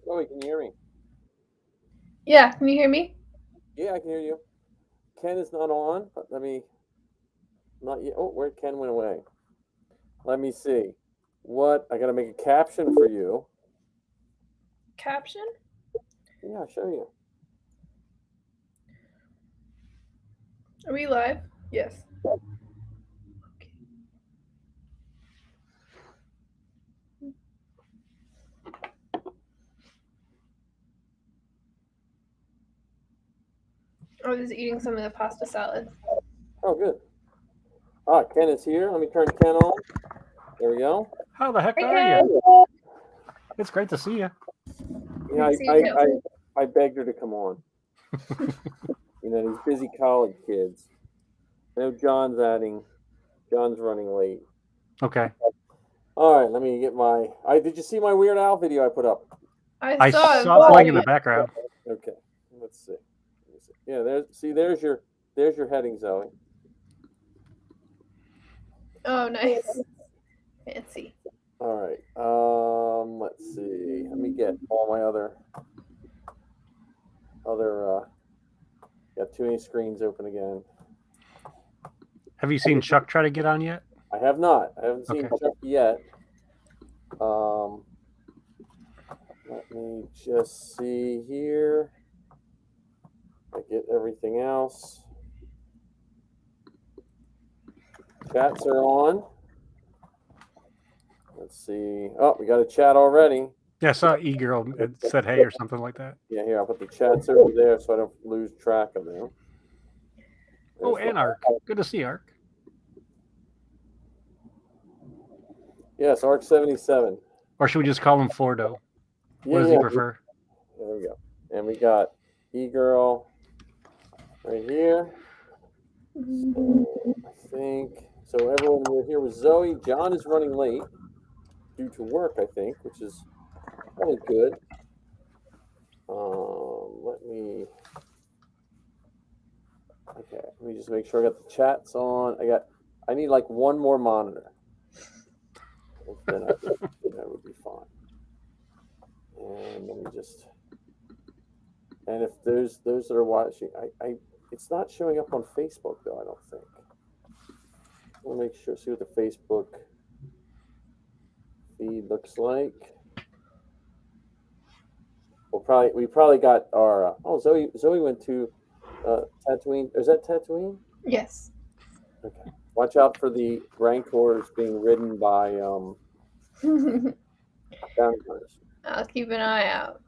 Zoe, can you hear me? Yeah, can you hear me? Yeah, I can hear you. Ken is not on, but let me not yet. Oh, where Ken went away. Let me see. What I gotta make a caption for you. Caption? Yeah, I'll show you. Are we live? Yes. Okay. I was just eating some of the pasta salad. Oh, good. Ken is here. Let me turn Ken on. There we go. How the heck Hi, are you? Ken. It's great to see you. Yeah, Good to see you too. I begged her to come on. These busy college kids. I know John's running late. Okay. All right, let me get my. Did you see my Weird Al video I put up? I I saw it. saw it playing in the background. Okay, let's see. Yeah, there's your heading, Zoe. Oh, nice. Fancy. All right. Let's see. Let me get all my got too many screens open again. Have you seen Chuck try to get on yet? I have not. I haven't seen Okay. Chuck yet. Let me just see here. I get everything else. Chats are on. Let's see. Oh, we got a chat already. Yeah, I saw E-Girl said hey or something like that. Yeah, here, I'll put the chats over there so I don't lose track of them. Oh, and Ark. Good to see Ark. Yes, Arc 77. Or should we just call him Fordo? What does he prefer? There we go. And we got E-Girl right here. So I think so. Everyone, we're here with Zoe. John is running late due to work, I think, which is probably good. Let me just make sure I got the chats on. I need like one more monitor. Then that would be fine. And let me just. And if those that are watching, it's not showing up on Facebook though. I don't think. I want to make sure, see what the Facebook feed looks like. We probably got our. Zoe went to Tatooine. Is that Tatooine? Yes. Okay. Watch out for the Rancors being ridden by bounty hunters. I'll keep an eye out.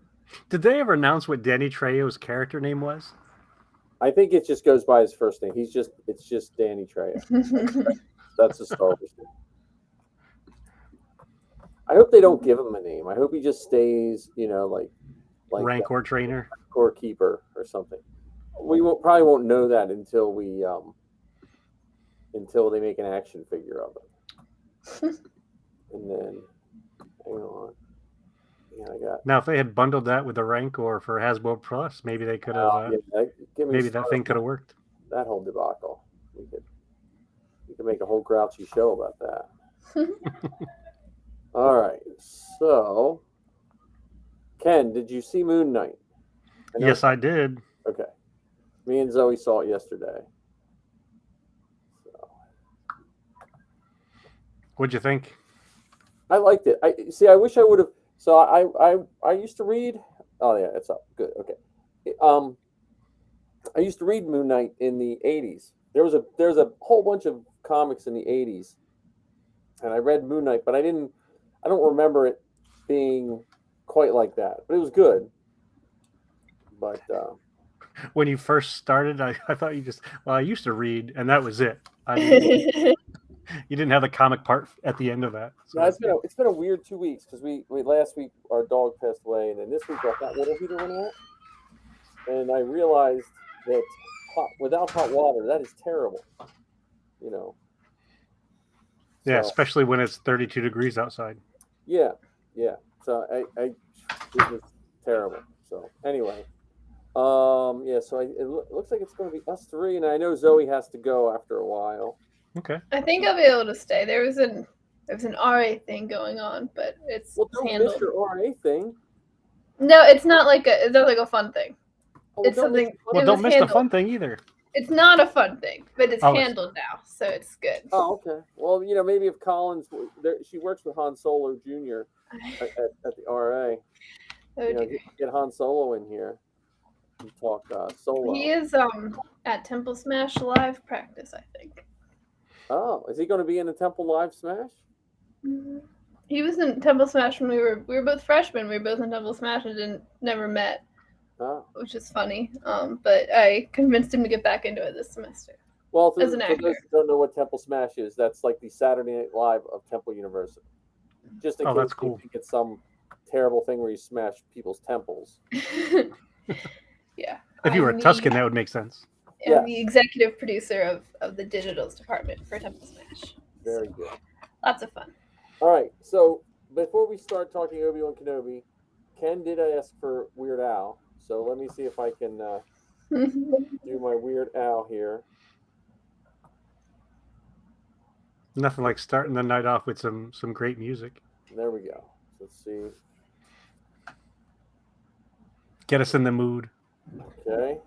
Did they ever announce what Danny Trejo's character name was? I think it just goes by his first name. It's just Danny Trejo. That's a Star Wars name. I hope they don't give him a name. I hope he just stays, like Rancor trainer, Rancor keeper, or something. We probably won't know that until they make an action figure of it. And then, hang on. Yeah, I got. Now, if they had bundled that with the Rancor for Hasbro Plus, maybe they could have. Maybe that thing could have worked. That whole debacle. We could make a whole grouchy show about that. All right. So, Ken, did you see Moon Knight? Yes, I did. Okay. Me and Zoe saw it yesterday. So. What'd you think? I liked it. I wish I would have. So I used to read. Oh yeah, it's up. Good. Okay. I used to read Moon Knight in the 80s. There's a whole bunch of comics in the 80s, and I read Moon Knight, but I don't remember it being quite like that. But it was good. But when you first started, I thought I used to read, and that was it. You didn't have the comic part at the end of that. So. No, it's been a weird 2 weeks because we last week our dog passed away, and then this week our hot water heater went out, and I realized that without hot water, that is terrible. Yeah, especially when it's 32 degrees outside. Yeah. So it was terrible. So anyway, yeah. So it looks like it's going to be us three, and I know Zoe has to go after a while. Okay. I think I'll be able to stay. There was an RA thing going on, but it's don't handled. miss your RA thing. No, it's not like a fun thing. Oh, It's don't miss something. the fun Well, It don't was miss the handled. fun thing either. It's not a fun thing, but it's Oh, it's- handled now, so it's good. Oh, okay. Well, maybe if Collins, she works with Han Solo Jr. at the RA. Oh dear. Get Han Solo in here and talk solo. He is at Temple Smash live practice, I think. Oh, is he going to be in the Temple Live Smash? He was in Temple Smash when we were both freshmen. We were both in Temple Smash and never met, which is funny. But I convinced him to get back into it this semester. Well, As an for those actor. who don't know what Temple Smash is, that's like the Saturday Night Live of Temple University. Just in Oh, case that's cool. you think it's some terrible thing where you smash people's temples. Yeah. If you were I'm a Tuscan, that would make sense. I'm the executive producer of the digitals department for Temple Smash. Very good. Lots of fun. All right. So before we start talking Obi-Wan Kenobi, Ken did ask for Weird Al. So let me see if I can do my Weird Al here. Nothing like starting the night off with some great music. There we go. Let's see. Get us in the mood. Okay.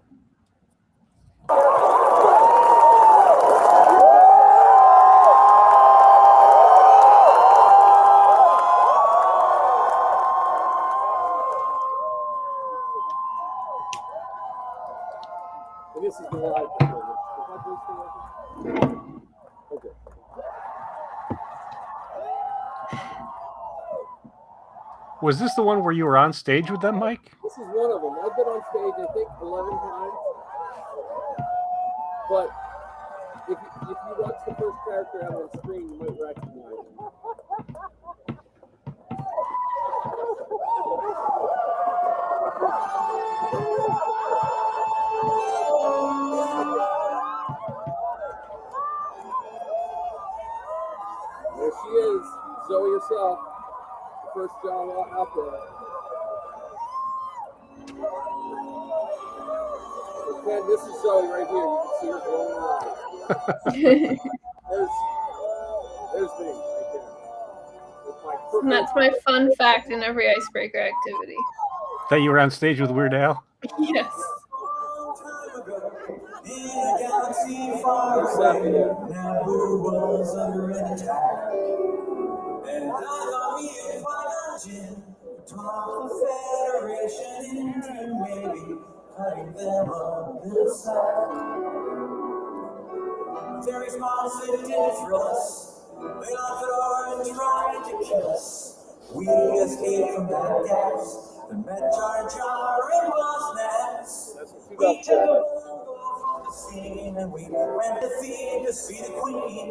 And this is the live performance. Is that this thing? Okay. Was this the one where you were on stage with them, Mike? This is one of them. I've been on stage, I think, 11 times. But if you watch the first character out on screen, you might recognize him. There she is, Zoe herself, the first Jawa out there. Ken, this is Zoe right here. You can see her going on. There's me right there. With my And that's my fun fact in every icebreaker activity. That you were on stage with Weird Al? Yes. In a galaxy far away, Naboo was under attack. And I thought we would find a gin, talk the Federation into maybe cutting them a little slack. Very small city didn't thrill us. They locked the door and tried to kill us. We escaped from that gas. The met Jar Jar and Boss Nass. We took a bulldog from the scene and we went to feed to see the Queen.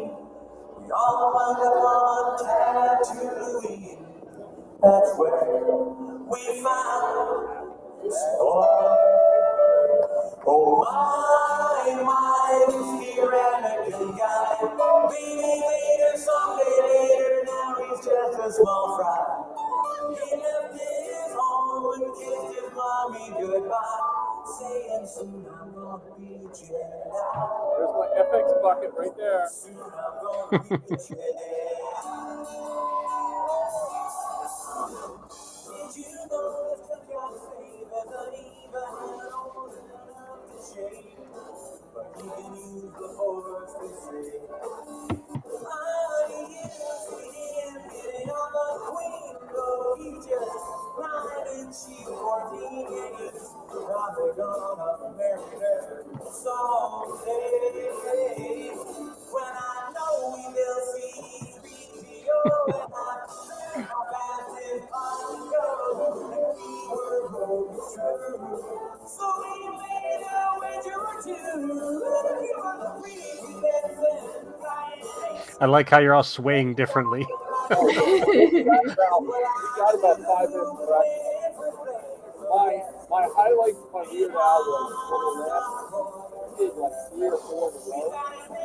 We all wound up on Tatooine. That's where we found Spock. Oh my, this here Anakin guy. Baby Vader someday later, now he's just a small fry. He left his home and kissed his mommy goodbye, saying soon I'm gonna be a Jedi. There's my FX bucket right there. Soon I'm gonna be a Jedi. Did you know this took your favor, but even old enough to shave? But he can use the force to save. Honey, you see him hitting on the Queen, though he just lied and she 14 years. Probably gonna marry her someday. When I know we will see 3PO and I how fast it might go, and we were both true. So we made a wager or two. You are the presidents and I like how you're all swaying differently. We got about 5 minutes to practice. My highlights of my Weird Al was when the last did like 3 or 4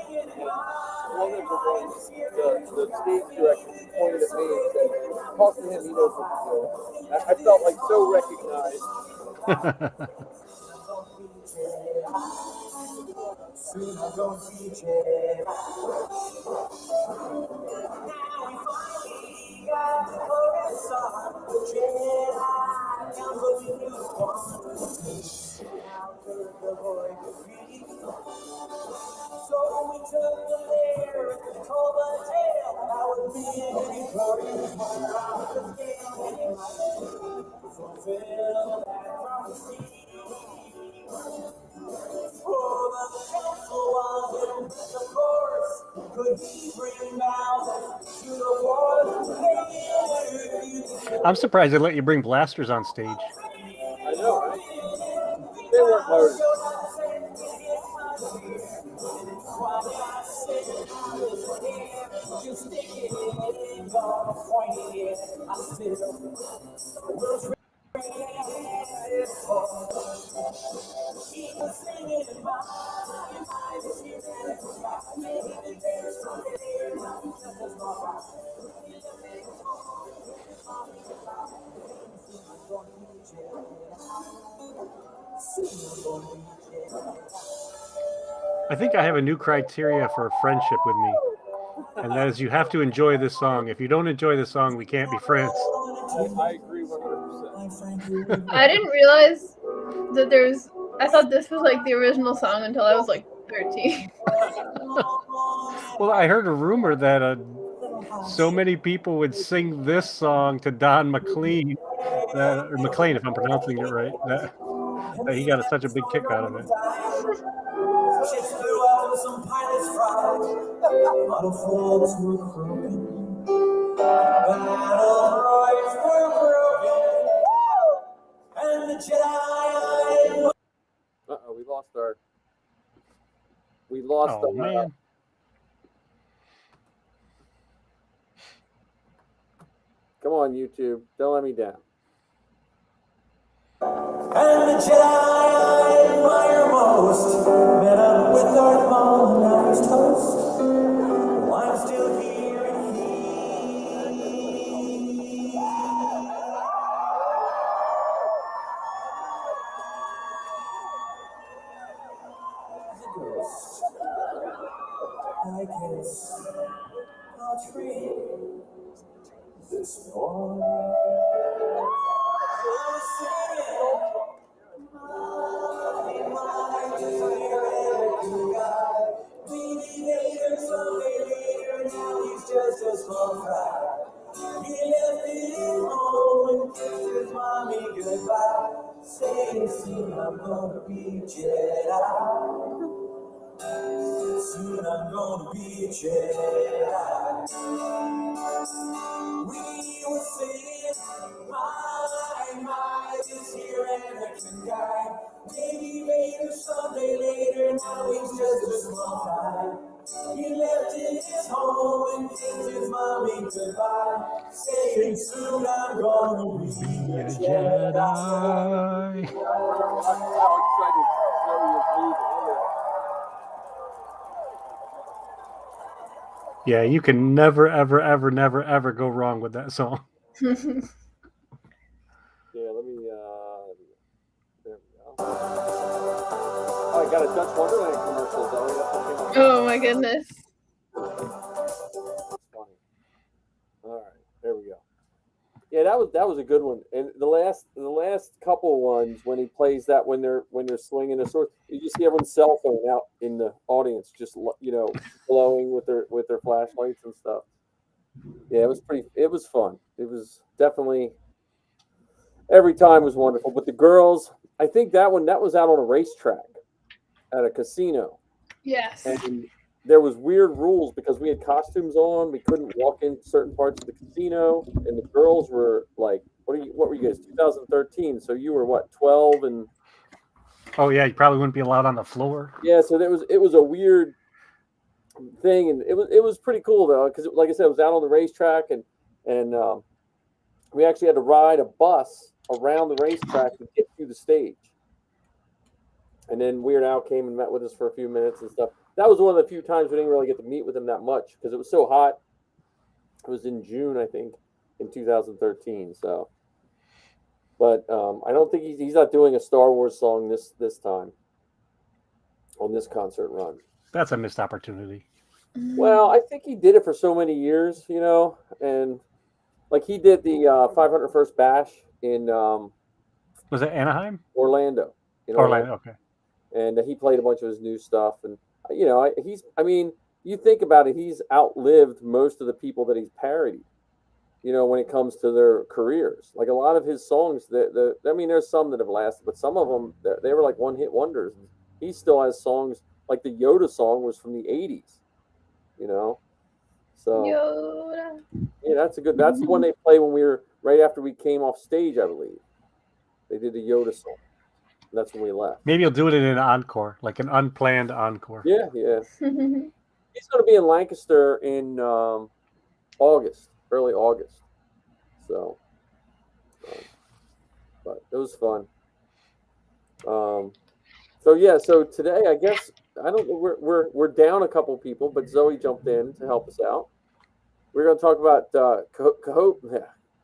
in a row. And one of them was the stage director pointed at me and said, talk to him, he knows what to do. I felt like so recognized. soon I'm gonna be Jedi. Now we finally got the Coruscant Jedi. So we took the bear and told the tale. I was being victorious when I was scared. Fulfill that prophecy. For the castle was in the course. Could he bring Bowser to the forest? I'm surprised they let you bring blasters on stage. I know, right? They weren't loaded. I think I have a new criteria for friendship with me, and that is you have to enjoy this song. If you don't enjoy the song, we can't be friends. I agree 100%. I didn't realize that there's. I thought this was like the original song until I was like 13. Well, I heard a rumor that so many people would sing this song to Don McLean, or McLean, if I'm pronouncing it right, that he got such a big kick out of it. Ships flew out and some pilots fried. A lot of folks were croaking. Battle royals were broken. And the Jedi. Uh-oh, we lost Oh, man. Come on, YouTube. Don't let me down. And the Jedi I admire most. Met up with Darth Maul and now he's toast. Well, I'm still here and he. He's a ghost. I guess I'll trade this boy. Just a small fry. He left his home and kissed his mommy goodbye, saying soon I'm gonna be a Jedi. Soon I'm gonna be a Jedi. We were saying, my, this here Anakin guy. Maybe later, someday later, now he's just a small guy. He left his home and kissed his mommy goodbye, saying soon I'm gonna be a Jedi. How excited Zoe is leaving. Yeah, you can never, ever, ever, never, ever go wrong with that song. Yeah, let me, there we go. Oh, I got a Dutch Wonderland commercial, Zoe. That's something Oh my goodness. That's funny. All right, there we go. Yeah, that was a good one. And the last couple ones when he plays that when they're slinging a sword, you just see everyone's cell phone out in the audience, just glowing with their flashlights and stuff. Yeah, it was fun. It was definitely, every time was wonderful. But the girls, I think that was out on a racetrack at a casino. Yes. And there was weird rules because we had costumes on. We couldn't walk in certain parts of the casino, and the girls were like, what were you guys, 2013? So you were what, 12? And Oh yeah, you probably wouldn't be allowed on the floor. yeah, so it was a weird thing, and it was pretty cool though, because like I said, it was out on the racetrack, and we actually had to ride a bus around the racetrack to get to the stage. And then Weird Al came and met with us for a few minutes and stuff. That was one of the few times we didn't really get to meet with him that much because it was so hot. It was in June, I think, in 2013. So, but I don't think he's not doing a Star Wars song this time on this concert run. That's a missed opportunity. Well, I think he did it for so many years, and like he did the 501st Bash in Was it Anaheim? Orlando. In Orlando. Okay. And he played a bunch of his new stuff. And you think about it, he's outlived most of the people that he's parodied. When it comes to their careers, like a lot of his songs, there's some that have lasted, but some of them they were like one-hit wonders. He still has songs like the Yoda song was from the '80s. So Yoda. Yeah, that's the one they play when we were right after we came off stage, I believe. They did the Yoda song. That's when we left. Maybe you'll do it in an encore, like an unplanned encore. Yeah. He's going to be in Lancaster in August, early August. So, but it was fun. So today, I guess we're down a couple people, but Zoe jumped in to help us out. We're going to talk about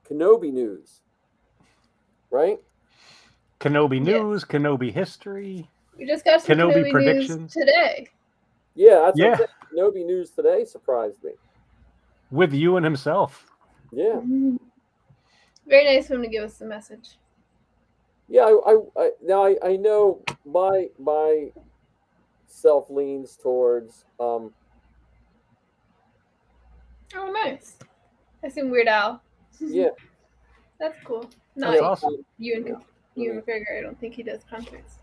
Kenobi news, right? Kenobi news, Kenobi history. We just got some Kenobi predictions news today. Yeah, that's what Kenobi news today surprised me. With Ewan himself. Yeah. Very nice of him to give us the message. Yeah, I know my self leans towards Oh, nice. I seen Weird Al. Yeah. That's cool. That's awesome. Ewan McGregor, I don't think he does concerts.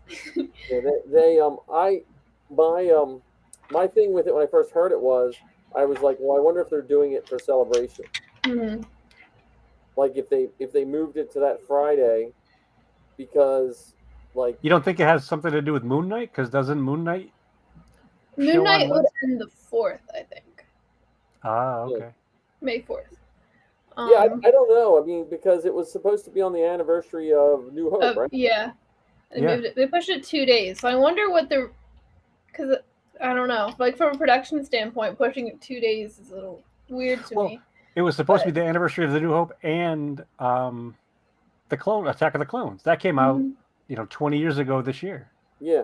My thing with it when I first heard it was I was like, well, I wonder if they're doing it for celebration. Mm-hmm. Like if they moved it to that Friday, because like you don't think it has something to do with Moon Knight? Because doesn't Moon Knight would end the 4th, I think. Ah, okay. Yeah. May 4th. I don't know. I mean, because it was supposed to be on the anniversary of New Hope, right? Yeah. They pushed it 2 days. So I wonder because I don't know. Like from a production standpoint, pushing it 2 days is a little weird to me. It was supposed to be the anniversary of the New Hope and the Attack of the Clones. That came out, 20 years ago this year. Yeah.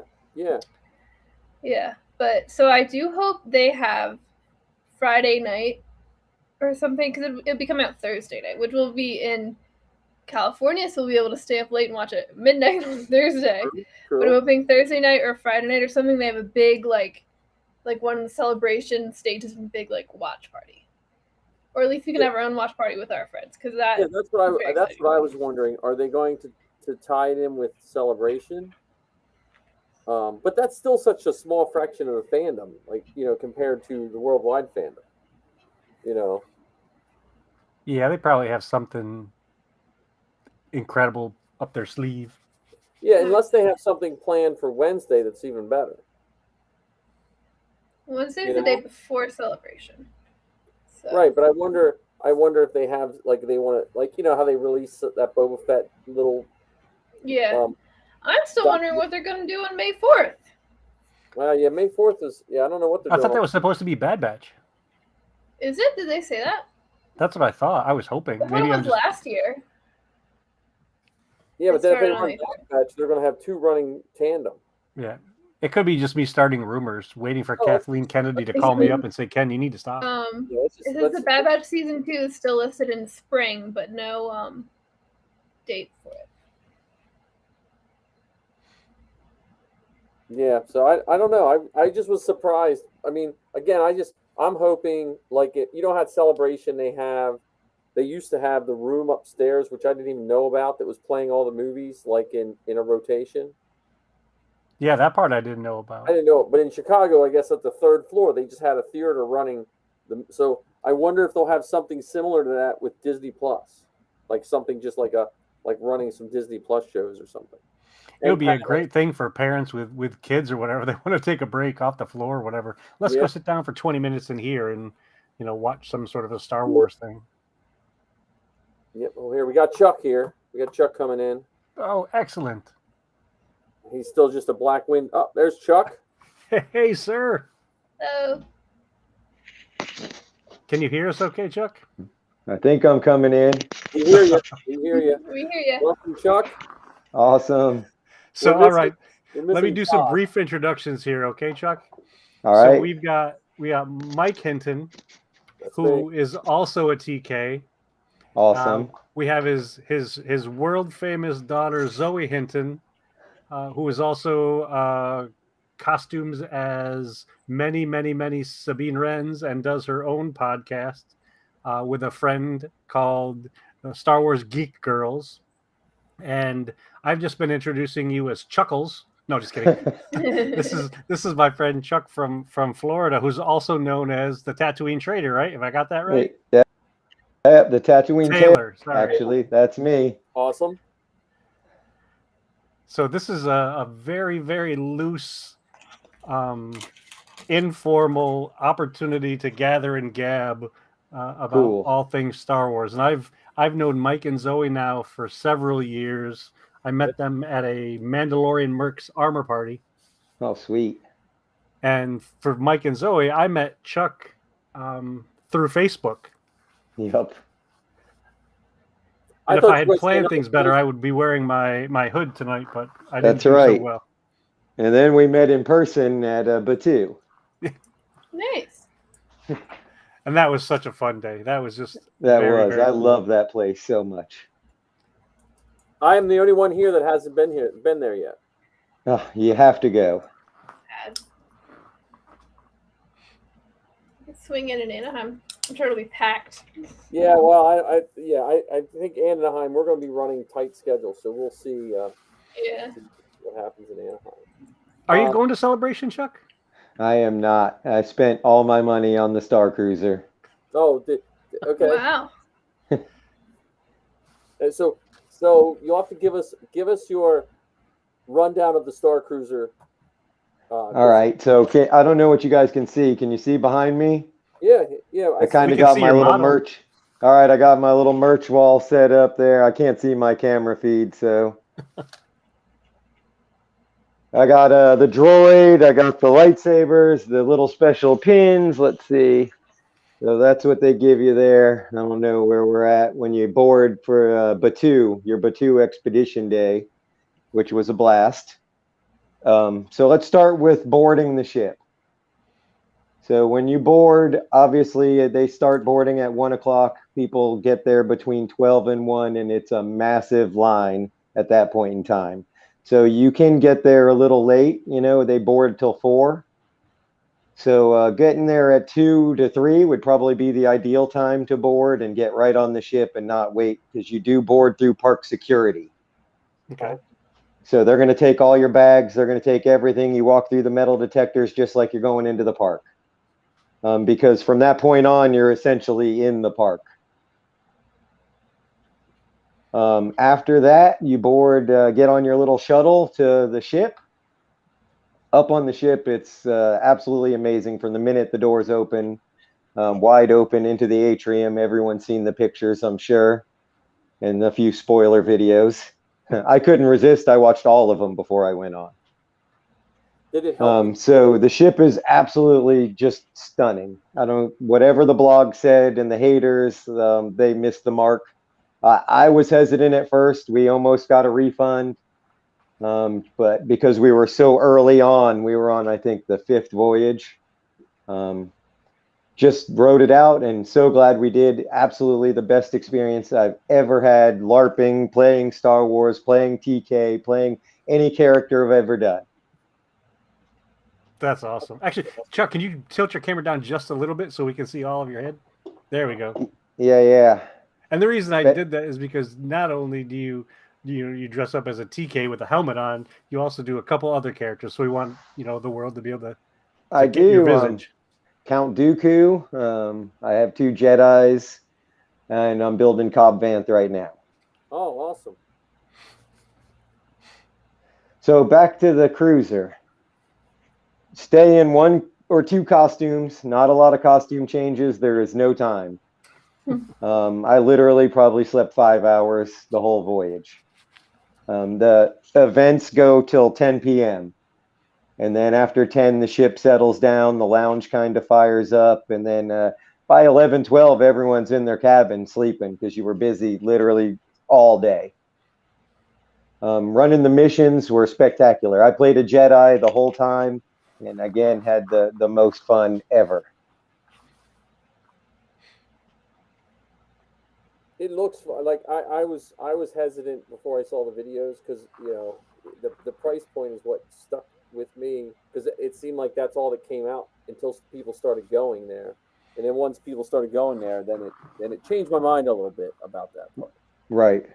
Yeah, but so I do hope they have Friday night or something, because it'll be coming out Thursday night, which will be in California, so we'll be able to stay up late and watch it at midnight on Thursday. True. But I'm hoping Thursday night or Friday night or something, they have a big like one of the celebration stages and big watch party, or at least we can have our own watch party with our friends, because that's what I was wondering. Are they going to tie it in with celebration? But that's still such a small fraction of the fandom, compared to the worldwide fandom. Yeah, they probably have something incredible up their sleeve. Yeah, unless they have something planned for Wednesday that's even better. Wednesday's the day before celebration. So. Right, but I wonder if they have they want to how they release that Boba Fett little. Yeah, I'm still wondering what they're going to do on May 4th. Well, yeah, May 4th is I don't know what they're doing. I thought that was supposed to be Bad Batch. Is it? Did they say that? That's what I thought. I was hoping. Maybe it was last year. Yeah, but then if they run Bad Batch, they're going to have 2 running tandem. Yeah. It could be just me starting rumors, waiting for Kathleen Kennedy to call me up and say, Ken, you need to stop. It says the Bad Batch season 2 is still listed in spring, but no date for it. Yeah, so I don't know. I just was surprised. I mean, again, I'm hoping how at Celebration they used to have the room upstairs, which I didn't even know about, that was playing all the movies in a rotation. Yeah, that part I didn't know about. I didn't know, but in Chicago, I guess at the 3rd floor, they just had a theater running. So I wonder if they'll have something similar to that with Disney Plus, something just running some Disney Plus shows or something. It would be a great thing for parents with kids or whatever. They want to take a break off the floor or whatever. Let's go sit down for 20 minutes in here and watch some sort of a Star Wars thing. Yep. Well, here we got Chuck here. We got Chuck coming in. Oh, excellent. He's still just a black wind. Oh, there's Chuck. Hey, sir. Hello. Can you hear us okay, Chuck? I think I'm coming in. We hear you. We hear you. We hear you. Welcome, Chuck. Awesome. So, all right. Let me do some brief introductions here, okay, Chuck? All right. So we got Mike Hinton, who is also a TK. Awesome. We have his world famous daughter Zoe Hinton, who is also costumes as many Sabine Wrens and does her own podcast with a friend called Star Wars Geek Girls. And I've just been introducing you as Chuckles. No, just kidding. This is my friend Chuck from Florida, who's also known as the Tatooine Trader, right? Have I got that right? Yeah, the Tatooine Taylor, sorry. Actually, that's me. Awesome. So this is a very, very loose, informal opportunity to gather and gab about Cool. all things Star Wars. And I've known Mike and Zoe now for several years. I met them at a Mandalorian Mercs armor party. Oh, sweet. And for Mike and Zoe, I met Chuck through Facebook. Yep. And if I had planned things better, I would be wearing my hood tonight, but I didn't do so well. And then we met in person at Batu. Nice. And that was such a fun day. That was just I love that place so much. I am the only one here that hasn't been there yet. Oh, you have to go. Swing in Anaheim. I'm sure it'll be packed. Yeah, well, I think Anaheim, we're going to be running tight schedule, so we'll see. What happens in Anaheim. Are you going to Celebration, Chuck? I am not. I spent all my money on the Star Cruiser. Oh, okay. Wow. And so you'll have to give us your rundown of the Star Cruiser. All right. So I don't know what you guys can see. Can you see behind me? Yeah. I kind of got my little merch. All right, I got my little merch wall set up there. I can't see my camera feed, so I got the droid. I got the lightsabers, the little special pins. Let's see. So that's what they give you there. I don't know where we're at when you board for Batu, your Batu Expedition Day, which was a blast. So let's start with boarding the ship. So when you board, obviously they start boarding at 1 o'clock. People get there between 12 and 1, and it's a massive line at that point in time. So you can get there a little late. They board till 4. So getting there at 2 to 3 would probably be the ideal time to board and get right on the ship and not wait, because you do board through park security. Okay. So they're going to take all your bags. They're going to take everything. You walk through the metal detectors just like you're going into the park. Because from that point on, you're essentially in the park. After that, you board, get on your little shuttle to the ship. Up on the ship, it's absolutely amazing. From the minute the doors open, wide open into the atrium. Everyone's seen the pictures, I'm sure, and a few spoiler videos. I couldn't resist. I watched all of them before I went on. Did it help? So the ship is absolutely just stunning. Whatever the blog said and the haters, they missed the mark. I was hesitant at first. We almost got a refund. But because we were so early on, we were on, I think, the 5th voyage. Just wrote it out, and so glad we did. Absolutely the best experience I've ever had LARPing, playing Star Wars, playing TK, playing any character I've ever done. That's awesome. Actually, Chuck, can you tilt your camera down just a little bit so we can see all of your head? There we go. Yeah. And the reason I did that is because not only do you dress up as a TK with a helmet on, you also do a couple other characters. So we want the world to be able to get your visage. Count Dooku. I have 2 Jedis, and I'm building Cobb Vanth right now. Oh, awesome. So back to the cruiser. Stay in 1 or 2 costumes. Not a lot of costume changes. There is no time. I literally probably slept 5 hours the whole voyage. The events go till 10 p.m. And then after 10, the ship settles down. The lounge kind of fires up. And then by 11, 12, everyone's in their cabin sleeping because you were busy literally all day. Running the missions were spectacular. I played a Jedi the whole time. And again, had the most fun ever. It looks like I was hesitant before I saw the videos because the price point is what stuck with me because it seemed like that's all that came out until people started going there, and then once people started going there, then it changed my mind a little bit about that part. Right.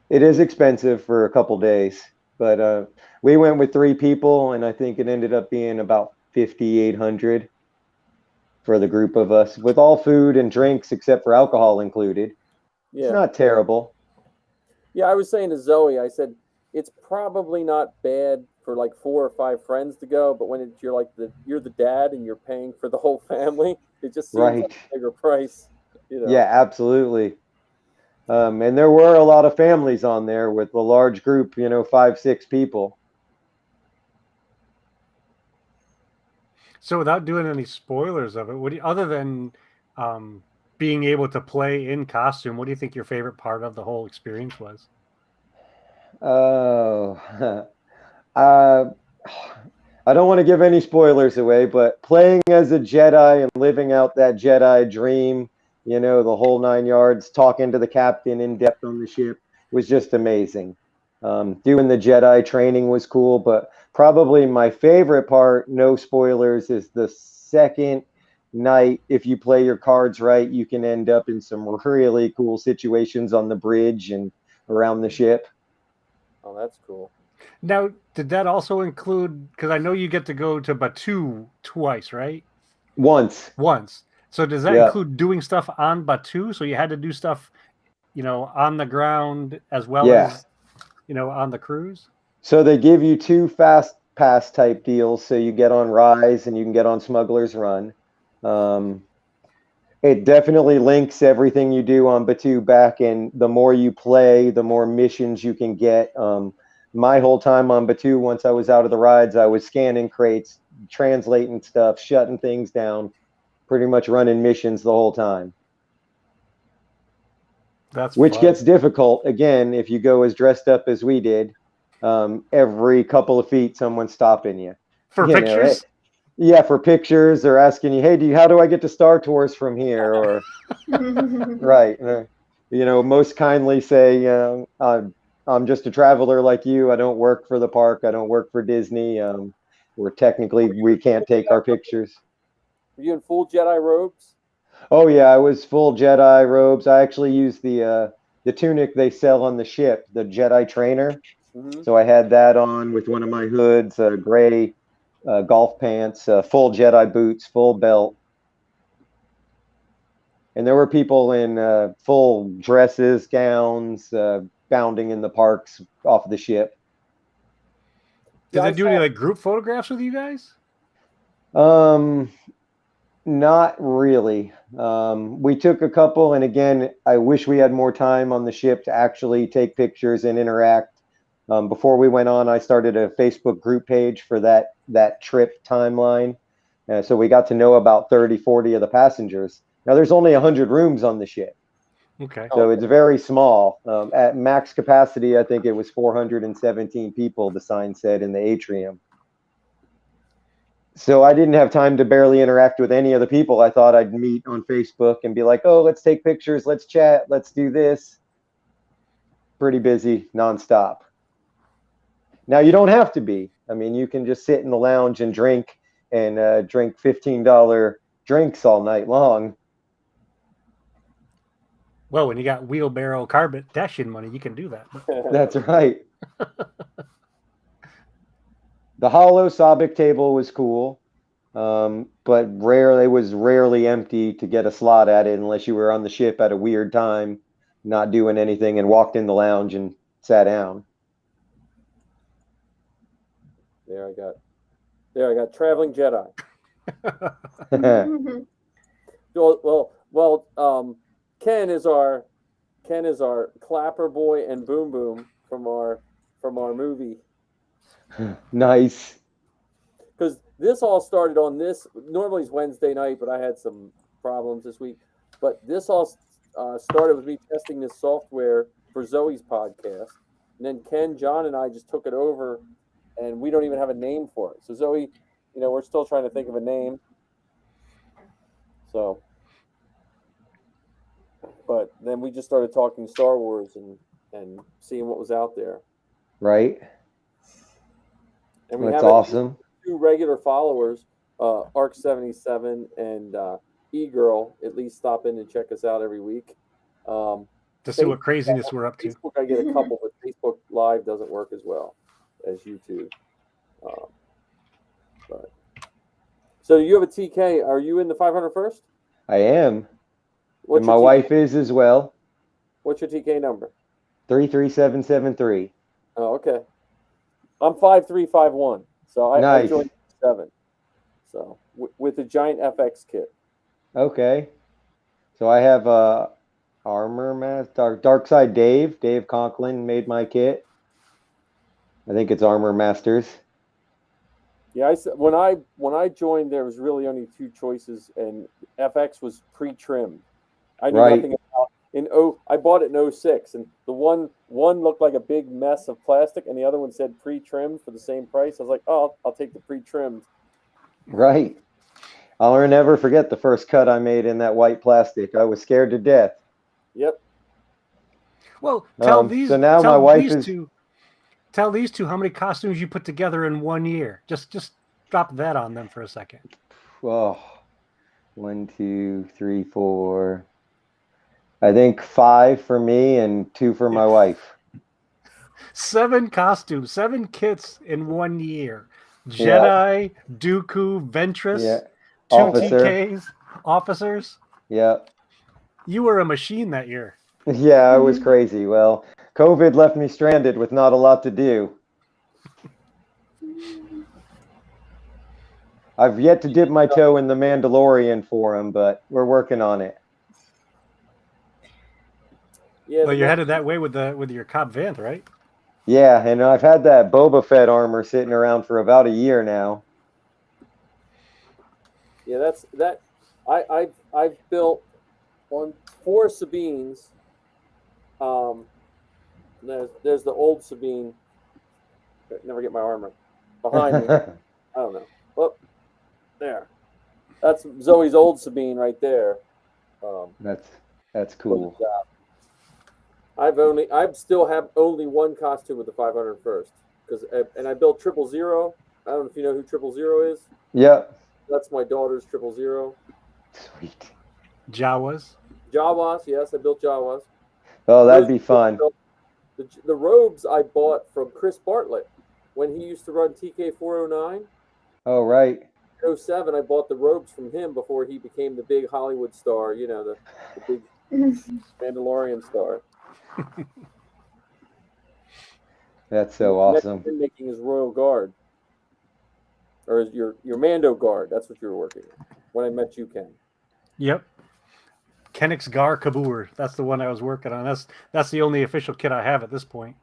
It is expensive for a couple days, but we went with 3 people, and I think it ended up being about 5,800 for the group of us, with all food and drinks except for alcohol included. It's Yeah, not terrible. yeah. I was saying to Zoe, I said it's probably not bad for like 4 or 5 friends to go, but when you're the dad and you're paying for the whole family, it just seems like Right. a bigger price. Yeah, absolutely. And there were a lot of families on there with a large group, 5, 6 people. So without doing any spoilers of it, other than being able to play in costume, what do you think your favorite part of the whole experience was? Oh, uh, I don't want to give any spoilers away, but playing as a Jedi and living out that Jedi dream, the whole 9 yards, talking to the captain in depth on the ship was just amazing. Doing the Jedi training was cool, but probably my favorite part, no spoilers, is the second night. If you play your cards right, you can end up in some really cool situations on the bridge and around the ship. Oh, that's cool. Now, did that also include? Because I know you get to go to Batu twice, right? Once. Once. So does that Yeah. include doing stuff on Batu? So you had to do stuff, on the ground as well Yeah. as, on the cruise? So they give you 2 fast pass type deals. So you get on Rise and you can get on Smuggler's Run. It definitely links everything you do on Batu back, and the more you play, the more missions you can get. My whole time on Batu, once I was out of the rides, I was scanning crates, translating stuff, shutting things down, pretty much running missions the whole time. Which fun. gets difficult again if you go as dressed up as we did. Every couple of feet, someone's stopping you for pictures. Yeah, for pictures, or asking you, "Hey, how do I get to Star Tours from here?" Or right, most kindly say, "I'm just a traveler like you. I don't work for the park. I don't work for Disney. We can't take our pictures." Were you in full Jedi robes? Oh yeah, I was full Jedi robes. I actually used the tunic they sell on the ship, the Jedi trainer. Mm-hmm. So I had that on with one of my hoods, gray golf pants, full Jedi boots, full belt. And there were people in full dresses, gowns, bounding in the parks off the ship. Did they do any like group photographs with you guys? Not really. We took a couple, and again, I wish we had more time on the ship to actually take pictures and interact. Before we went on, I started a Facebook group page for that trip timeline. So we got to know about 30, 40 of the passengers. Now, there's only 100 rooms on the ship. Okay. So it's very small. At max capacity, I think it was 417 people, the sign said, in the atrium. So I didn't have time to barely interact with any of the people I thought I'd meet on Facebook and be like, "Oh, let's take pictures, let's chat, let's do this." Pretty busy, nonstop. Now, you don't have to be. I mean, you can just sit in the lounge and drink $15 drinks all night long. Well, when you got wheelbarrow Kardashian money, you can do that. That's right. The hollow Sabik table was cool, but it was rarely empty to get a slot at it unless you were on the ship at a weird time, not doing anything, and walked in the lounge and sat down. There I got traveling Jedi. Well, Ken is our clapper boy and boom boom from our movie. Nice. Because this all started on this. Normally it's Wednesday night, but I had some problems this week. But this all started with me testing this software for Zoe's podcast, and then Ken, John, and I just took it over, and we don't even have a name for it. So Zoe, we're still trying to think of a name. So But then we just started talking Star Wars and seeing what was out there. Right. And we That's have awesome. two regular followers, Arc77 and E-Girl, at least stop in and check us out every week. To see what craziness we're up to. Facebook, I get a couple, but Facebook Live doesn't work as well as YouTube. But so you have a TK. Are you in the 501st? I am. What's And my your wife TK? is as well. What's your TK number? 33773. Oh, okay. I'm 5351, so I Nice. joined 7. So with the giant FX kit. Okay. So I have Armor Master, Dark Side Dave Conklin made my kit. I think it's Armor Masters. Yeah, when I joined, there was really only 2 choices, and FX was pre-trimmed. I knew Right. nothing about. I bought it in 06, and the one looked like a big mess of plastic, and the other one said pre-trimmed for the same price. I was like, oh, I'll take the pre-trimmed. Right. I'll never forget the first cut I made in that white plastic. I was scared to death. Yep. Well, tell so now my wife is. Tell these two how many costumes you put together in 1 year. Just drop that on them for a second. Oh, 1, 2, 3, 4. I think 5 for me and 2 for my wife. 7 costumes, 7 kits in 1 year. Jedi, Dooku, Ventress, 2 Officer. TKs, officers. Yeah. You were a machine that year. Yeah, I was crazy. Well, COVID left me stranded with not a lot to do. I've yet to dip my toe in the Mandalorian for him, but we're working on it. Yeah. Well, you're headed that way with your Cobb Vanth, right? Yeah, and I've had that Boba Fett armor sitting around for about a year now. Yeah, that's that. I've built on 4 Sabines. There's the old Sabine. Never get my armor behind me. I don't know. Oh, there. That's Zoe's old Sabine right there. That's cool. But, I still have only 1 costume with the 501st and I built 000. I don't know if you know who 000 is. Yep. That's my daughter's 000. Sweet. Jawas. Jawas, yes, I built Jawas. Oh, that'd be fun. The robes I bought from Chris Bartlett when he used to run TK 409. Oh, right. 07, I bought the robes from him before he became the big Hollywood star, the big Mandalorian star. That's so awesome. Him making his Royal Guard. Or your Mando Guard. That's what you were working on when I met you, Ken. Yep. Kenix Gar Kabur. That's the one I was working on. That's the only official kit I have at this point.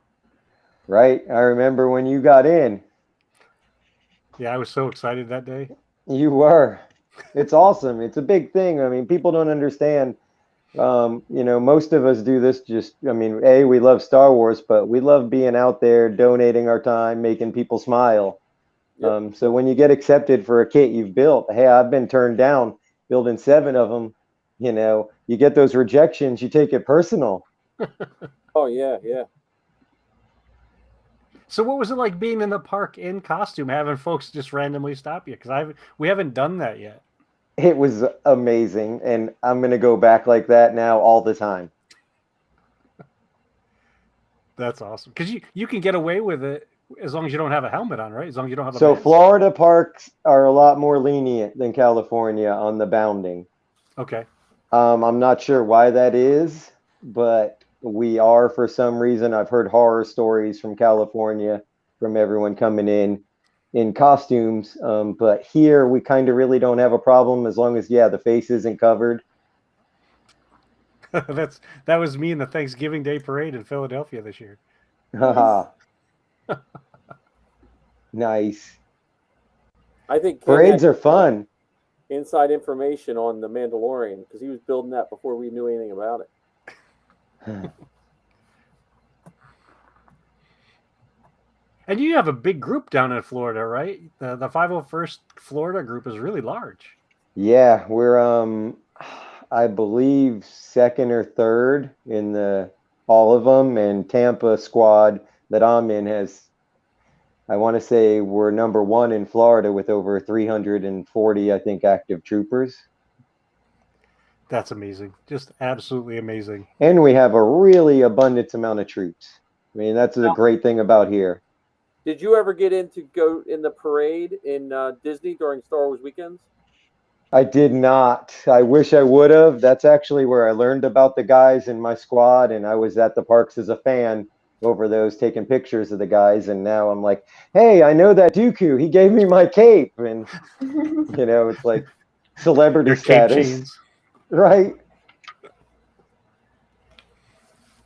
Right. I remember when you got in. Yeah, I was so excited that day. You were. It's awesome. It's a big thing. I mean, people don't understand. Most of us do this we love Star Wars, but we love being out there, donating our time, making people smile. Yep. So when you get accepted for a kit you've built, hey, I've been turned down building 7 of them. You get those rejections, you take it personal. Oh, yeah, yeah. So what was it like being in the park in costume, having folks just randomly stop you? Because we haven't done that yet. It was amazing, and I'm going to go back like that now all the time. That's awesome. Because you can get away with it as long as you don't have a helmet on, right? As long as you don't have a So mask. Florida parks are a lot more lenient than California on the bounding. Okay. I'm not sure why that is, but we are for some reason. I've heard horror stories from California from everyone coming in costumes. But here we kind of really don't have a problem as long as, the face isn't covered. That was me in the Thanksgiving Day parade in Philadelphia this year. Haha. Nice. I think parades are fun. Inside information on the Mandalorian because he was building that before we knew anything about it. And you have a big group down in Florida, right? The 501st Florida group is really large. Yeah, we're I believe, second or third in all of them, and Tampa squad that I'm in has, I want to say, we're number one in Florida with over 340, I think, active troopers. That's amazing. Just absolutely amazing. And we have a really abundant amount of troops. I mean, that's the great thing about here. Did you ever get in to go in the parade in Disney during Star Wars weekends? I did not. I wish I would have. That's actually where I learned about the guys in my squad, and I was at the parks as a fan over those, taking pictures of the guys, and now I'm like, hey, I know that Dooku. He gave me my cape, and it's like celebrity Your cape status, chains. right?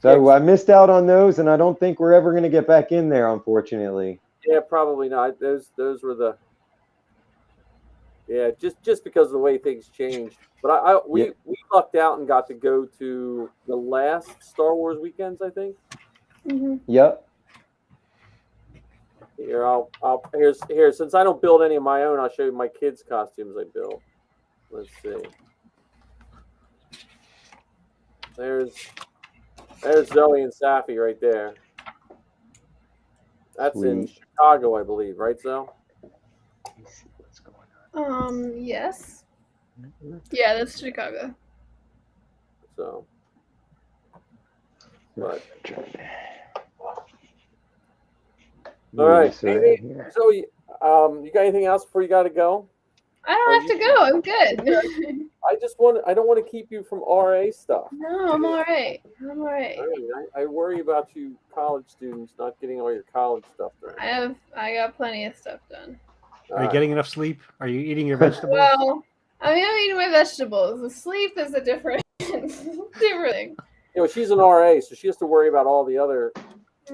So I missed out on those, and I don't think we're ever going to get back in there, unfortunately. Yeah, probably not. Those were the just because of the way things changed. But we lucked out and got to go to the last Star Wars weekends, I think. Mm-hmm. Yep. Here. Since I don't build any of my own, I'll show you my kids' costumes I built. Let's see. There's Zoe and Safi right there. That's in Chicago, I believe, right, Zoe? Let me see what's going on. Yes. Yeah, that's Chicago. So, but all right. So, you got anything else before you got to go? I don't have to go. I'm good. I don't want to keep you from RA stuff. No, I'm all right. I'm all right. I worry about you college students not getting all your college stuff done. I got plenty of stuff done. Are you getting enough sleep? Are you eating your vegetables? Well, I'm eating my vegetables. The sleep is a different thing. She's an RA, so she has to worry about all the other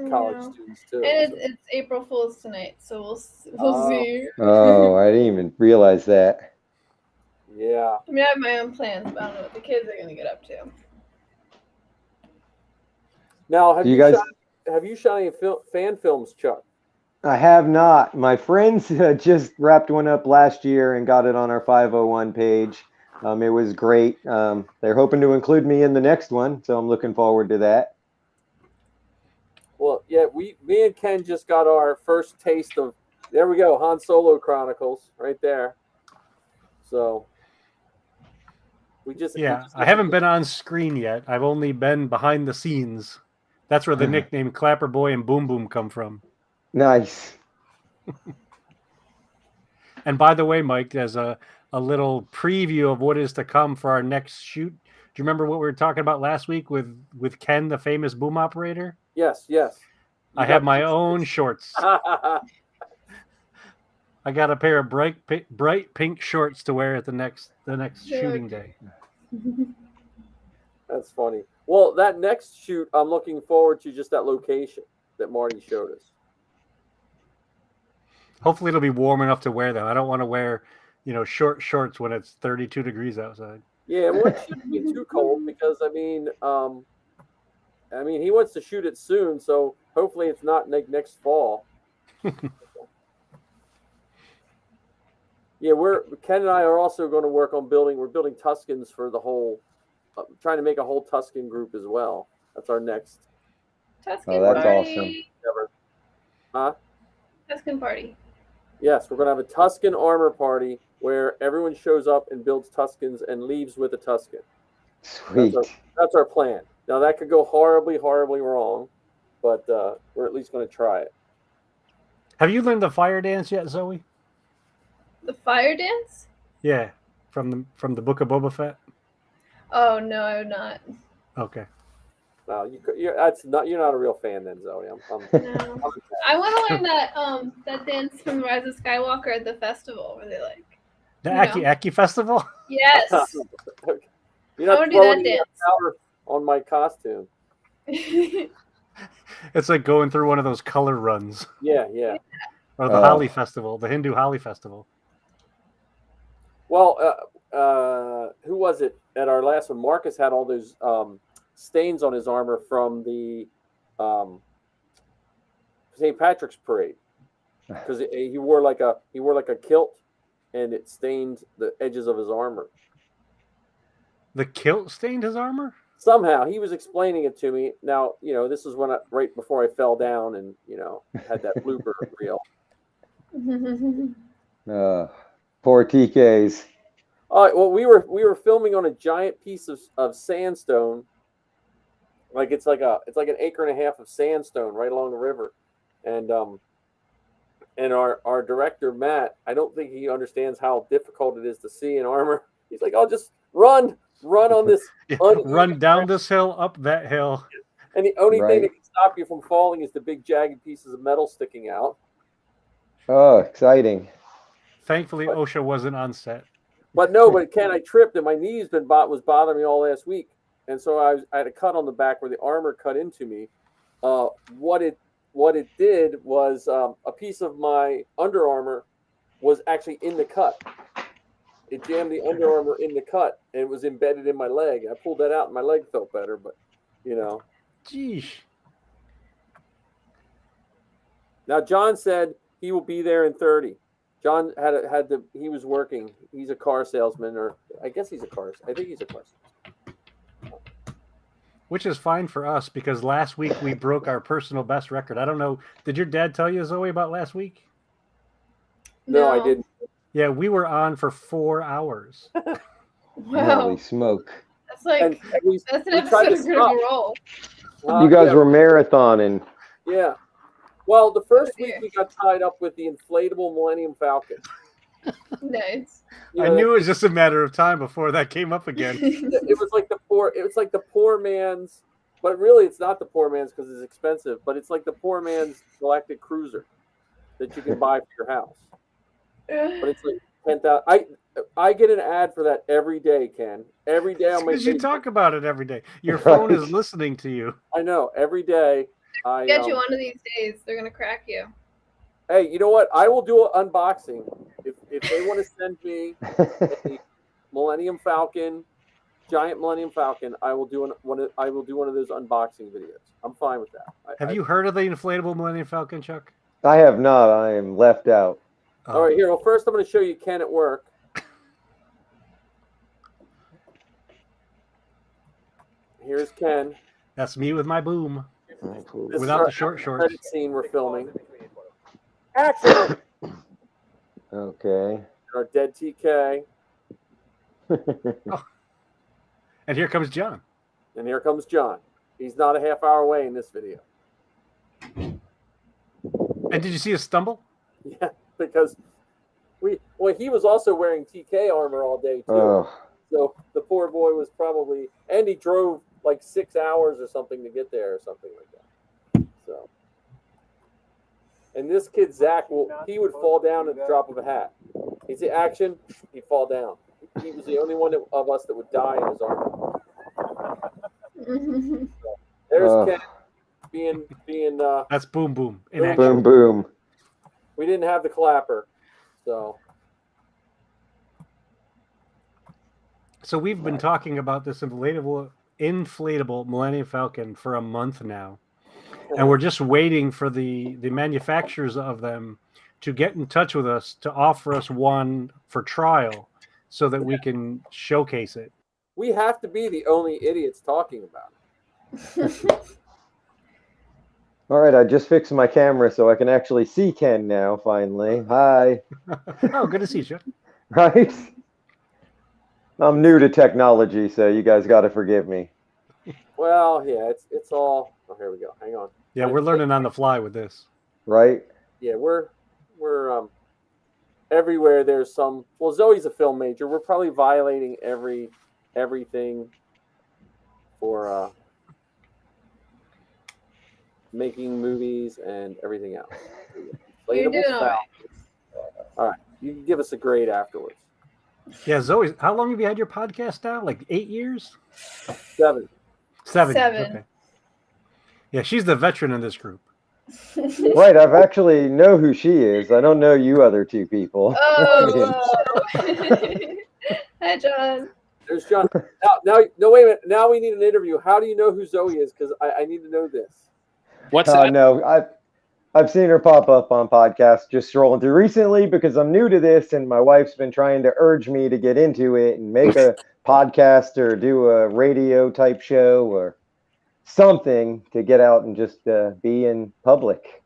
college students too. And it's April Fool's tonight, so we'll see. Oh, I didn't even realize that. Yeah. I mean, I have my own plans, but I don't know what the kids are going to get up to. Now, have you shot any fan films, Chuck? I have not. My friends just wrapped one up last year and got it on our 501 page. It was great. They're hoping to include me in the next one, so I'm looking forward to that. Well, yeah, me and Ken just got our first taste of. There we go, Han Solo Chronicles, right there. So I haven't been on screen yet. I've only been behind the scenes. That's where the nickname Clapper Boy and Boom Boom come from. Nice. And by the way, Mike, as a little preview of what is to come for our next shoot. Do you remember what we were talking about last week with Ken, the famous boom operator? Yes. I have my own shorts. I got a pair of bright pink shorts to wear at the next shooting day. That's funny. Well, that next shoot, I'm looking forward to just that location that Marty showed us. Hopefully it'll be warm enough to wear them. I don't want to wear, short shorts when it's 32 degrees outside. Yeah, well, it shouldn't be too cold because I mean, he wants to shoot it soon, so hopefully it's not next fall. Yeah, Ken and I are also going to work on building. We're building Tuscans for the whole, trying to make a whole Tuscan group as well. That's our next. Tuscan that's party. awesome. Huh? Tuscan party. Yes, we're going to have a Tuscan armor party where everyone shows up and builds Tuscans and leaves with a Tuscan. Sweet. That's our plan. Now, that could go horribly, horribly wrong, but we're at least going to try it. Have you learned the fire dance yet, Zoe? The fire dance? Yeah, from the Book of Boba Fett. Oh no, I'm not. Okay. No, you're not a real fan then, Zoe. No. I want to learn that dance from the Rise of Skywalker at the festival where they the Aki Festival. Yes. Okay. You're not I want to do that throwing dance powder on my costume. It's like going through one of those color runs. Yeah. Or the Holi Festival, the Hindu Holi Festival. Well, who was it at our last one? Marcus had all those stains on his armor from the St. Patrick's parade because he wore like a kilt and it stained the edges of his armor. The kilt stained his armor? Somehow he was explaining it to me. Now, this is right before I fell down and, had that blooper reel. Poor TKs. All right, well, we were filming on a giant piece of sandstone. Like it's like an acre and a half of sandstone right along the river. And our director, Matt, I don't think he understands how difficult it is to see in armor. He's like, "I'll just run on this run down this hill, up that hill." And the only thing that can stop you from falling is the big jagged pieces of metal sticking out. Oh, exciting. Thankfully, OSHA wasn't on set. But Ken, I tripped and my knees was bothering me all last week. And so I had a cut on the back where the armor cut into me. What it did was a piece of my Under Armour was actually in the cut. It jammed the Under Armour in the cut and it was embedded in my leg. I pulled that out and my leg felt better, but Jeez. Now John said he will be there in 30. John he was working. He's a car salesman, or I think he's a car salesman. Which is fine for us because last week we broke our personal best record. I don't know. Did your dad tell you, Zoe, about last week? No, I didn't. Yeah, we were on for 4 hours. Wow. Holy smoke. That's like, that's an episode of Critical Role. You guys were marathoning. Yeah. Well, the first week we got tied up with the inflatable Millennium Falcon. Nice. I knew it was just a matter of time before that came up again. It was like the poor man's, but really it's not the poor man's because it's expensive, but it's like the poor man's galactic cruiser that you can buy for your house. But it's like 10,000. I get an ad for that every day, Ken. Every day on my because you talk about it every day. Your phone is listening to you. I know. Every day. I get you one of these days. They're gonna crack you. Hey, you know what? I will do an unboxing. If they want to send me a Millennium Falcon, giant Millennium Falcon, I will do one of those unboxing videos. I'm fine with that. Have you heard of the inflatable Millennium Falcon, Chuck? I have not. I am left out. All right, here. Well, first I'm going to show you Ken at work. Here's Ken. That's me with my boom. This without the short shorts. Credit scene we're filming. Action! Okay. Our dead TK. Oh. And here comes John. And here comes John. He's not a half hour away in this video. And did you see us stumble? Yeah, because he was also wearing TK armor all day too. Oh. So the poor boy was probably, and he drove like 6 hours or something to get there or something like that. So, and this kid Zach he would fall down at the drop of a hat. He'd say action, he'd fall down. He was the only one of us that would die in his armor. So, there's Ken being that's boom boom. Boom boom. We didn't have the clapper, so. So we've been talking about this inflatable Millennium Falcon for a month now, and we're just waiting for the manufacturers of them to get in touch with us to offer us one for trial so that we can showcase it. We have to be the only idiots talking about it. All right, I just fixed my camera so I can actually see Ken now, finally. Hi. Oh, good to see you. Right? I'm new to technology, so you guys got to forgive me. Well, yeah, it's all. Oh, here we go. Hang on. Yeah, we're learning on the fly with this. Right? Yeah, we're everywhere. There's some. Well, Zoe's a film major. We're probably violating everything for making movies and everything else. You're doing all right. All right, you can give us a grade afterwards. Yeah, Zoe, how long have you had your podcast now? Like 8 years? 7. 7. Okay. Yeah, she's the veteran in this group. Right, I've actually know who she is. I don't know you other two people. Oh, hi, John. There's John. Now, no, wait a minute. Now we need an interview. How do you know who Zoe is? Because I need to know this. What's that? No, I've seen her pop up on podcasts just scrolling through recently because I'm new to this, and my wife's been trying to urge me to get into it and make a podcast or do a radio type show or something to get out and just be in public.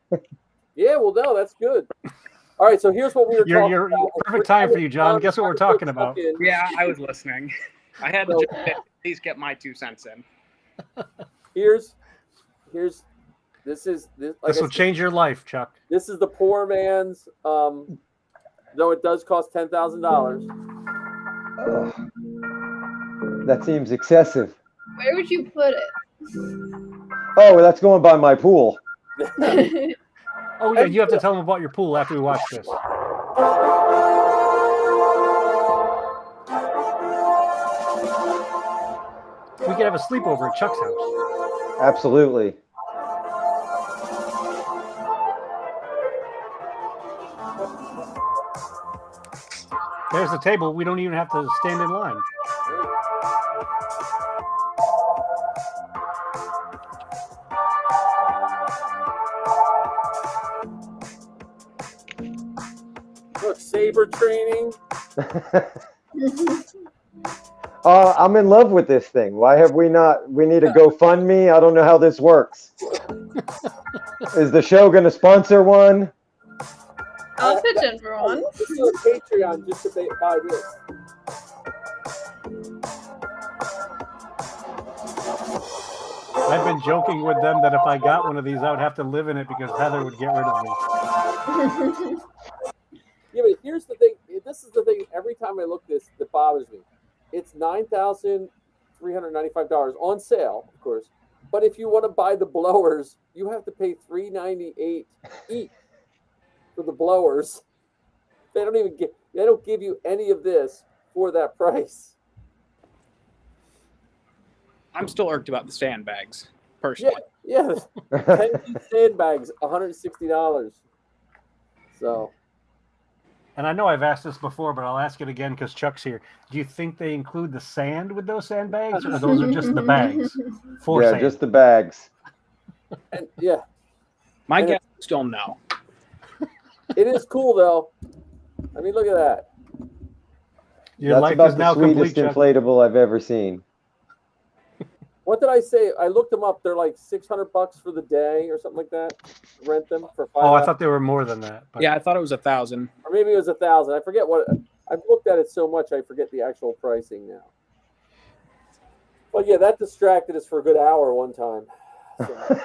Yeah, well, no, that's good. All right, so here's what we were talking You're about. perfect time for you, John. Guess what we're talking about? Yeah, I was listening. I had to just at least get my 2 cents in. Here's this Will change your life, Chuck. This is the poor man's. Though it does cost $10,000. That seems excessive. Where would you put it? Oh, that's going by my pool. Oh yeah, you have to tell them about your pool after we watch this. We could have a sleepover at Chuck's house. Absolutely. There's the table. We don't even have to stand in line. Look, saber training. I'm in love with this thing. Why have we not? We need a GoFundMe. I don't know how this works. Is the show going to sponsor one? I'll pitch in for one. Let's do a Patreon just to buy this. I've been joking with them that if I got one of these, I would have to live in it because Heather would get rid of me. Yeah, but here's the thing. This is the thing. Every time I look at this, that bothers me. It's $9,395 on sale, of course. But if you want to buy the blowers, you have to pay $398 each for the blowers. They don't give you any of this for that price. I'm still irked about the sandbags, personally. Yeah. 10 sandbags, $160. So. And I know I've asked this before, but I'll ask it again because Chuck's here. Do you think they include the sand with those sandbags, or those are just the bags? Yeah, just the bags. And, yeah. My guess is still no. It is cool, though. I mean, look at that. Your life about is now the sweetest complete, Chuck. inflatable I've ever seen. What did I say? I looked them up. They're like $600 for the day or something like that. Rent them for 5 Oh, I hours. thought they were more than that. But... Yeah, I thought it was 1,000. Or maybe it was 1,000. I forget what. I've looked at it so much, I forget the actual pricing now. But yeah, that distracted us for a good hour one time. So.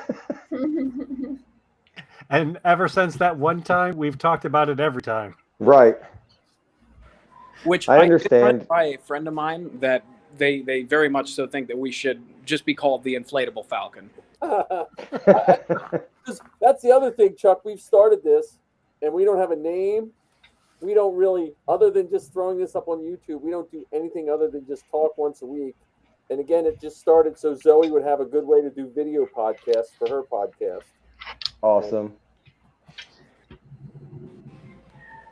And ever since that one time, we've talked about it every time. Right. Which I did understand. run by a friend of mine that they very much so think that we should just be called the inflatable falcon. That's the other thing, Chuck. We've started this, and we don't have a name. We don't really, other than just throwing this up on YouTube, we don't do anything other than just talk once a week. And again, it just started so Zoe would have a good way to do video podcasts for her podcast. Awesome.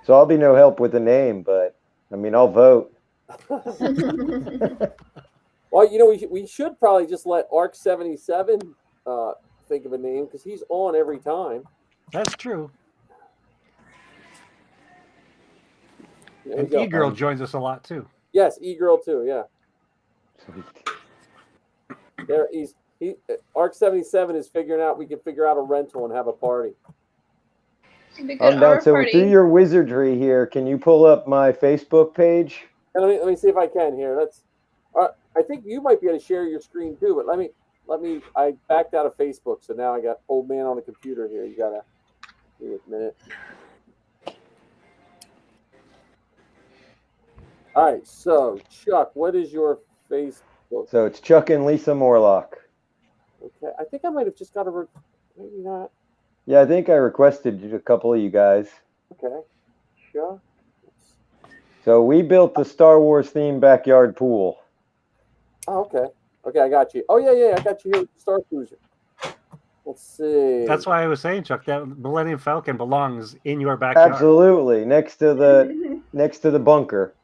So I'll be no help with the name, but I mean, I'll vote. Well, we should probably just let Arc 77 think of a name because he's on every time. That's true. There And you go. E-Girl joins us a lot too. Yes, E-Girl too. Yeah. There, Arc 77 is figuring out. We can figure out a rental and have a party. I'm down. So through your wizardry here, can you pull up my Facebook page? And let me see if I can here. That's. I think you might be able to share your screen too, but let me. I backed out of Facebook, so now I got old man on the computer here. You gotta give me a minute. All right, so Chuck, what is your Facebook? So it's Chuck and Lisa Morlock. Okay, I think I might have just got a. Maybe not. Yeah, I think I requested a couple of you guys. Okay, sure. So we built the Star Wars themed backyard pool. Oh, okay. Okay, I got you. Oh, yeah, I got you here with the Star Cruiser. Let's see. That's why I was saying, Chuck, that Millennium Falcon belongs in your backyard. Absolutely, next to the bunker.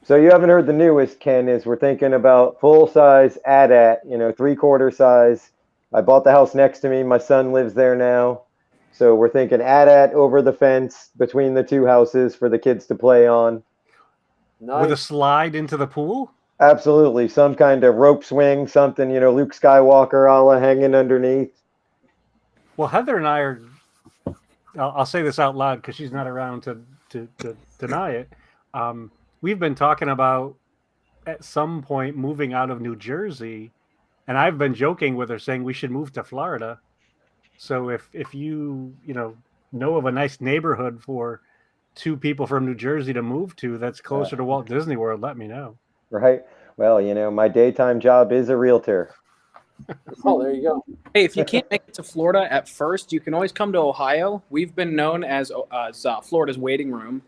So you haven't heard the newest, Ken, is we're thinking about full-size AT-AT, 3/4 size I bought the house next to me. My son lives there now. So we're thinking AT-AT over the fence between the two houses for the kids to play on. Nice. With a slide into the pool? Absolutely. Some kind of rope swing, something, Luke Skywalker a la hanging underneath. Well, Heather and I are, I'll say this out loud because she's not around to deny it. We've been talking about at some point moving out of New Jersey, and I've been joking with her saying we should move to Florida. So if you know of a nice neighborhood for two people from New Jersey to move to that's closer to Walt Disney World, let me know. Right. Well, my daytime job is a realtor. Oh, there you go. Hey, if you can't make it to Florida at first, you can always come to Ohio. We've been known as Florida's waiting room.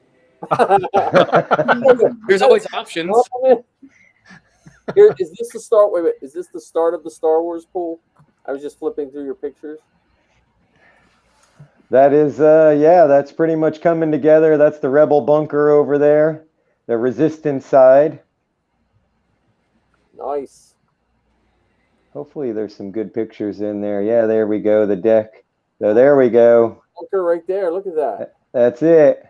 There's always options. Here, is this the start? Wait, is this the start of the Star Wars pool? I was just flipping through your pictures. That is, that's pretty much coming together. That's the Rebel bunker over there, the Resistance side. Nice. Hopefully there's some good pictures in there. Yeah, there we go, the deck. So there we go. Bunker right there. Look at that. That's it.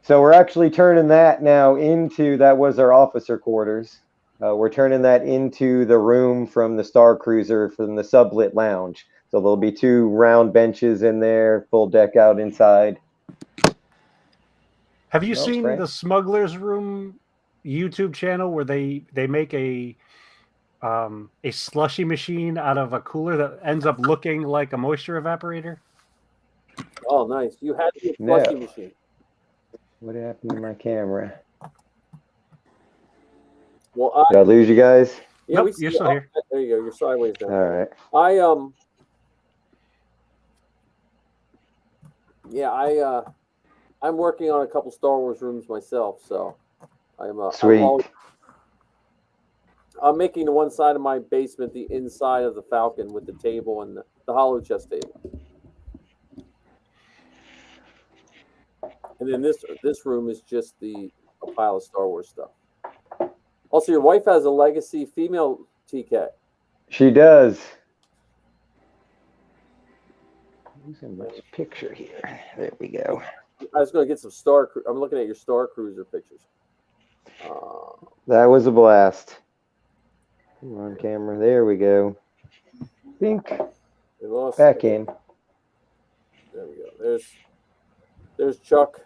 So we're actually turning that now into, that was our officer quarters. We're turning that into the room from the Star Cruiser from the sublit lounge. So there'll be two round benches in there, full deck out inside. Have you seen the Smuggler's Room YouTube channel where they make a slushy machine out of a cooler that ends up looking like a moisture evaporator? Oh, nice. You had the slushy machine. What happened to my camera? Well, did I lose you guys? Yeah, nope, you're still here. There you go. You're sideways now. All right. I'm working on a couple Star Wars rooms myself, so I'm sweet. I'm making the one side of my basement the inside of the Falcon with the table and the hollow chest table. And then this room is just a pile of Star Wars stuff. Also, your wife has a legacy female TK. She does. Losing my picture here. There we go. I was going to get some I'm looking at your Star Cruiser pictures. That was a blast. Come on, camera. There we go. Think. Back in. There we go. There's Chuck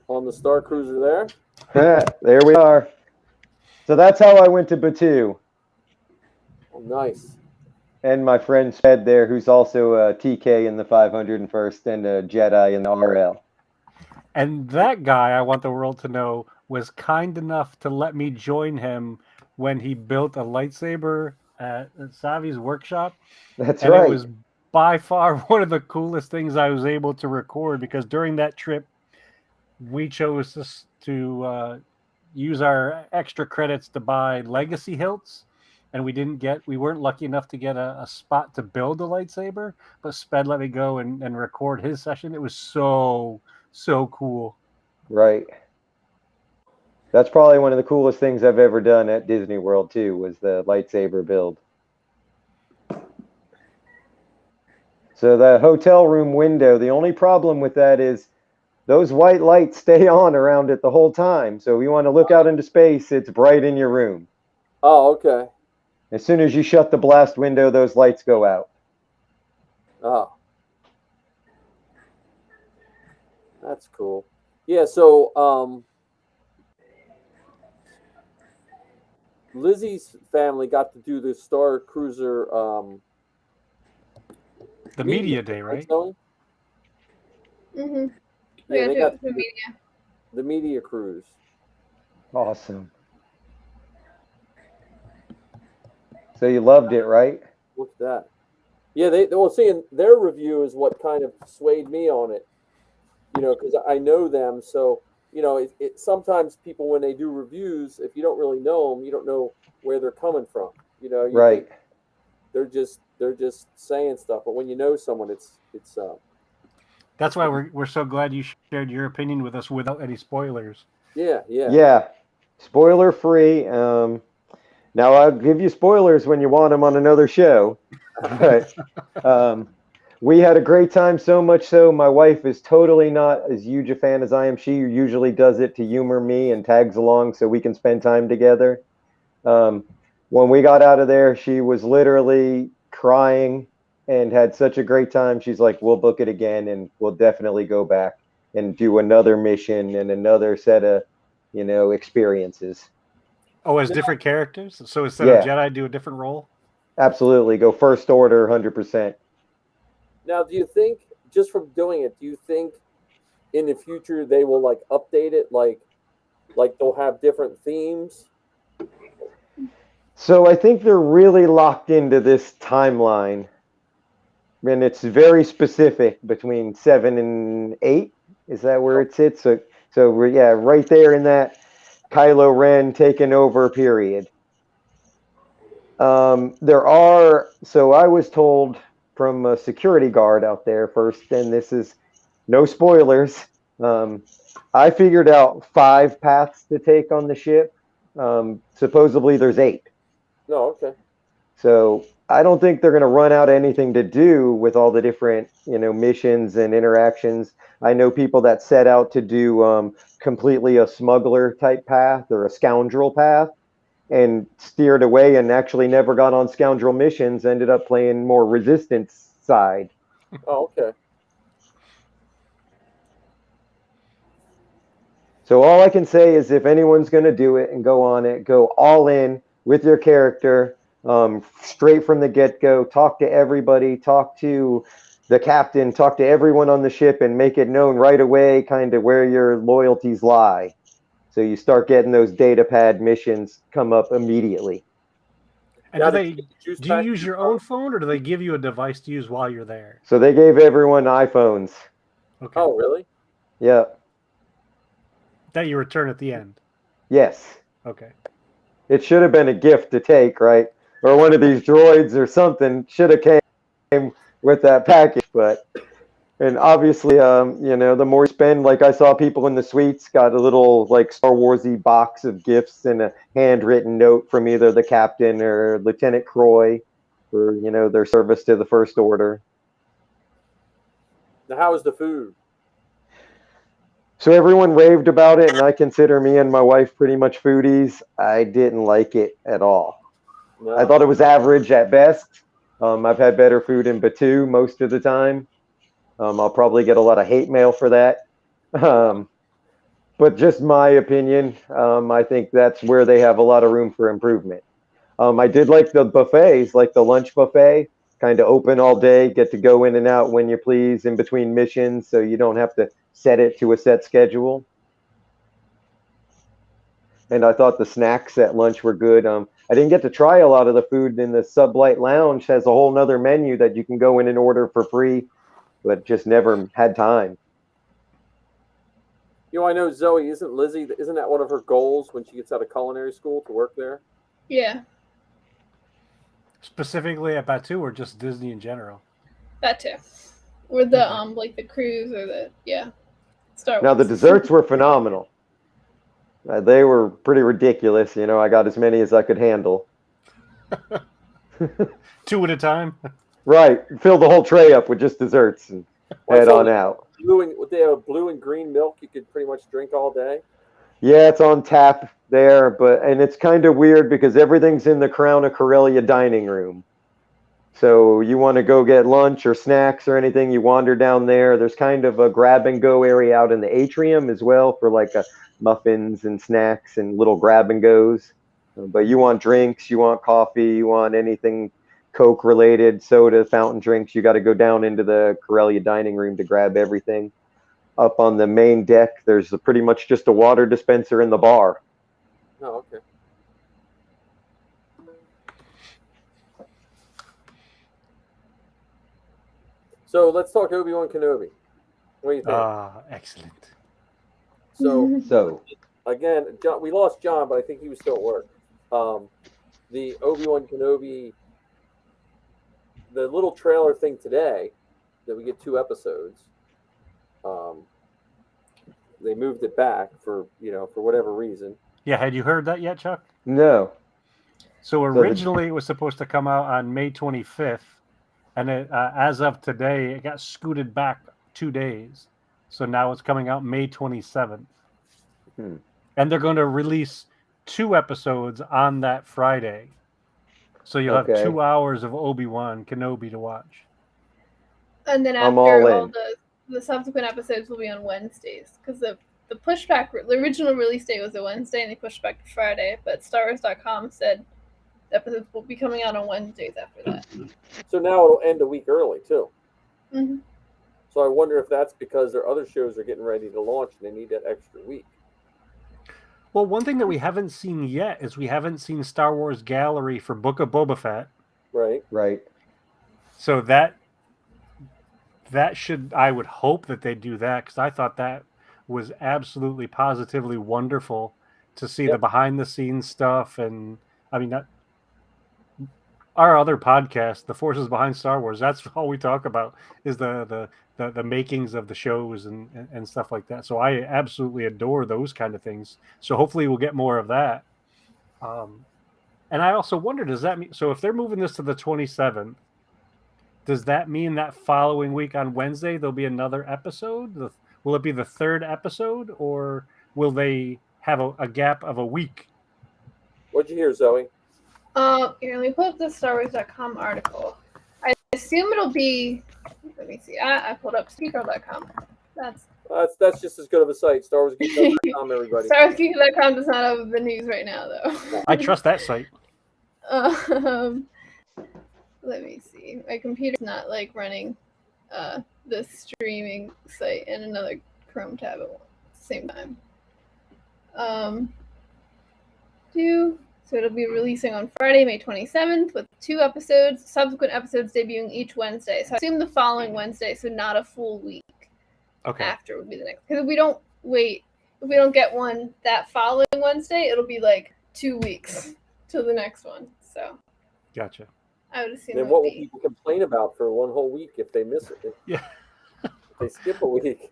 on the Star Cruiser there. There we are. So that's how I went to Batu. Oh, nice. And my friend Sped there, who's also a TK in the 501st and a Jedi in the RL. And that guy, I want the world to know, was kind enough to let me join him when he built a lightsaber at Savi's workshop. That's right. It was by far one of the coolest things I was able to record because during that trip, we chose to use our extra credits to buy legacy hilts. And we weren't lucky enough to get a spot to build a lightsaber, but Sped let me go and record his session. It was so cool. Right. That's probably one of the coolest things I've ever done at Disney World too, was the lightsaber build. So the hotel room window, the only problem with that is those white lights stay on around it the whole time. So if you want to look out into space, it's bright in your room. Oh, okay. As soon as you shut the blast window, those lights go out. Oh. That's cool. Yeah, so Lizzie's family got to do the Star Cruiser the media day, right? Mm-hmm. Yeah, they got the media. The media cruise. Awesome. So you loved it, right? What's that? Yeah, seeing their review is what kind of swayed me on it. Because I know them, so it sometimes people when they do reviews, if you don't really know them, you don't know where they're coming from. You right? They're just saying stuff, but when you know someone, it's. That's why we're so glad you shared your opinion with us without any spoilers. Yeah. Yeah, spoiler free. Now I'll give you spoilers when you want them on another show, but we had a great time. So much so, my wife is totally not as huge a fan as I am. She usually does it to humor me and tags along so we can spend time together. Um, when we got out of there, she was literally crying and had such a great time. She's like, "We'll book it again, and we'll definitely go back and do another mission and another set of, experiences." Oh, as different characters? So instead of Yeah, Jedi, do a different role? absolutely. Go first order, 100%. Now, do you think just from doing it, do you think in the future they will like update it, like they'll have different themes? So I think they're really locked into this timeline, and it's very specific between 7 and 8. Is that where it sits? So we're, yeah, right there in that Kylo Ren taking over period. So I was told from a security guard out there first, and this is no spoilers. Um, I figured out 5 paths to take on the ship. Supposedly there's 8. No, okay. So I don't think they're going to run out of anything to do with all the different, missions and interactions. I know people that set out to do completely a smuggler type path or a scoundrel path and steered away and actually never got on scoundrel missions, ended up playing more resistance side. Oh, okay. So all I can say is if anyone's going to do it and go on it, go all in with your character, straight from the get-go. Talk to everybody, talk to the captain, talk to everyone on the ship, and make it known right away kind of where your loyalties lie. So you start getting those data pad missions come up immediately. And Now, do you use your own phone, or do they give you a device to use while you're there? So they gave everyone iPhones. Okay. Oh, really? Yeah. That you return at the end. Yes. Okay. It should have been a gift to take, right? Or one of these droids or something should have came with that package. And obviously, the more you spend, like I saw people in the suites got a little like Star Warsy box of gifts and a handwritten note from either the captain or Lieutenant Croy for their service to the First Order. Now, how is the food? So everyone raved about it, and I consider me and my wife pretty much foodies. I didn't like it at all. No. I thought it was average at best. I've had better food in Batu most of the time. I'll probably get a lot of hate mail for that. But just my opinion, I think that's where they have a lot of room for improvement. I did like the buffets, like the lunch buffet, kind of open all day, get to go in and out when you please in between missions, so you don't have to set it to a set schedule. And I thought the snacks at lunch were good. I didn't get to try a lot of the food in the Sublight Lounge. Has a whole nother menu that you can go in and order for free, but just never had time. I know Zoe, isn't that one of her goals when she gets out of culinary school to work there? Yeah, Specifically at Batu, or just Disney in general? that too. Or the like the cruise or Star Wars. Now the desserts were phenomenal. They were pretty ridiculous. I got as many as I could handle. 2 at a time? Right. Fill the whole tray up with just desserts and head on out. They have blue and green milk you could pretty much drink all day. Yeah, it's on tap there, and it's kind of weird because everything's in the Crown of Corellia dining room. So you want to go get lunch or snacks or anything, you wander down there. There's kind of a grab and go area out in the atrium as well for like muffins and snacks and little grab and goes. But you want drinks, you want coffee, you want anything Coke related, soda, fountain drinks, you got to go down into the Corellia dining room to grab everything. Up on the main deck, there's pretty much just a water dispenser in the bar. Oh, okay. So let's talk Obi-Wan Kenobi. What do you think? Excellent. So Again, we lost John, but I think he was still at work. The Obi-Wan Kenobi, the little trailer thing today, that we get 2 episodes. They moved it back for whatever reason. Yeah, had you heard that yet, Chuck? no. So originally it was supposed to come out on May 25th, and as of today, it got scooted back 2 days. So now it's coming out May 27th. Hmm. And they're going to release 2 episodes on that Friday. So you'll have 2 hours of Obi-Wan Kenobi to watch. And then I'm after all all in. the subsequent episodes will be on Wednesdays, because the pushback, the original release date was a Wednesday, and they pushed back to Friday. But StarWars.com said the episodes will be coming out on Wednesdays after that. So now it'll end a week early too. Mm-hmm. So I wonder if that's because their other shows are getting ready to launch and they need that extra week. Well, one thing that we haven't seen yet is we haven't seen Star Wars Gallery for Book of Boba Fett. Right. Right. So that should, I would hope that they do that, because I thought that was absolutely positively wonderful to see the behind the scenes stuff. And I mean, our other podcast, The Forces Behind Star Wars, that's all we talk about is the makings of the shows and stuff like that. So I absolutely adore those kind of things. So hopefully we'll get more of that. And I also wonder, does that mean, so if they're moving this to the 27th, does that mean that following week on Wednesday there'll be another episode? Will it be the 3rd episode, or will they have a gap of a week? What'd you hear, Zoe? Here, let me pull up the StarWars.com article. I assume it'll be. Let me see. I pulled up Speaker.com. That's just as good of a site. StarWarsGeek.com, everybody. StarWarsGeek.com does not have the news right now, though. I trust that site. Let me see. My computer's not like running the streaming site and another Chrome tab at the same time. So it'll be releasing on Friday, May 27th, with 2 episodes, subsequent episodes debuting each Wednesday. So I assume the following Wednesday, so not a full week. Okay. After would be the next. Because if we don't get one that following Wednesday, it'll be like 2 weeks till the next one. So. Gotcha. I would assume. Then what will people complain about for one whole week if they miss it? Yeah. If they skip a week.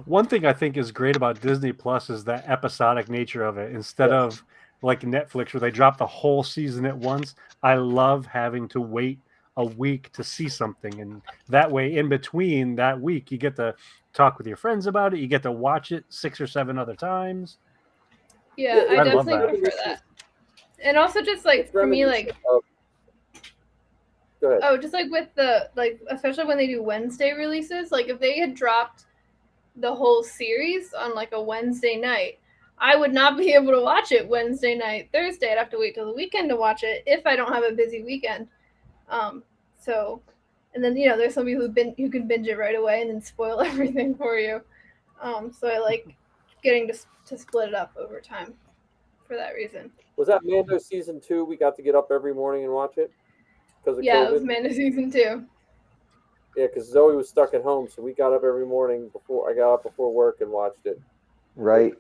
One thing I think is great about Disney Plus is that episodic nature of it. Instead of like Netflix where they drop the whole season at once, I love having to wait a week to see something. And that way, in between that week, you get to talk with your friends about it. You get to watch it 6 or 7 other times. Yeah, I definitely love that. prefer that. And also just like for me, like go ahead. Oh, just like with the especially when they do Wednesday releases, like if they had dropped the whole series on like a Wednesday night, I would not be able to watch it Wednesday night, Thursday. I'd have to wait till the weekend to watch it if I don't have a busy weekend. So, and then there's some people who can binge it right away and then spoil everything for you. So I like getting to split it up over time for that reason. Was that Mando season 2? We got to get up every morning and watch it because of Yeah, COVID? it was Mando season 2. Yeah, because Zoe was stuck at home, so we got up every morning before I got up before work and watched it. Right.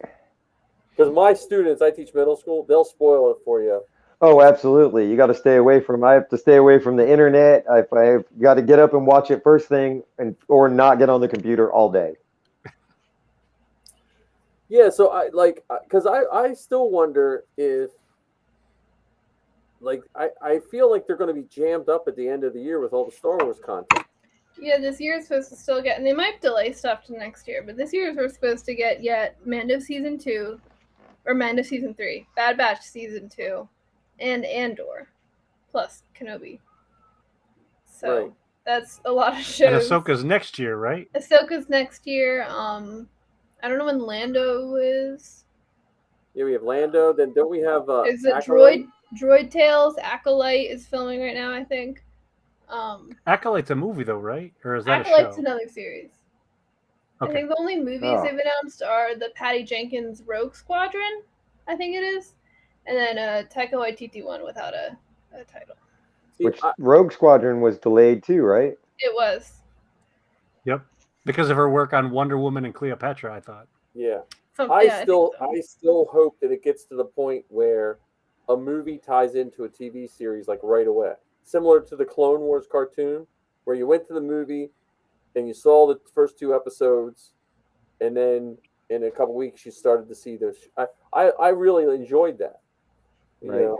Because my students, I teach middle school, they'll spoil it for you. Oh, absolutely. You got to stay away from. I have to stay away from the internet. I've got to get up and watch it first thing, or not get on the computer all day. Yeah, so because I still wonder if, I feel like they're going to be jammed up at the end of the year with all the Star Wars content. Yeah, this year is supposed to still get, and they might delay stuff to next year, but this year we're supposed to get yet Mando season 2, or Mando season 3, Bad Batch season 2, and Andor, plus Kenobi. So Right. that's a lot of shows. And Ahsoka's next year, right? Ahsoka's next year. I don't know when Lando is. Yeah, we have Lando. Then don't we have Is it Acolyte? Droid Tales? Acolyte is filming right now, I think. Acolyte's a movie, though, right? Or is that Acolyte's a show? another series. Okay. I think the only movies they've announced are the Patty Jenkins Rogue Squadron, I think it is, and then Taika Waititi one without a title. Which Rogue Squadron was delayed too, right? It was. Yep. Because of her work on Wonder Woman and Cleopatra, I thought. Yeah. I still hope that it gets to the point where a movie ties into a TV series like right away. Similar to the Clone Wars cartoon, where you went to the movie and you saw the first 2 episodes, and then in a couple weeks you started to see those. I really enjoyed that. You Right. know?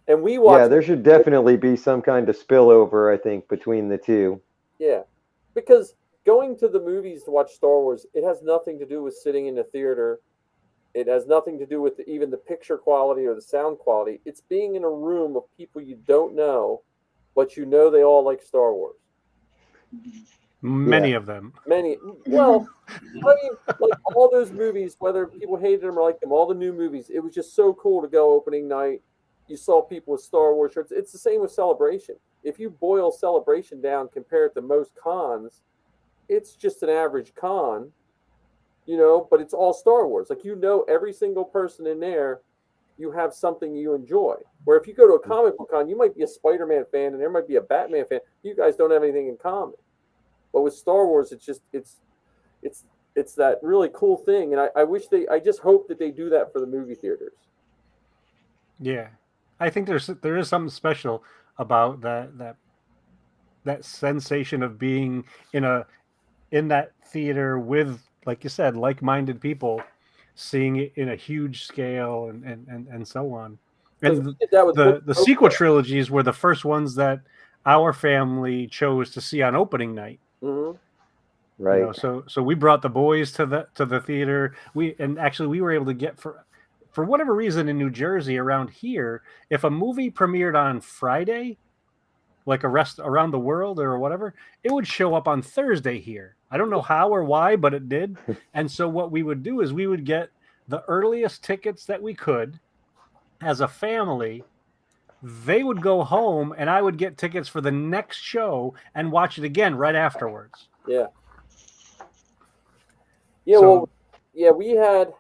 And we watch. Yeah, there should definitely be some kind of spillover, I think, between the two. Yeah, because going to the movies to watch Star Wars, it has nothing to do with sitting in the theater. It has nothing to do with even the picture quality or the sound quality. It's being in a room of people you don't know, but you know they all like Star Wars. Many of them. Many. Well, I mean, like all those movies, whether people hated them or liked them, all the new movies, it was just so cool to go opening night. You saw people with Star Wars shirts. It's the same with Celebration. If you boil Celebration down compared to most cons, it's just an average con. But it's all Star Wars. Like, every single person in there, you have something you enjoy. Where if you go to a comic book con, you might be a Spider-Man fan and there might be a Batman fan. You guys don't have anything in common. But with Star Wars, it's that really cool thing. And I just hope that they do that for the movie theaters. Yeah. I think there is something special about that sensation of being in that theater with, like you said, like-minded people, seeing it in a huge scale and so on. And the sequel trilogies were the first ones that our family chose to see on opening night. Mm-hmm. Right. So we brought the boys to the theater. We were able to get for whatever reason in New Jersey around here, if a movie premiered on Friday, like around the world or whatever, it would show up on Thursday here. I don't know how or why, but it did. And so what we would do is we would get the earliest tickets that we could as a family. They would go home and I would get tickets for the next show and watch it again right afterwards. Yeah. Yeah, we had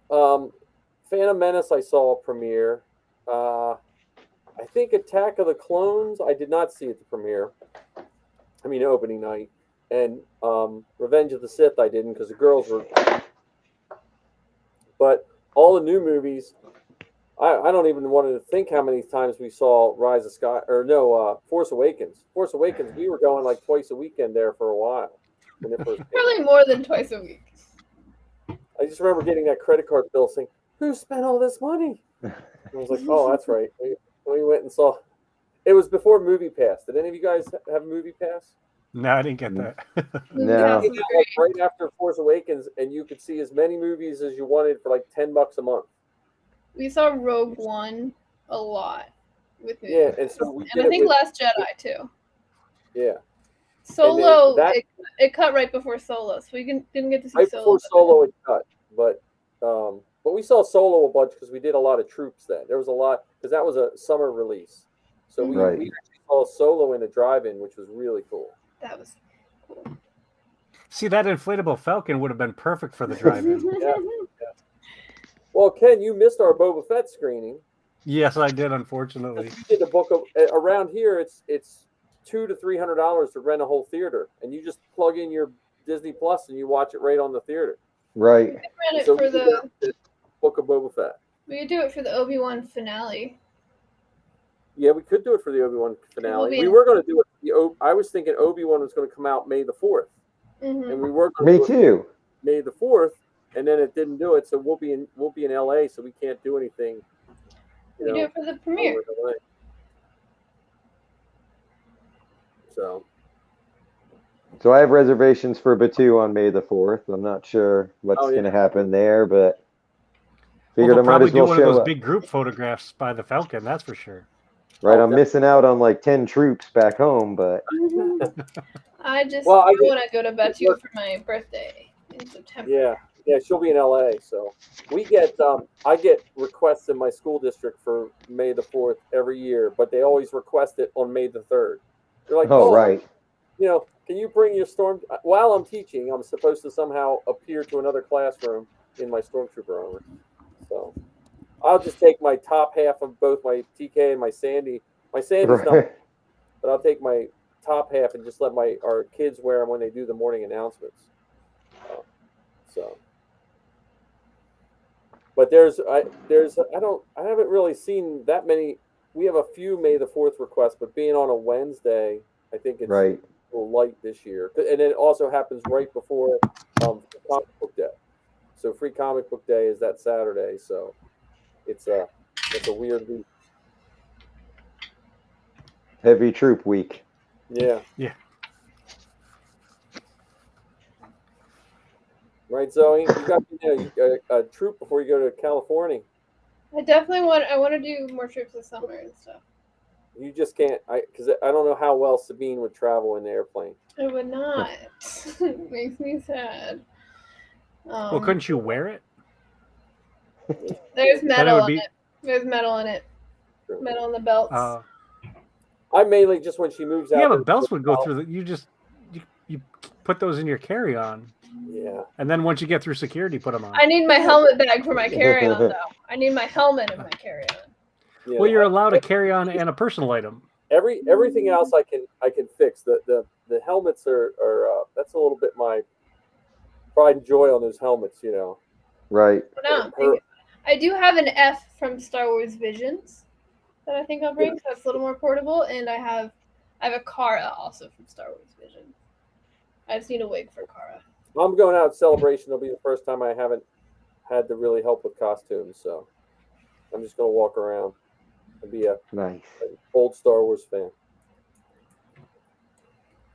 Phantom Menace I saw a premiere. I think Attack of the Clones I did not see at the premiere. I mean, opening night. And Revenge of the Sith I didn't because the girls were... But all the new movies, I don't even want to think how many times we saw Force Awakens. Force Awakens, we were going like twice a weekend there for a while. Probably more than twice a week. I just remember getting that credit card bill saying, "Who spent all this money?" And I was like, "Oh, that's right." We went and saw. It was before Movie Pass. Did any of you guys have Movie Pass? No, I didn't get that. No. Right after Force Awakens, and you could see as many movies as you wanted for like $10 a month. We saw Rogue One a lot with me. Yeah, and so I think Last Jedi too. Yeah. Solo, it cut right before Solo, so we didn't get to see right Solo. Before Solo it cut, but we saw Solo a bunch because we did a lot of Troops then. There was a lot because that was a summer release, so we actually saw Solo in a drive-in, which was really cool. That was cool. See, that inflatable Falcon would have been perfect for the drive-in. Yeah. Well, Ken, you missed our Boba Fett screening. Yes, I did. Unfortunately, you did the book of around here. It's $200 to $300 to rent a whole theater, and you just plug in your Disney Plus and you watch it right on the theater. Right. We could rent it for the Book of Boba Fett. We could do it for the Obi-Wan finale. Yeah, we could do it for the Obi-Wan finale. We were going to do it. I was thinking Obi-Wan was going to come out May the 4th, and we were going to do it May the 4th, and then it didn't do it. So we'll be in LA, so we can't do anything. We do it for the premiere. So I have reservations for Batuu on May the 4th. I'm not sure what's going to happen there, but figured I might as well do one of those big group photographs by the Falcon. That's for sure. Right, I'm missing out on like 10 troops back home, but I want to go to Batuu for my birthday in September. Yeah, she'll be in LA. So we get I get requests in my school district for May the 4th every year, but they always request it on May the 3rd. They're like, oh right. Can you bring your storm while I'm teaching? I'm supposed to somehow appear to another classroom in my stormtrooper armor. So I'll just take my top half of both my TK and my Sandy. My Sandy's not, but I'll take my top half and just let our kids wear them when they do the morning announcements. But I haven't really seen that many. We have a few May the 4th requests, but being on a Wednesday, I think it's a little light this year. And it also happens right before Comic Book Day. So Free Comic Book Day is that Saturday. So it's a weird week. Heavy troop week. Yeah. Yeah. Right, Zoe? You got a troop before you go to California. I definitely want to do more trips this summer and stuff. You just can't, because I don't know how well Sabine would travel in the airplane. I would not. It makes me sad. Well, couldn't you wear it? There's Then it metal would in be. it. There's metal in it. Metal in the belts. I mainly just when she moves out. Yeah, there- but belts would go through. You put those in your carry-on, Yeah. and then once you get through security, put them on. I need my helmet bag for my carry-on, though. I need my helmet in my carry-on. Yeah, Well, you're allowed a carry-on and a personal item. everything else I can fix. The helmets are that's a little bit my pride and joy on those helmets, you know. Right. No, I do have an F from Star Wars Visions that I think I'll bring, so that's a little more portable, and I have a Kara also from Star Wars Visions. I just need a wig for Kara. I'm going out Celebration. It'll be the first time I haven't had to really help with costumes, so I'm just gonna walk around and be Nice. an old Star Wars fan.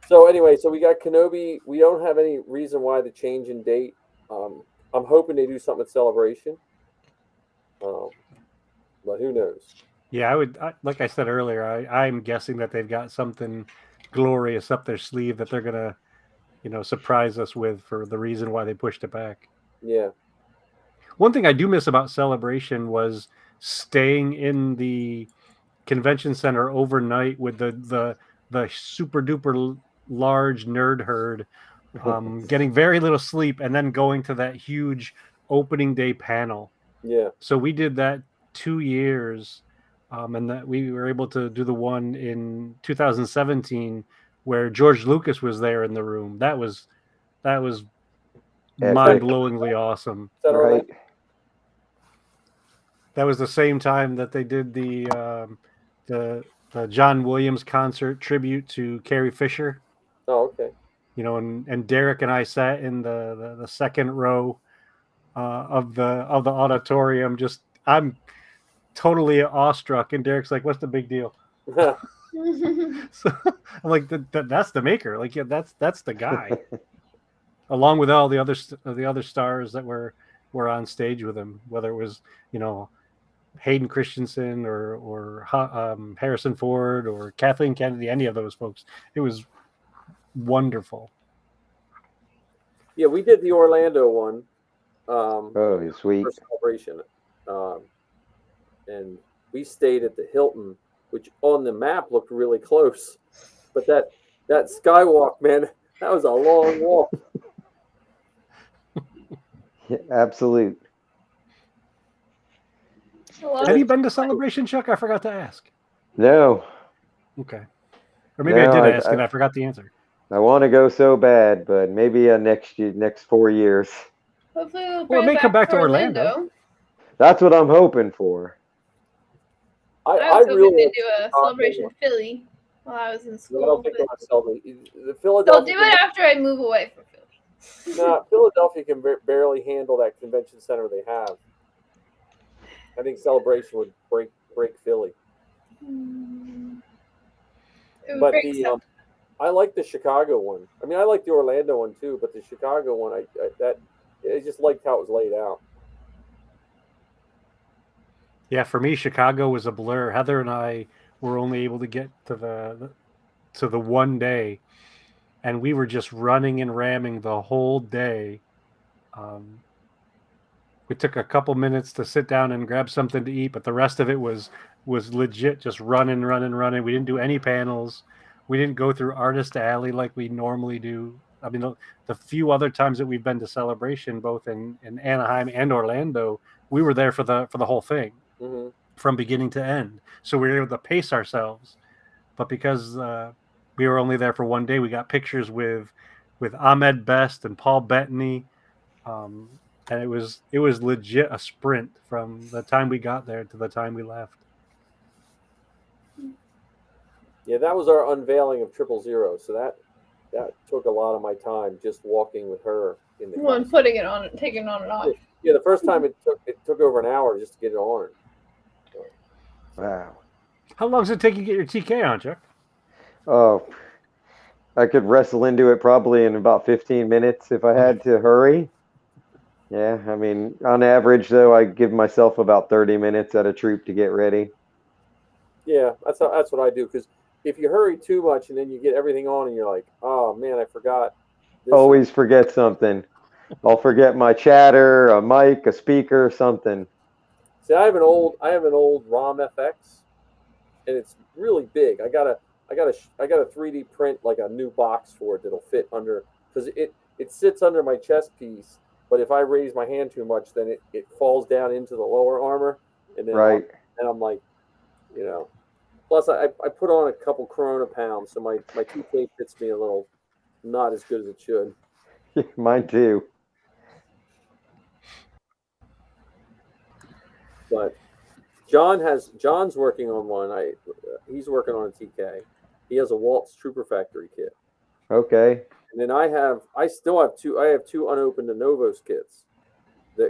So anyway, so we got Kenobi. We don't have any reason why the change in date. I'm hoping they do something at Celebration, but who knows? Yeah, like I said earlier, I'm guessing that they've got something glorious up their sleeve that they're gonna, surprise us with for the reason why they pushed it back. Yeah. One thing I do miss about Celebration was staying in the convention center overnight with the super duper large nerd herd, getting very little sleep, and then going to that huge opening day panel. Yeah. So we did that 2 years, and that we were able to do the one in 2017 where George Lucas was there in the room. That was mind-blowingly awesome. Right. That was the same time that they did the John Williams concert tribute to Carrie Fisher. Oh, okay. And Derek and I sat in the second row of the auditorium. I'm totally awestruck, and Derek's like, "What's the big deal?" So I'm like, "That's the maker. Like, yeah, that's the guy." Along with all the other stars that were on stage with him, whether it was Hayden Christensen or Harrison Ford or Kathleen Kennedy, any of those folks. It was wonderful. Yeah, we did the Orlando one. Oh, sweet. For Celebration. And we stayed at the Hilton, which on the map looked really close. But that skywalk, man, that was a long walk. Yeah, absolute. Have you been to Celebration, Chuck? I forgot to ask. No. Okay. Or maybe I did ask and I forgot the answer. I want to go so bad, but maybe next 4 years. Hopefully it may come back to Orlando. That's what I'm hoping for. I was hoping to do a Celebration Philly while I was in school. I don't think they'll They'll do it after I move away from Philly. No, Philadelphia can barely handle that convention center they have. I think Celebration would break Philly. But I like the Chicago one. I mean, I like the Orlando one too, but the Chicago one, I just liked how it was laid out. Yeah, for me, Chicago was a blur. Heather and I were only able to get to the one day, and we were just running and ramming the whole day. We took a couple minutes to sit down and grab something to eat, but the rest of it was legit just running. We didn't do any panels. We didn't go through Artist Alley like we normally do. I mean, the few other times that we've been to Celebration, both in Anaheim and Orlando, we were there for the whole thing. Mm-hmm. From beginning to end. So we were able to pace ourselves. But because we were only there for one day, we got pictures with Ahmed Best and Paul Bettany. And it was legit a sprint from the time we got there to the time we left. Yeah, that was our unveiling of 000. So that took a lot of my time just walking with her in the one putting it on, taking it on and off. Yeah, the first time it took over an hour just to get it on. Wow. How long does it take you to get your TK on, Chuck? Oh, I could wrestle into it probably in about 15 minutes if I had to hurry. Yeah, I mean, on average, though, I give myself about 30 minutes at a troop to get ready. Yeah, that's what I do. Because if you hurry too much and then you get everything on and you're like, oh man, I forgot this. Always forget something. I'll forget my chatter, a mic, a speaker, something. See, I have an old ROM FX, and it's really big. I got a 3D print like a new box for it that'll fit under because it sits under my chest piece. But if I raise my hand too much, then it falls down into the lower armor, and then Right. I'm like, you know. Plus, I put on a couple Corona pounds, so my 2K fits me a little not as good as it should. Mine too. But John's working on one. He's working on a TK. He has a Waltz Trooper Factory kit. Okay. And then I still have two unopened Novos kits.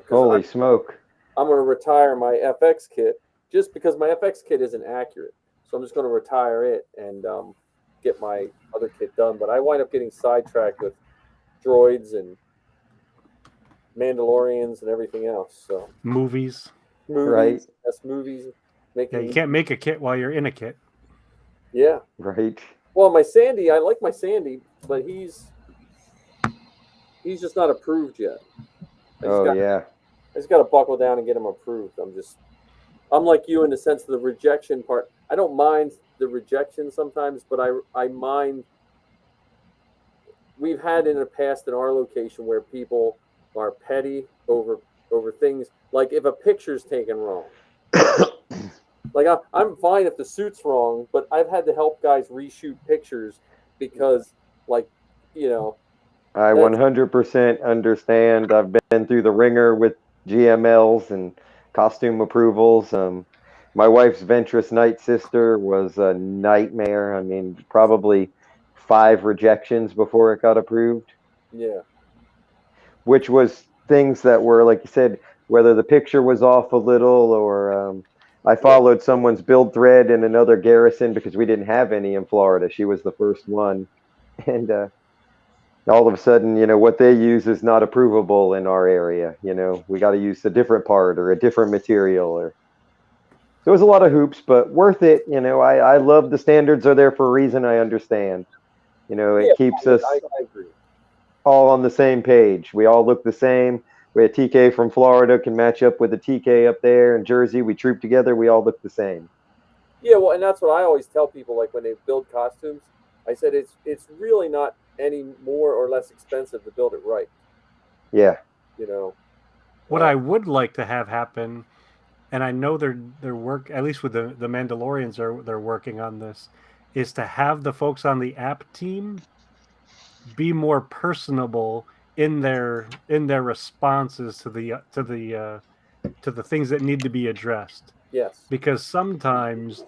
Holy smoke. I'm going to retire my FX kit just because my FX kit isn't accurate. So I'm just going to retire it and get my other kit done. But I wind up getting sidetracked with droids and Mandalorians and everything else. So Movies. Right. That's movies. Yeah, you can't make a kit while you're in a kit. Yeah. Right. Well, my Sandy, I like my Sandy, but he's just not approved yet. Yeah. I just got to buckle down and get him approved. I'm like you in the sense of the rejection part. I don't mind the rejection sometimes, but I mind. We've had in the past in our location where people are petty over things like if a picture's taken wrong. Like I'm fine if the suit's wrong, but I've had to help guys reshoot pictures because, like, you know. I 100% understand. I've been through the ringer with GMLs and costume approvals. My wife's Ventress Night Sister was a nightmare. I mean, probably 5 rejections before it got approved. Yeah. Which was things that were, like you said, whether the picture was off a little or I followed someone's build thread in another garrison because we didn't have any in Florida. She was the first one. And all of a sudden, what they use is not approvable in our area. We got to use a different part or a different material. So it was a lot of hoops, but worth it. I love the standards are there for a reason. I understand. It keeps us I agree. all on the same page. We all look the same. We had TK from Florida can match up with a TK up there in Jersey. We troop together. We all look the same. Yeah, well, and that's what I always tell people. Like when they build costumes, I said it's really not any more or less expensive to build it right. Yeah. What I would like to have happen, and I know they're work at least with the Mandalorians they're working on this, is to have the folks on the app team be more personable in their responses to the things that need to be addressed. Yes. Because sometimes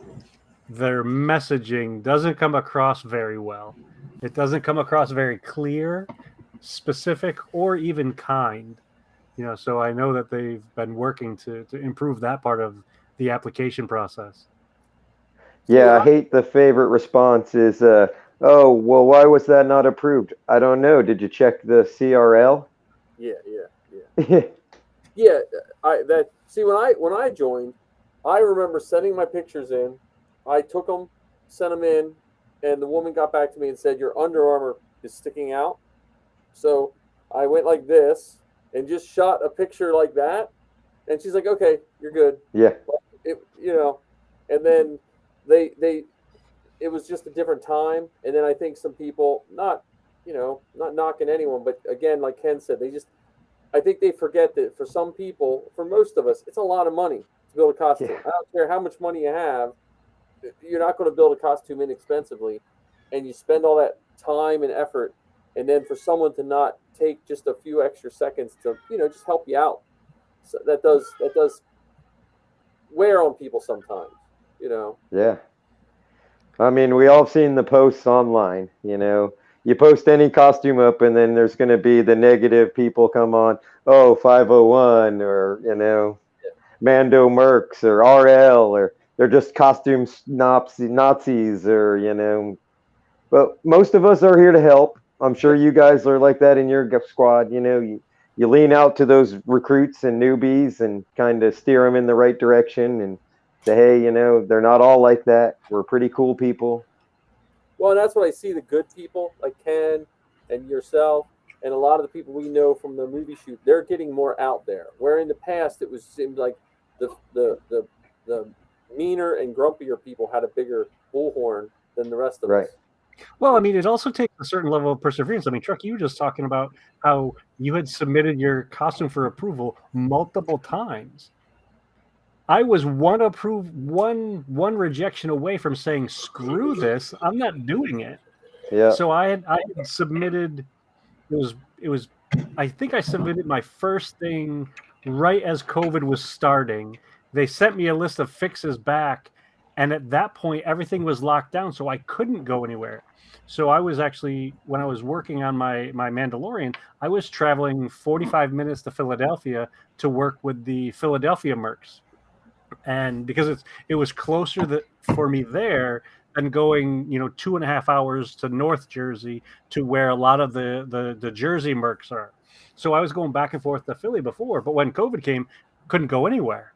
their messaging doesn't come across very well. It doesn't come across very clear, specific, or even kind. So I know that they've been working to improve that part of the application process. Yeah, I hate the favorite response is, oh, well, why was that not approved? I don't know. Did you check the CRL? Yeah. Yeah. When I joined, I remember sending my pictures in. I took them, sent them in, and the woman got back to me and said, your Under Armour is sticking out. So I went like this and just shot a picture like that. And she's like, okay, you're good. Yeah. And then it was just a different time. And then I think some people, not knocking anyone, but again, like Ken said, I think they forget that for some people, for most of us, it's a lot of money to build a costume. Yeah. I don't care how much money you have. You're not going to build a costume inexpensively, and you spend all that time and effort, and then for someone to not take just a few extra seconds to, just help you out. So that does wear on people sometimes, Yeah. I mean, we all seen the posts online, You post any costume up, and then there's going to be the negative people come on, 501, or, Mando Mercs, or RL, or they're just costume Nazis, or, But most of us are here to help. I'm sure you guys are like that in your squad. You lean out to those recruits and newbies and kind of steer them in the right direction and say, hey, they're not all like that. We're pretty cool people. Well, and that's what I see, the good people like Ken and yourself and a lot of the people we know from the movie shoot, they're getting more out there. Where in the past it seemed like the meaner and grumpier people had a bigger bullhorn than the rest of Right. us. Well, I mean, it also takes a certain level of perseverance. I mean, Truck, you were just talking about how you had submitted your costume for approval multiple times. I was one rejection away from saying, screw this, I'm not doing it. Yeah. So I had submitted, it was I think I submitted my first thing right as COVID was starting. They sent me a list of fixes back, and at that point everything was locked down, so I couldn't go anywhere. So I was actually, when I was working on my Mandalorian, I was traveling 45 minutes to Philadelphia to work with the Philadelphia Mercs. And because it was closer for me there than going 2.5 hours to North Jersey to where a lot of the Jersey Mercs are. So I was going back and forth to Philly before, but when COVID came, couldn't go anywhere.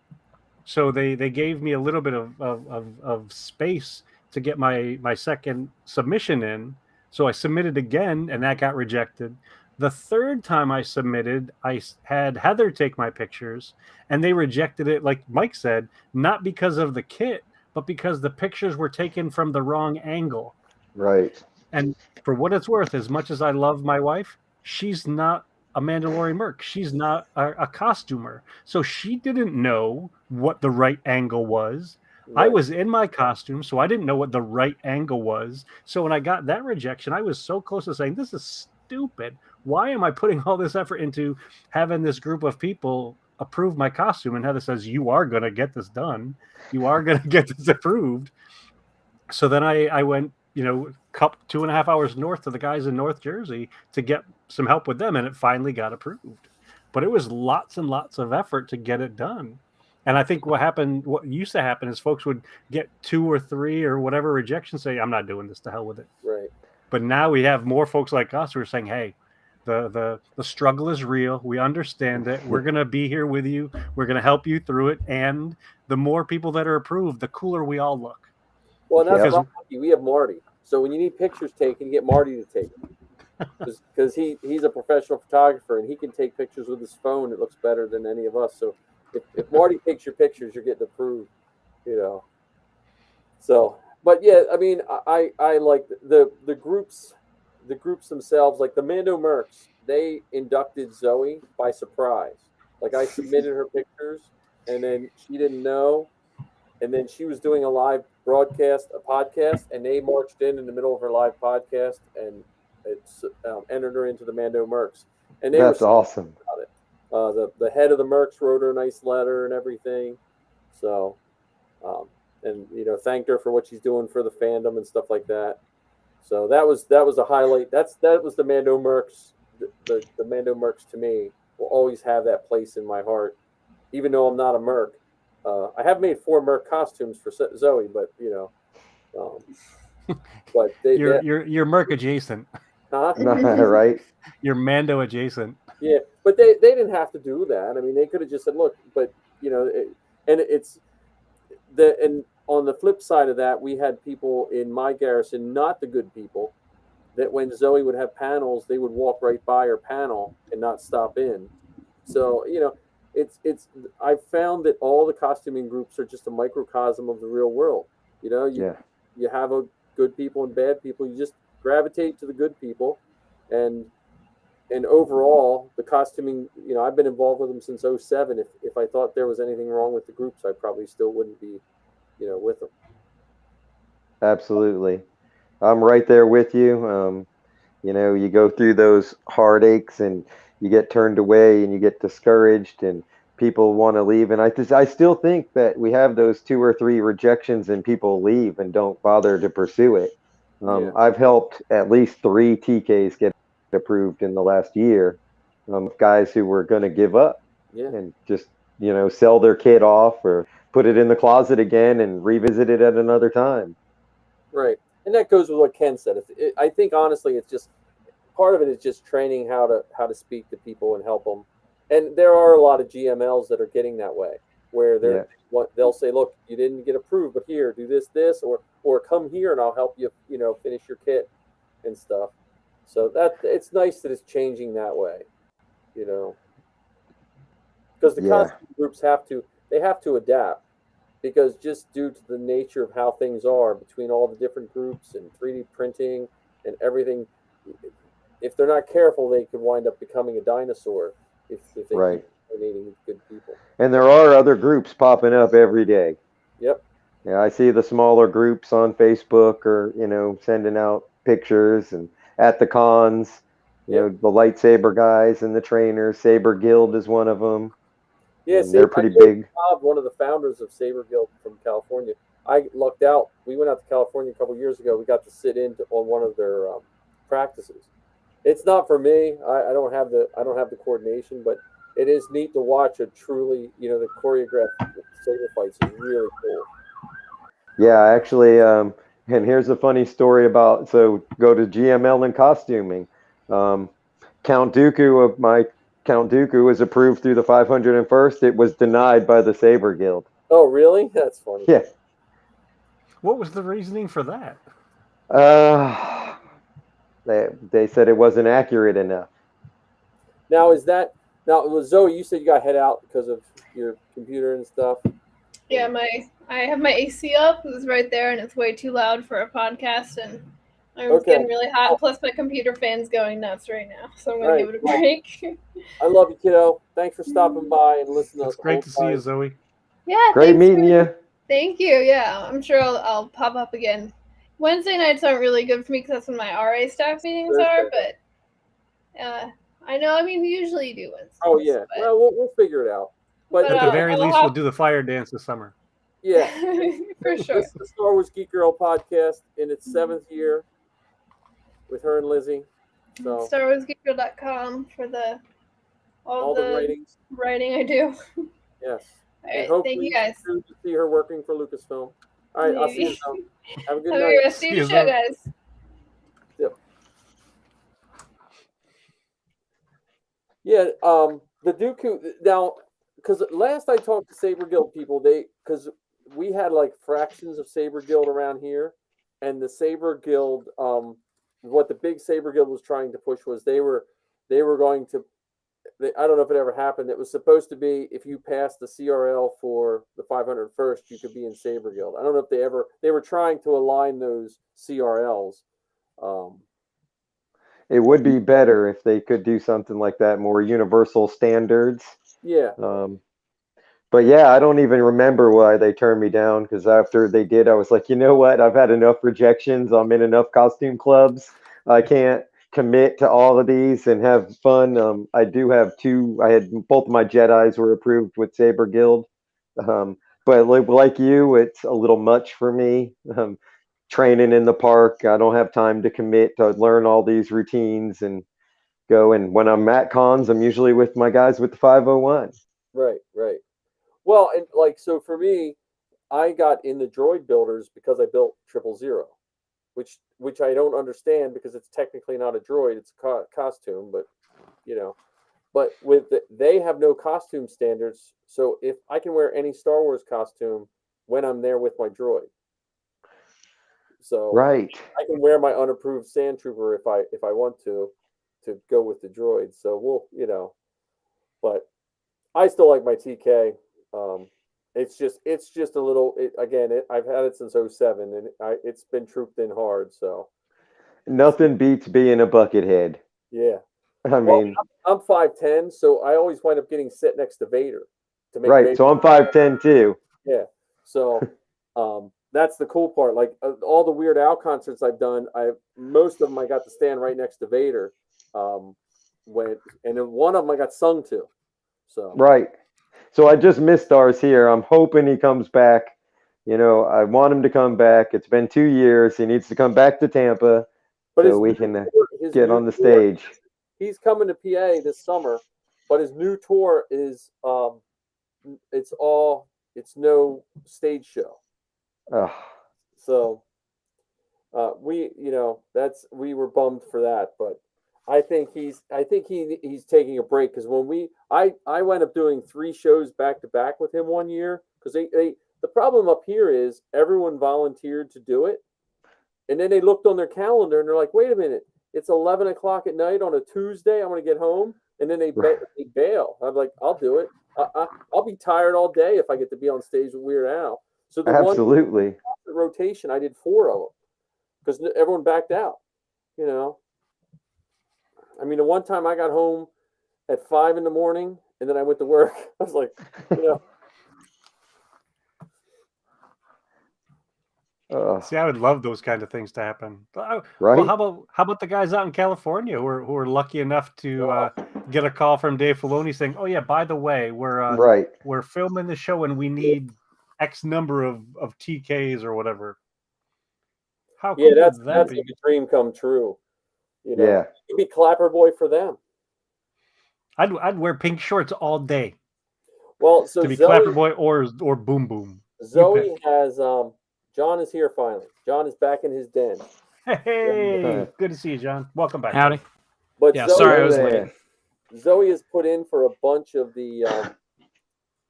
So they gave me a little bit of space to get my second submission in. So I submitted again, and that got rejected. The third time I submitted, I had Heather take my pictures, and they rejected it, like Mike said, not because of the kit, but because the pictures were taken from the wrong angle. Right. And for what it's worth, as much as I love my wife, she's not a Mandalorian Merc. She's not a costumer. So she didn't know what the right angle was. Right. I was in my costume, so I didn't know what the right angle was. So when I got that rejection, I was so close to saying, this is stupid. Why am I putting all this effort into having this group of people approve my costume? And Heather says, you are going to get this done. You are going to get this approved. So then I went, 2.5 hours north to the guys in North Jersey to get some help with them, and it finally got approved. But it was lots and lots of effort to get it done. And I think what used to happen is folks would get 2 or 3 or whatever rejections, say, I'm not doing this, to hell with it. Right. But now we have more folks like us who are saying, hey, the struggle is real. We understand it. We're going to be here with you. We're going to help you through it. And the more people that are approved, the cooler we all look. Well, that's Because- lucky. We have Marty. So when you need pictures taken, you get Marty to take them. Because he's a professional photographer, and he can take pictures with his phone. It looks better than any of us. So if Marty takes your pictures, you're getting approved, So, but yeah, I mean, I like the groups themselves, like the Mando Mercs. They inducted Zoe by surprise. Like, I submitted her pictures, and then she didn't know, and then she was doing a live broadcast, a podcast, and they marched in the middle of her live podcast, and it's entered her into the Mando Mercs. And they That's were awesome. about it. The head of the Mercs wrote her a nice letter and everything. So, and thanked her for what she's doing for the fandom and stuff like that. So that was a highlight. That was the Mando Mercs. The Mando Mercs to me will always have that place in my heart, even though I'm not a Merc. I have made 4 Merc costumes for Zoe, but but you're Merc adjacent. huh? Right. You're Mando adjacent. Yeah, but they didn't have to do that. I mean, they could have just said, "Look," but and on the flip side of that, we had people in my garrison, not the good people, that when Zoe would have panels, they would walk right by her panel and not stop in. So it's I found that all the costuming groups are just a microcosm of the real world. You have good people and bad people. You just gravitate to the good people, and overall, the costuming, I've been involved with them since 2007. If I thought there was anything wrong with the groups, I probably still wouldn't be, with them. Absolutely. I'm right there with you. You go through those heartaches and you get turned away and you get discouraged and people want to leave. And I still think that we have those 2 or 3 rejections and people leave and don't bother to pursue it. I've helped at least 3 TKs get approved in the last year. Guys who were going to give up and just, sell their kit off or put it in the closet again and revisit it at another time. Right. And that goes with what Ken said. I think honestly, it's just part of it is just training how to speak to people and help them. And there are a lot of GMLs that are getting that way, where they'll say, "Look, you didn't get approved, but here, do this, or come here and I'll help you, finish your kit and stuff." So that it's nice that it's changing that way, because the costume groups have to adapt, because just due to the nature of how things are between all the different groups and 3D printing and everything, if they're not careful, they could wind up becoming a dinosaur if they keep donating good people. And there are other groups popping up every day. Yep. Yeah, I see the smaller groups on Facebook or, sending out pictures and at the cons, the lightsaber guys and the trainers. Saber Guild is one of them. Yeah, they're pretty big. Bob, one of the founders of Saber Guild from California. I lucked out. We went out to California a couple of years ago. We got to sit in on one of their practices. It's not for me. I don't have the coordination, but it is neat to watch a truly, the choreographed saber fights is really cool. Yeah, actually, and here's a funny story about, so go to GML and costuming. Count Dooku was approved through the 501st. It was denied by the Saber Guild. Oh, really? That's funny. Yeah. What was the reasoning for that? They said it wasn't accurate enough. Now, Zoe, you said you got to head out because of your computer and stuff. Yeah, I have my AC up. It's right there, and it's way too loud for a podcast, and I'm getting really hot. Plus, my computer fan's going nuts right now, so I'm gonna give it a break. I love you, kiddo. Thanks for stopping by and listening to us. It's great to see you, Zoe. Yeah, great meeting you. Thank you. Yeah, I'm sure I'll pop up again. Wednesday nights aren't really good for me because that's when my RA staff meetings are, but I know. I mean, we usually do Wednesdays. Oh yeah. Well, we'll figure it out. But at the very least, we'll do the fire dance this summer. Yeah, for sure. This is the Star Wars Geek Girl podcast in its 7th year with her and Lizzie. So StarWarsGeekGirl.com for all the writing I do. Yes. All right, thank you guys. To see her working for Lucasfilm. All right, I'll see you soon. Have a good night. Have a good rest of your show, guys. Yep. Yeah, the Dooku now, because last I talked to Saber Guild people, because we had like fractions of Saber Guild around here, and the Saber Guild, what the big Saber Guild was trying to push was they were going to. I don't know if it ever happened. It was supposed to be if you passed the CRL for the 501st, you could be in Saber Guild. I don't know if they were trying to align those CRLs. It would be better if they could do something like that, more universal standards. Yeah. But yeah, I don't even remember why they turned me down, because after they did, I was like, you know what? I've had enough rejections. I'm in enough costume clubs. I can't commit to all of these and have fun. I do have both of my Jedis were approved with Saber Guild. But like you, it's a little much for me. Training in the park, I don't have time to commit to learn all these routines and go. And when I'm at cons, I'm usually with my guys with the 501. Right. Well, and so for me, I got in the droid builders because I built 000, which I don't understand because it's technically not a droid; it's a costume. But but they have no costume standards. So if I can wear any Star Wars costume when I'm there with my droid, so right, I can wear my unapproved Sand Trooper if I want to go with the droid. So we'll but I still like my TK. It's just a little. I've had it since 07, and it's been trooped in hard. So nothing beats being a buckethead. Yeah, I mean, I'm 5'10", so I always wind up getting set next to Vader. To make right, Vader. So I'm 5'10" too. Yeah, so that's the cool part. Like all the Weird Al concerts I've done, most of them I got to stand right next to Vader. And then one of them I got sung to. So right. So I just missed ours here. I'm hoping he comes back. I want him to come back. It's been 2 years. He needs to come back to Tampa so we can get on the stage. He's coming to PA this summer, but his new tour is it's no stage show. Oh. So we were bummed for that, but I think he's taking a break because I went up doing 3 shows back to back with him one year because the problem up here is everyone volunteered to do it, and then they looked on their calendar and they're like, wait a minute, it's 11 o'clock at night on a Tuesday. I'm going to get home, and then they bail. I'm like, I'll do it. I'll be tired all day if I get to be on stage with Weird Al. So the Absolutely. one rotation, I did 4 of them because everyone backed out. I mean, the one time I got home at 5 in the morning and then I went to work, I was like, See, I would love those kind of things to happen. Right. Well, how about the guys out in California who are lucky enough to get a call from Dave Filoni saying, "Oh yeah, by the way, we're filming the show and we need X number of TKs or whatever." How cool that's that like be? a dream come true. Yeah. You'd be Clapper Boy for them. I'd wear pink shorts all day. Well, so to be Clapper Boy or Boom Boom. Zoe has John is here finally. John is back in his den. Hey, good to see you, John. Welcome back. Howdy. But Yeah, Zoe, sorry I was late. Zoe is put in for a bunch of the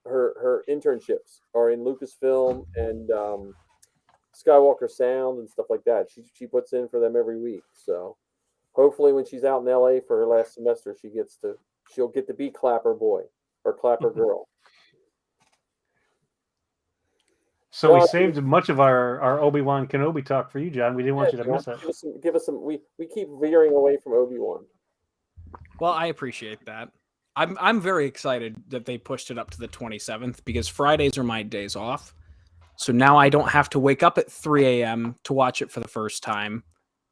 her internships are in Lucasfilm and Skywalker Sound and stuff like that. She puts in for them every week. So hopefully when she's out in LA for her last semester, she'll get to be Clapper Boy or Clapper Girl. So we saved much of our Obi-Wan Kenobi talk for you, John. We didn't want you to miss it. Give us some. We keep veering away from Obi-Wan. Well, I appreciate that. I'm very excited that they pushed it up to the 27th because Fridays are my days off. So now I don't have to wake up at 3 a.m. to watch it for the first time.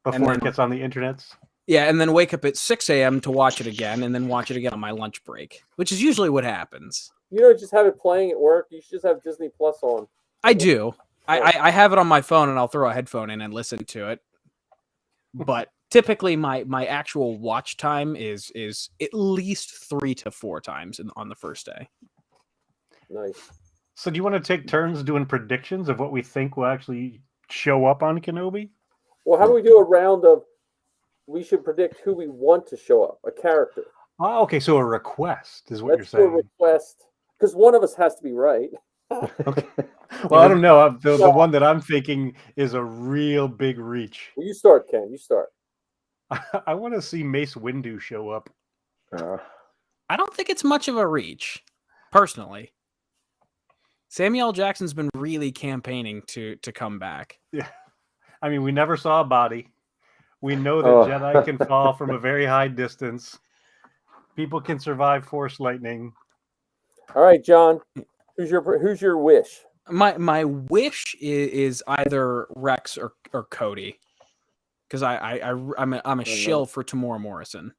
Before it gets on the internets? Yeah, and then wake up at 6 a.m. to watch it again and then watch it again on my lunch break, which is usually what happens. You don't just have it playing at work. You should just have Disney Plus on. I do. I have it on my phone and I'll throw a headphone in and listen to it. But typically my actual watch time is at least 3 to 4 times on the first day. Nice. So do you want to take turns doing predictions of what we think will actually show up on Kenobi? Well, how do we do a round of we should predict who we want to show up, a character? Oh, okay, so a request is what Let's you're saying. do a request, because one of us has to be right. Okay. Well, I don't know. The one that I'm thinking is a real big reach. Well, you start, Ken. You start. I want to see Mace Windu show up. I don't think it's much of a reach, personally. Samuel L. Jackson's been really campaigning to come back. Yeah, I mean, we never saw a body. We know that Jedi can fall from a very high distance. People can survive Force lightning. All right, John. Who's your wish? My wish is either Rex or Cody, because I'm a shill for Tamora Morrison.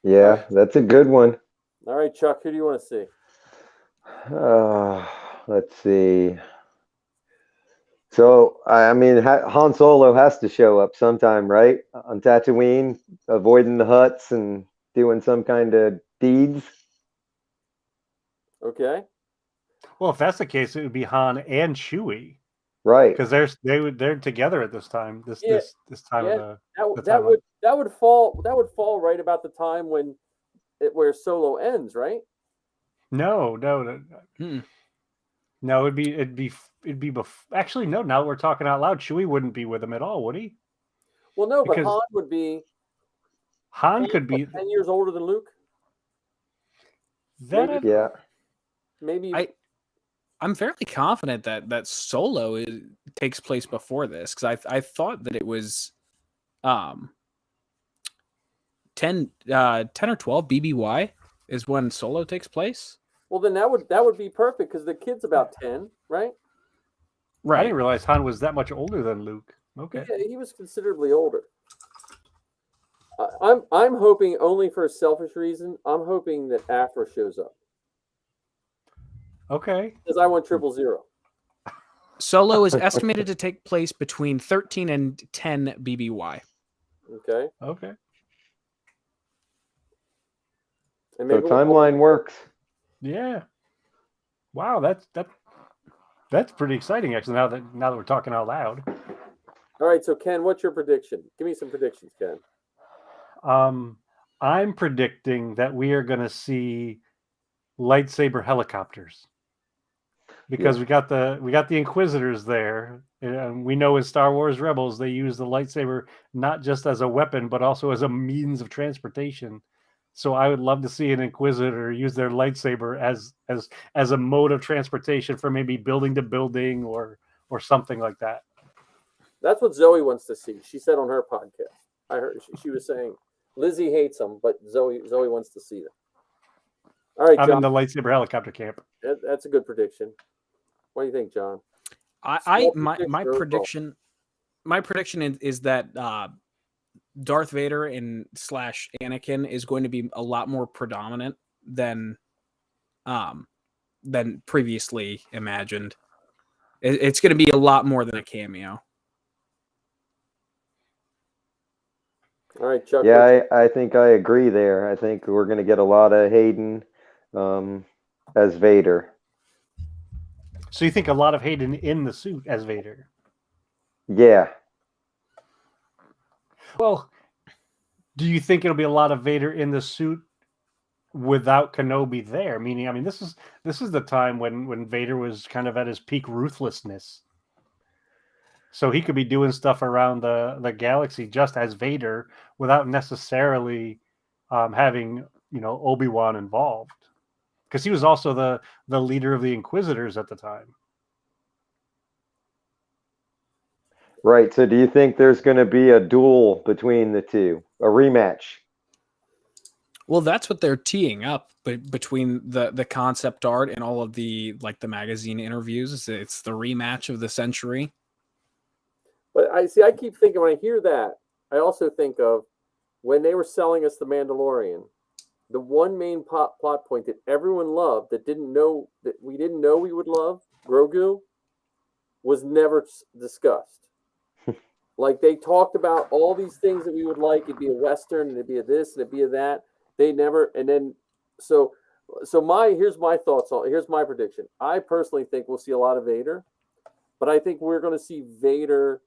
Yeah, that's a good one. All right, Chuck. Who do you want to see? Let's see. So, I mean, Han Solo has to show up sometime, right? On Tatooine, avoiding the huts and doing some kind of deeds. Okay. Well, if that's the case, it would be Han and Chewie, right? Because they're together at this time. This time of the that would fall right about the time where Solo ends, right? No. No, it'd be actually no. Now we're talking out loud. Chewie wouldn't be with him at all, would he? Well, no, because Han would be. Han could be 10 years older than Luke. Maybe. I'm fairly confident that Solo takes place before this because I thought that it was 10 or 12 BBY is when Solo takes place. Well, then that would be perfect because the kid's about 10, right? Right. I didn't realize Han was that much older than Luke. Okay. Yeah, he was considerably older. I'm hoping, only for a selfish reason, I'm hoping that Afra shows up. Okay. Because I want 000. Solo is estimated to take place between 13 and 10 BBY. So Okay. And timeline works. Yeah. Wow, that's pretty exciting actually. Now that we're talking out loud. All right, so Ken, what's your prediction? Give me some predictions, Ken. I'm predicting that we are going to see lightsaber helicopters because we got the Inquisitors there, and we know in Star Wars Rebels they use the lightsaber not just as a weapon but also as a means of transportation. So I would love to see an Inquisitor use their lightsaber as a mode of transportation for maybe building to building or something like that. That's what Zoe wants to see. She said on her podcast. I heard she was saying Lizzie hates them, but Zoe wants to see them. All right, John. I'm in the lightsaber helicopter camp. That's a good prediction. What do you think, John? My prediction is that Darth Vader and / Anakin is going to be a lot more predominant than previously imagined. It's going to be a lot more than a cameo. All right, Chuck. Yeah, I think I agree there. I think we're going to get a lot of Hayden as Vader. So you think a lot of Hayden in the suit as Vader? Yeah. Well, do you think it'll be a lot of Vader in the suit without Kenobi there? Meaning, I mean, this is the time when Vader was kind of at his peak ruthlessness. So he could be doing stuff around the galaxy just as Vader without necessarily having, Obi-Wan involved. Because he was also the leader of the Inquisitors at the time. Right. So do you think there's going to be a duel between the two? A rematch? Well, that's what they're teeing up between the concept art and all of the magazine interviews. It's the rematch of the century. But I keep thinking when I hear that, I also think of when they were selling us The Mandalorian, the one main plot point that everyone loved that we didn't know we would love, Grogu, was never discussed. Like they talked about all these things that we would like. It'd be a Western, and it'd be a this, and it'd be a that. They never, and then here's my thoughts on. Here's my prediction. I personally think we'll see a lot of Vader, but I think we're going to see Vader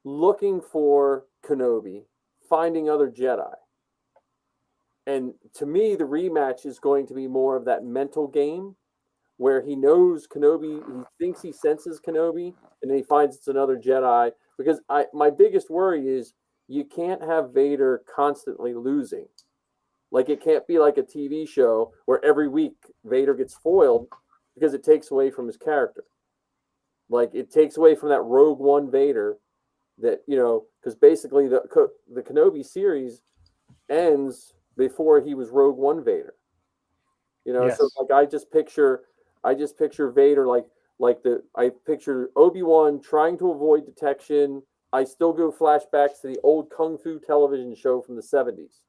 looking for Kenobi, finding other Jedi. And to me, the rematch is going to be more of that mental game where he knows Kenobi, he thinks he senses Kenobi, and then he finds it's another Jedi. Because my biggest worry is you can't have Vader constantly losing. Like it can't be like a TV show where every week Vader gets foiled because it takes away from his character. Like it takes away from that Rogue One Vader that, because basically the Kenobi series ends before he was Rogue One Vader. Yes. So like I just picture Vader I picture Obi-Wan trying to avoid detection. I still go flashbacks to the old Kung Fu television show from the 70s.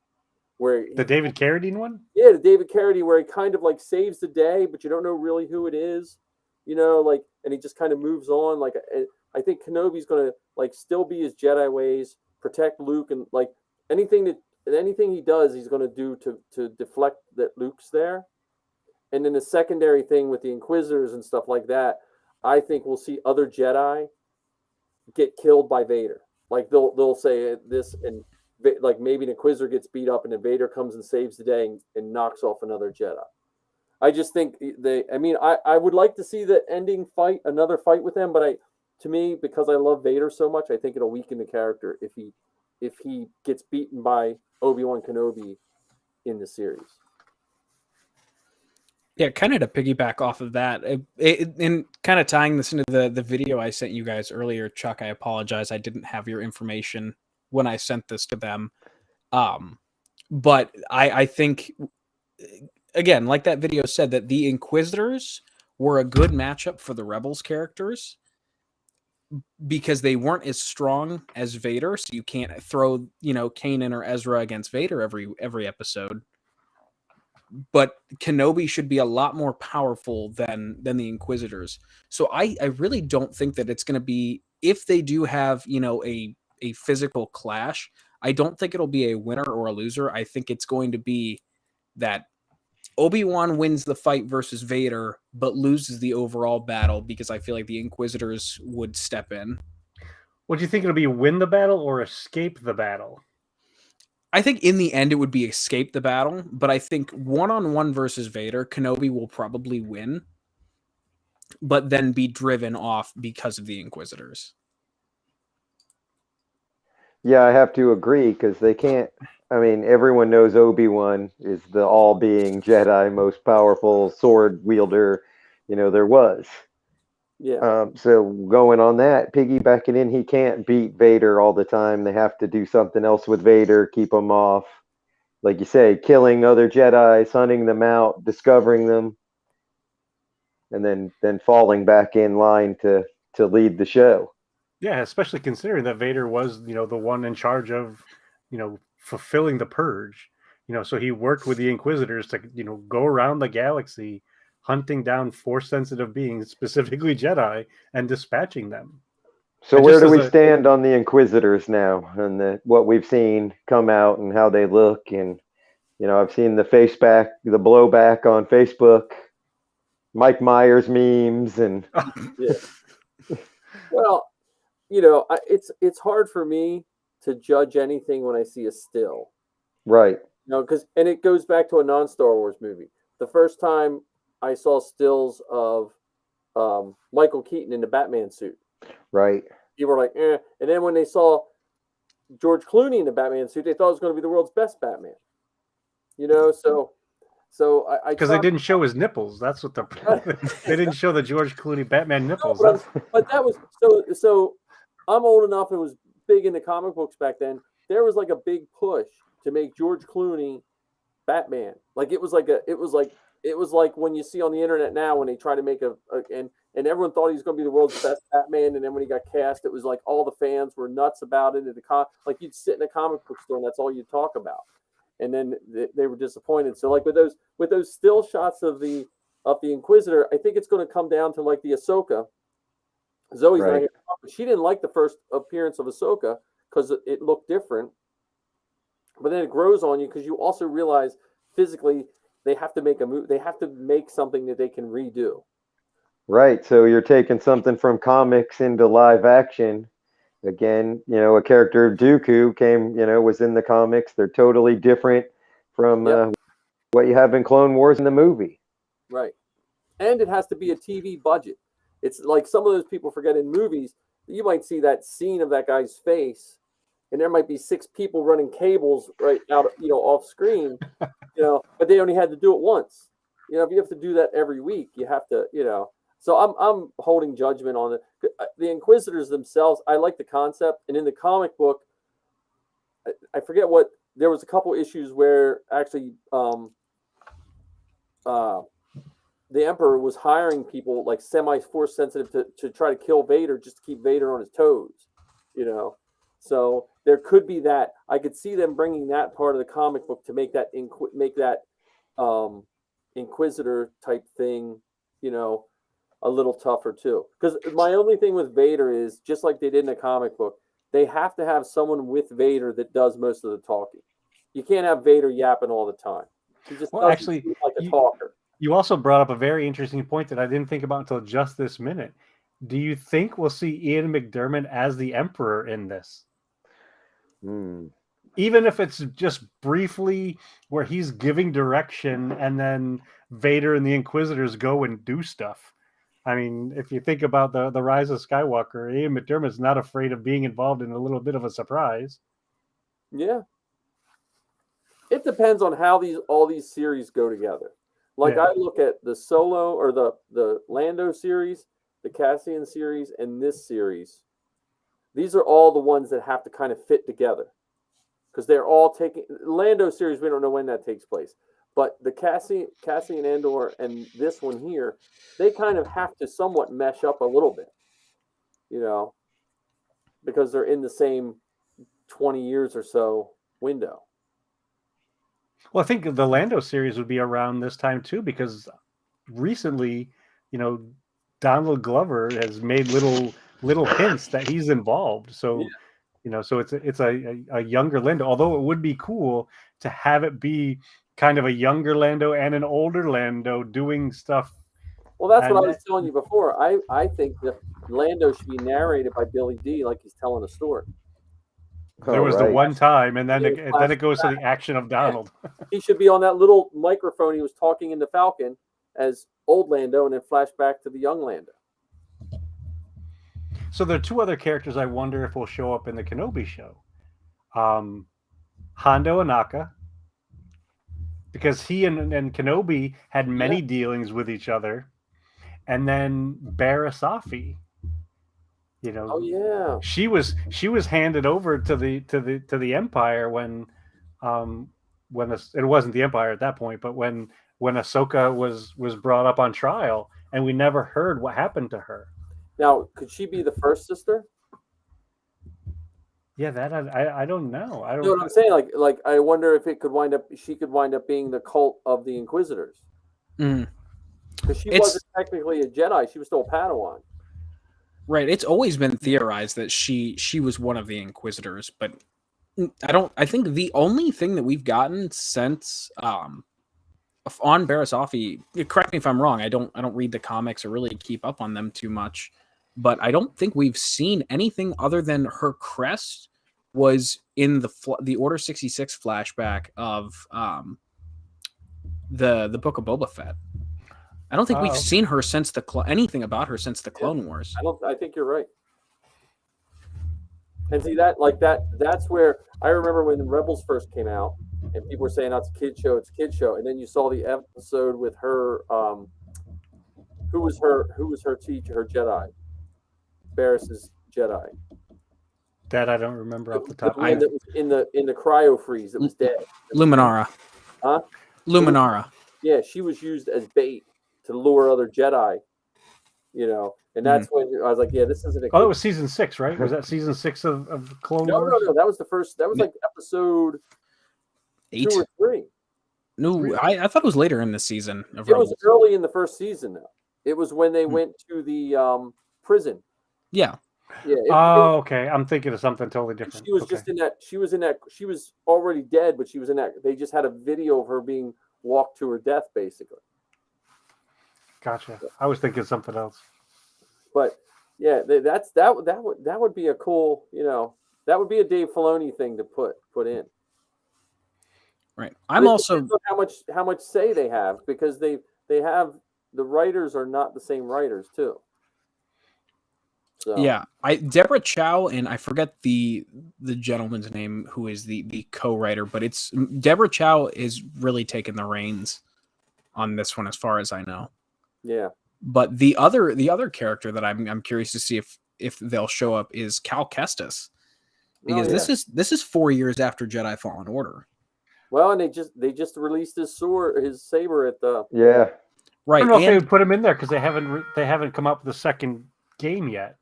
Where the David Carradine one? Yeah, the David Carradine where he kind of like saves the day, but you don't know really who it is. And he just kind of moves on. Like I think Kenobi's going to like still be his Jedi ways, protect Luke, and like anything he does, he's going to do to deflect that Luke's there. And then the secondary thing with the Inquisitors and stuff like that, I think we'll see other Jedi get killed by Vader. Like they'll say this, and like maybe an Inquisitor gets beat up, and then Vader comes and saves the day and knocks off another Jedi. I just think I would like to see the ending fight, another fight with them, but to me, because I love Vader so much, I think it'll weaken the character if he gets beaten by Obi-Wan Kenobi in the series. Yeah, kind of to piggyback off of that, and kind of tying this into the video I sent you guys earlier, Chuck, I apologize. I didn't have your information when I sent this to them. But I think, again, like that video said, that the Inquisitors were a good matchup for the Rebels characters because they weren't as strong as Vader. So you can't throw, Kanan or Ezra against Vader every episode. But Kenobi should be a lot more powerful than the Inquisitors. So I really don't think that it's going to be, if they do have, a physical clash, I don't think it'll be a winner or a loser. I think it's going to be that Obi-Wan wins the fight versus Vader, but loses the overall battle because I feel like the Inquisitors would step in. What do you think it'll be? Win the battle or escape the battle? I think in the end it would be escape the battle, but I think one-on-one versus Vader, Kenobi will probably win, but then be driven off because of the Inquisitors. Yeah, I have to agree because they can't. I mean, everyone knows Obi-Wan is the all-being Jedi, most powerful sword wielder, there was. Yeah. So going on that, piggybacking in, he can't beat Vader all the time. They have to do something else with Vader, keep him off. Like you say, killing other Jedi, hunting them out, discovering them, and then falling back in line to lead the show. Yeah, especially considering that Vader was, the one in charge of, fulfilling the purge. So he worked with the Inquisitors to, go around the galaxy, hunting down Force-sensitive beings, specifically Jedi, and dispatching them. So And where just do as we stand on the Inquisitors now, and what we've seen come out and how they look? And I've seen the the blowback on Facebook, Mike Myers memes, and Yeah. Well, it's hard for me to judge anything when I see a still. right, Because it goes back to a non-Star Wars movie. The first time I saw stills of Michael Keaton in the Batman suit, right, people were like, eh. And then when they saw George Clooney in the Batman suit, they thought it was going to be the world's best Batman. So I because they didn't show his nipples. That's what they didn't show the George Clooney Batman nipples. No, but that was so. I'm old enough and was big into comic books back then. There was like a big push to make George Clooney Batman. Like it was like when you see on the internet now when they try to make and everyone thought he was going to be the world's best Batman, and then when he got cast, it was like all the fans were nuts about it. Like you'd sit in a comic book store and that's all you'd talk about, and then they were disappointed. So like with those still shots of the Inquisitor, I think it's going to come down to like the Ahsoka. Zoe's not here. She didn't like the first appearance of Ahsoka because it looked different. But then it grows on you because you also realize physically they have to make a move. They have to make something that they can redo. right. So you're taking something from comics into live action. Again, a character Dooku was in the comics. They're totally different from what you have in Clone Wars in the movie. Right. And it has to be a TV budget. It's like some of those people forget in movies, you might see that scene of that guy's face, and there might be 6 people running cables right out, off screen, but they only had to do it once. If you have to do that every week, you have to, So I'm holding judgment on it. The Inquisitors themselves, I like the concept, and in the comic book, I forget what. There was a couple issues where actually, the Emperor was hiring people like semi-force sensitive to try to kill Vader just to keep Vader on his toes, So there could be that. I could see them bringing that part of the comic book to make that Inquisitor type thing, a little tougher too. Because my only thing with Vader is just like they did in the comic book, they have to have someone with Vader that does most of the talking. You can't have Vader yapping all the time. He just doesn't seem like a talker. You also brought up a very interesting point that I didn't think about until just this minute. Do you think we'll see Ian McDiarmid as the Emperor in this? Even if it's just briefly where he's giving direction and then Vader and the Inquisitors go and do stuff. I mean, if you think about the Rise of Skywalker, Ian McDiarmid's not afraid of being involved in a little bit of a surprise. Yeah. It depends on how all these series go together. Like I look at the Solo or the Lando series, the Cassian series, and this series. These are all the ones that have to kind of fit together because they're all taking Lando series. We don't know when that takes place, but the Cassian Andor and this one here, they kind of have to somewhat mesh up a little bit, because they're in the same 20 years or so window. Well, I think the Lando series would be around this time too, because recently, Donald Glover has made little hints that he's involved. So, so it's a younger Lando. Although it would be cool to have it be kind of a younger Lando and an older Lando doing stuff. Well, that's what I was telling you before. I think that Lando should be narrated by Billy D like he's telling a story. There was the one time, and then it goes to the action of Donald. He should be on that little microphone. He was talking in the Falcon as old Lando, and then flash back to the young Lando. So there are two other characters I wonder if will show up in the Kenobi show. Hondo Anaka, because he and Kenobi had many dealings with each other, and then Barriss Offee. Oh yeah, she was handed over to the Empire when it wasn't the Empire at that point, but when Ahsoka was brought up on trial, and we never heard what happened to her. Now, could she be the first sister? Yeah, that I don't know. I don't know what I'm saying. Like I wonder if she could wind up being the cult of the Inquisitors. Because she wasn't technically a Jedi; she was still a Padawan. Right. It's always been theorized that she was one of the Inquisitors, but I think the only thing that we've gotten since on Barriss Offee, correct me if I'm wrong, I don't read the comics or really keep up on them too much, but I don't think we've seen anything other than her crest was in the Order 66 flashback of the Book of Boba Fett. I don't think we've seen her since anything about her since the Clone Wars. I think you're right. And see that's where I remember when the Rebels first came out and people were saying, oh, it's a kid show. And then you saw the episode with her, who was her teacher, her Jedi, Barriss's Jedi. That I don't remember off the top. That was in the cryo freeze that was dead. Luminara. Huh? Luminara. Yeah, she was used as bait to lure other Jedi, and that's when I was like, yeah, this isn't a that was season 6, right? Was that season 6 of Clone Wars? No, that was the first. That was like episode 8 2 or 3. No, I thought it was later in the season of It Rebels. was early in the first season, though. It was when they went to the prison. Yeah. Yeah. Okay. I'm thinking of something totally different. She was just in that. She was already dead, but she was in that. They just had a video of her being walked to her death, basically. Gotcha. I was thinking something else. But yeah, that would be a cool, that would be a Dave Filoni thing to put in. Right. I'm also how much say they have, because they have, the writers are not the same writers too. So. Yeah, Deborah Chow, and I forget the gentleman's name who is the co-writer, but it's Deborah Chow is really taking the reins on this one, as far as I know. Yeah. But the other character that I'm curious to see if they'll show up is Cal Kestis, because this is 4 years after Jedi Fallen Order. Well, and they just released his saber at the right. I don't know if they would put him in there because they haven't come up with the second game yet.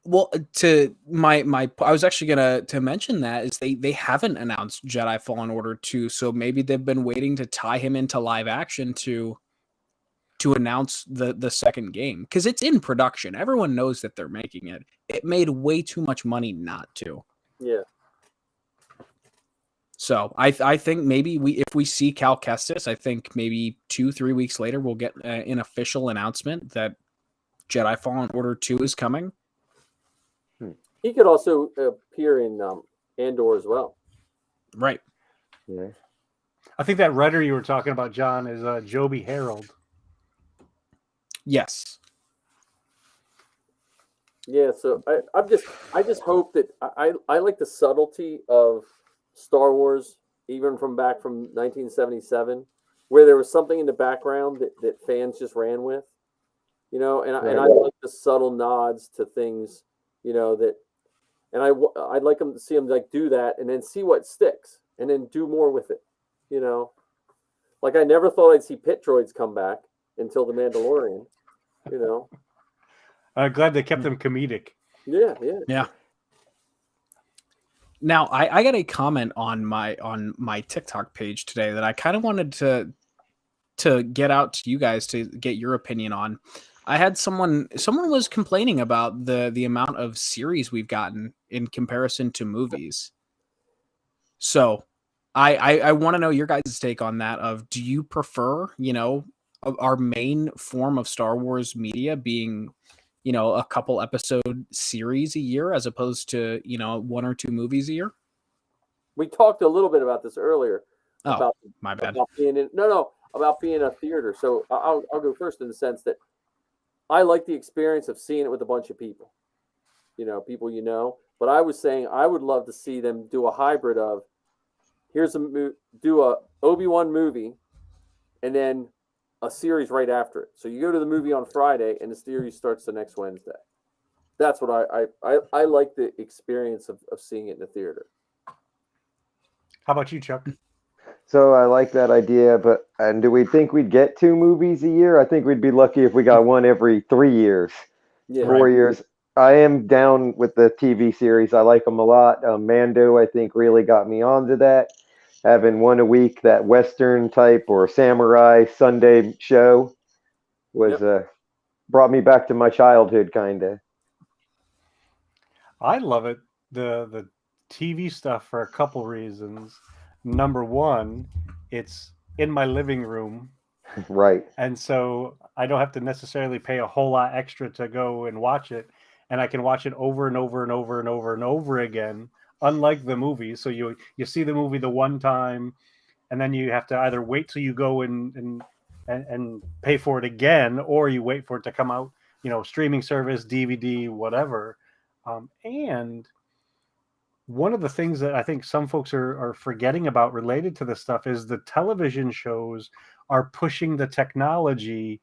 Well, to my I was actually gonna mention that is they haven't announced Jedi Fallen Order 2, so maybe they've been waiting to tie him into live action to announce the second game, because it's in production. Everyone knows that they're making it. It made way too much money not to. Yeah. So I think maybe if we see Cal Kestis, I think maybe 2-3 weeks later we'll get an official announcement that Jedi Fallen Order 2 is coming. He could also appear in Andor as well. Right. Yeah. I think that writer you were talking about, John, is Joby Harold. Yes. Yeah, so I just hope that I like the subtlety of Star Wars, even from 1977, where there was something in the background that fans just ran with, and I like the subtle nods to things, and I'd like them to see them like do that and then see what sticks and then do more with it, like I never thought I'd see pit droids come back until The Mandalorian, I'm glad they kept them comedic. Yeah. Now I got a comment on my TikTok page today that I kind of wanted to get out to you guys to get your opinion on. I had someone was complaining about the amount of series we've gotten in comparison to movies. So I want to know your guys' take on that. Of, do you prefer, our main form of Star Wars media being, a couple episode series a year as opposed to, 1 or 2 movies a year? We talked a little bit about this earlier. Oh, about my bad. About being about being a theater. So I'll go first in the sense that I like the experience of seeing it with a bunch of people. People. But I was saying I would love to see them do a hybrid of do a Obi-Wan movie and then a series right after it. So you go to the movie on Friday and the series starts the next Wednesday. That's what I like the experience of seeing it in the theater. How about you, Chuck? So I like that idea, and do we think we'd get 2 movies a year? I think we'd be lucky if we got one every 3 years, Yeah. 4 years. I am down with the TV series. I like them a lot. Mando, I think, really got me onto that. Having one a week, that Western type or samurai Sunday show was brought me back to my childhood, kind of. I love it. The TV stuff for a couple reasons. Number one, it's in my living room. Right. And so I don't have to necessarily pay a whole lot extra to go and watch it. And I can watch it over and over and over and over and over again, unlike the movie. So you see the movie the one time, and then you have to either wait till you go and pay for it again, or you wait for it to come out, streaming service, DVD, whatever. And one of the things that I think some folks are forgetting about related to this stuff is the television shows are pushing the technology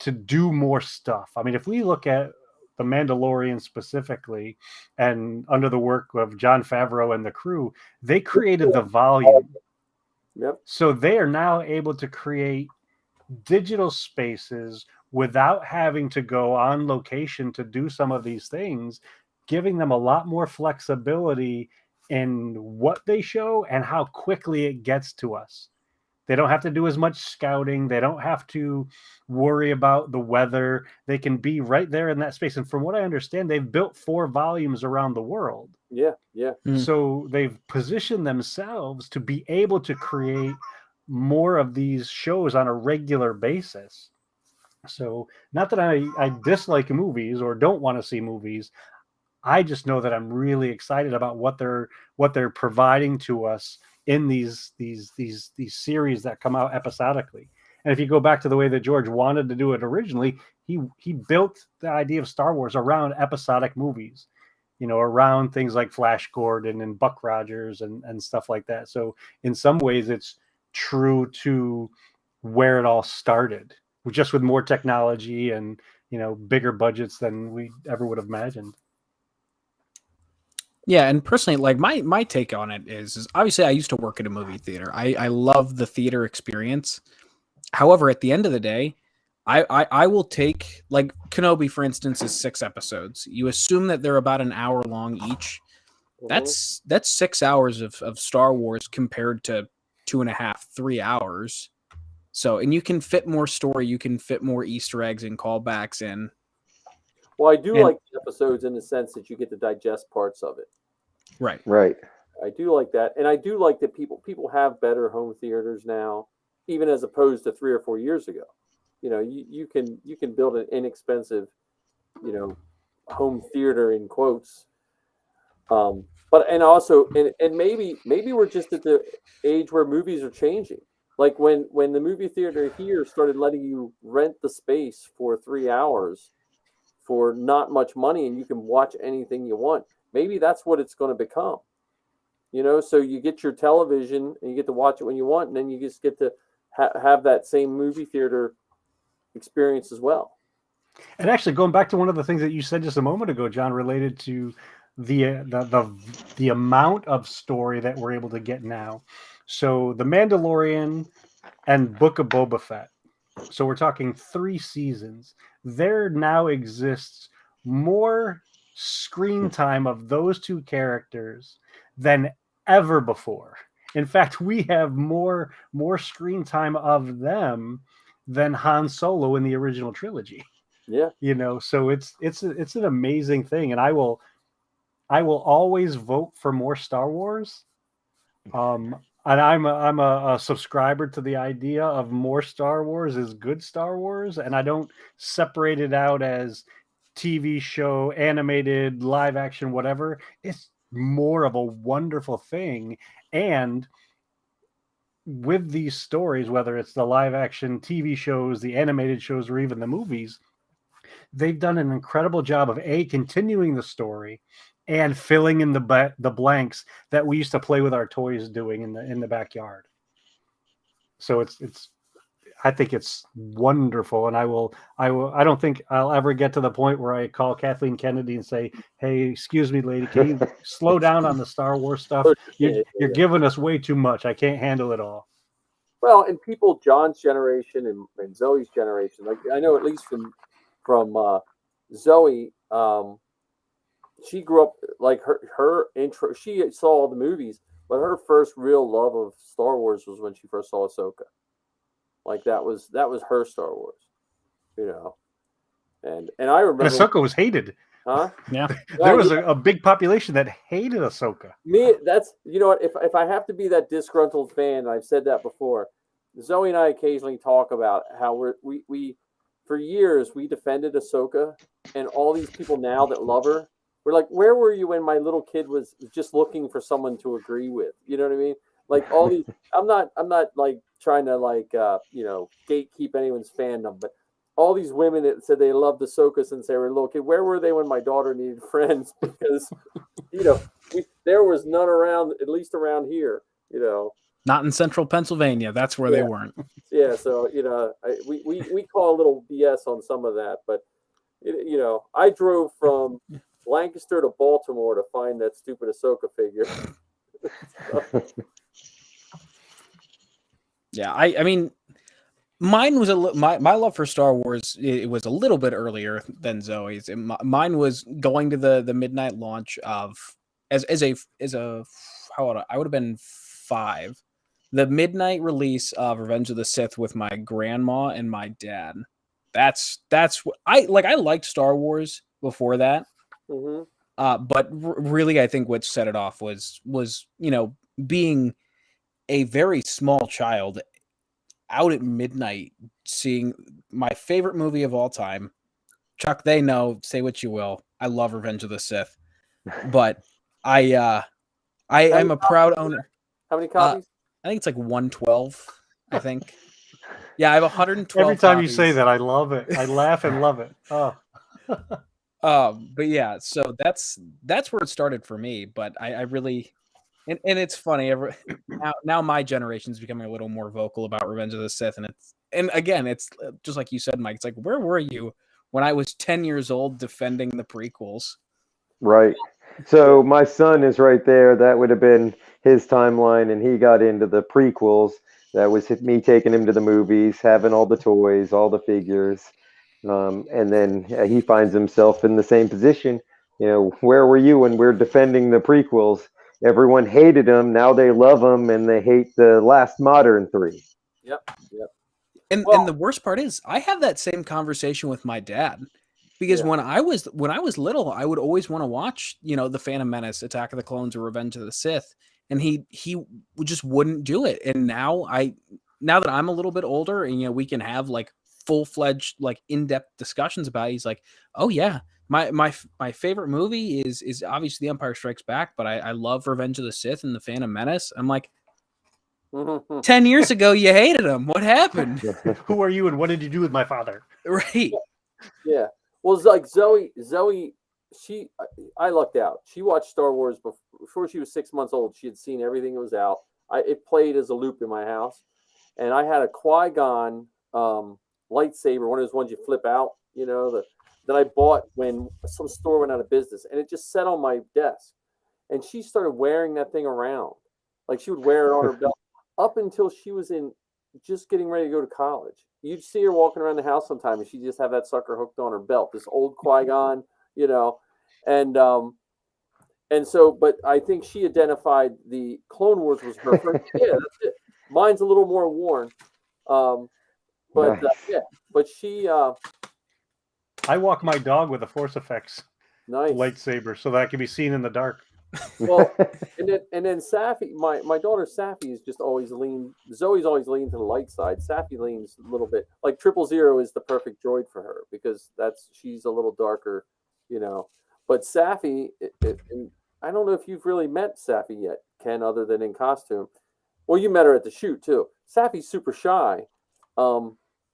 to do more stuff. I mean, if we look at The Mandalorian specifically, and under the work of Jon Favreau and the crew, they created the volume. Yep. So they are now able to create digital spaces without having to go on location to do some of these things, giving them a lot more flexibility in what they show and how quickly it gets to us. They don't have to do as much scouting. They don't have to worry about the weather. They can be right there in that space. And from what I understand, they've built 4 volumes around the world. Yeah. So they've positioned themselves to be able to create more of these shows on a regular basis. So not that I dislike movies or don't want to see movies. I just know that I'm really excited about what they're providing to us in these series that come out episodically. And if you go back to the way that George wanted to do it originally, he built the idea of Star Wars around episodic movies, around things like Flash Gordon and Buck Rogers and stuff like that. So in some ways, it's true to where it all started, just with more technology and bigger budgets than we ever would have imagined. Yeah, and personally, like my take on it is obviously I used to work at a movie theater. I love the theater experience. However, at the end of the day, I will take, like, Kenobi, for instance, is 6 episodes. You assume that they're about an hour long each. That's 6 hours of Star Wars compared to 2.5, 3 hours. So, and you can fit more story, you can fit more Easter eggs and callbacks in. Well, I do like the episodes in the sense that you get to digest parts of it. Right. I do like that, and I do like that people have better home theaters now, even as opposed to 3 or 4 years ago. You can build an inexpensive, home theater in quotes. But maybe we're just at the age where movies are changing. Like when the movie theater here started letting you rent the space for 3 hours for not much money, and you can watch anything you want. Maybe that's what it's going to become. So you get your television and you get to watch it when you want, and then you just get to have that same movie theater experience as well. And actually, going back to one of the things that you said just a moment ago, John, related to the amount of story that we're able to get now. So The Mandalorian and Book of Boba Fett. So we're talking 3 seasons. There now exists more screen time of those 2 characters than ever before. In fact, we have more screen time of them than Han Solo in the original trilogy. Yeah. So it's an amazing thing, and I will always vote for more Star Wars. And I'm a subscriber to the idea of more Star Wars is good Star Wars, and I don't separate it out as TV show, animated, live action, whatever. It's more of a wonderful thing. And with these stories, whether it's the live action TV shows, the animated shows, or even the movies, they've done an incredible job of continuing the story and filling in the blanks that we used to play with our toys doing in the backyard. So I think it's wonderful, and I don't think I'll ever get to the point where I call Kathleen Kennedy and say, "Hey, excuse me, lady, can you slow down on the Star Wars stuff? You're giving us way too much. I can't handle it all." Well, and people, John's generation and Zoe's generation, like I know at least from Zoe, she grew up like her intro. She saw all the movies, but her first real love of Star Wars was when she first saw Ahsoka. Like that was her Star Wars, you know. And I remember Ahsoka was hated. Huh? Yeah. There was a big population that hated Ahsoka. Me, that's, you know what, if I have to be that disgruntled fan, I've said that before. Zoe and I occasionally talk about how we for years we defended Ahsoka, and all these people now that love her, we're like, where were you when my little kid was just looking for someone to agree with? You know what I mean? Like all these, I'm not like trying to like you know, gatekeep anyone's fandom, but all these women that said they loved Ahsoka since they were a little kid, where were they when my daughter needed friends? Because, you know, there was none around, at least around here, you know. Not in central Pennsylvania. That's where they weren't. Yeah, so, you know, we call a little BS on some of that, but, you know, I drove from Lancaster to Baltimore to find that stupid Ahsoka figure. Yeah, I mean, mine was my love for Star Wars. It was a little bit earlier than Zoe's. Mine was going to the midnight launch of as a how old I would have been 5. The midnight release of Revenge of the Sith with my grandma and my dad. That's what I liked Star Wars before that. Mm-hmm. But really, I think what set it off was you know, being a very small child out at midnight seeing my favorite movie of all time. Chuck, they know, say what you will, I love Revenge of the Sith, but I'm a proud owner. How many copies? I think it's like 112. I think. Yeah, I have 112. Every time copies. You say that, I love it. I laugh and love it. Oh. But yeah, so that's where it started for me. But I really, and it's funny. Now my generation's becoming a little more vocal about Revenge of the Sith, and again, it's just like you said, Mike. It's like, where were you when I was 10 years old defending the prequels? Right. So my son is right there. That would have been his timeline, and he got into the prequels. That was me taking him to the movies, having all the toys, all the figures. And then he finds himself in the same position. You know, where were you when we're defending the prequels? Everyone hated them. Now they love them, and they hate the last modern 3. Yep. And the worst part is, I have that same conversation with my dad, because when I was little, I would always want to watch, you know, The Phantom Menace, Attack of the Clones, or Revenge of the Sith, and he just wouldn't do it. And now that I'm a little bit older, and you know, we can have like full-fledged, like in-depth discussions about it, he's like, oh yeah, my favorite movie is obviously The Empire Strikes Back, but I love Revenge of the Sith and The Phantom Menace. I'm like, 10 years ago you hated him. What happened? Who are you and what did you do with my father? Right. Yeah. Well, it's like Zoe, I lucked out. She watched Star Wars before she was 6 months old. She had seen everything that was out. It played as a loop in my house, and I had a Qui-Gon lightsaber, one of those ones you flip out, you know, that I bought when some store went out of business, and it just sat on my desk. And she started wearing that thing around, like she would wear it on her belt up until she was just getting ready to go to college. You'd see her walking around the house sometime, and she'd just have that sucker hooked on her belt, this old Qui-Gon, you know, and so, but I think she identified the Clone Wars was her first. Yeah, that's it. Mine's a little more worn, but but she. I walk my dog with a Force Effects Nice lightsaber so that can be seen in the dark. Well, and then Safi, my daughter Safi is just always leaned. Zoe's always leaned to the light side. Safi leans a little bit like 000 is the perfect droid for her because she's a little darker, you know. But Safi, and I don't know if you've really met Safi yet, Ken, other than in costume. Well, you met her at the shoot too. Safi's super shy.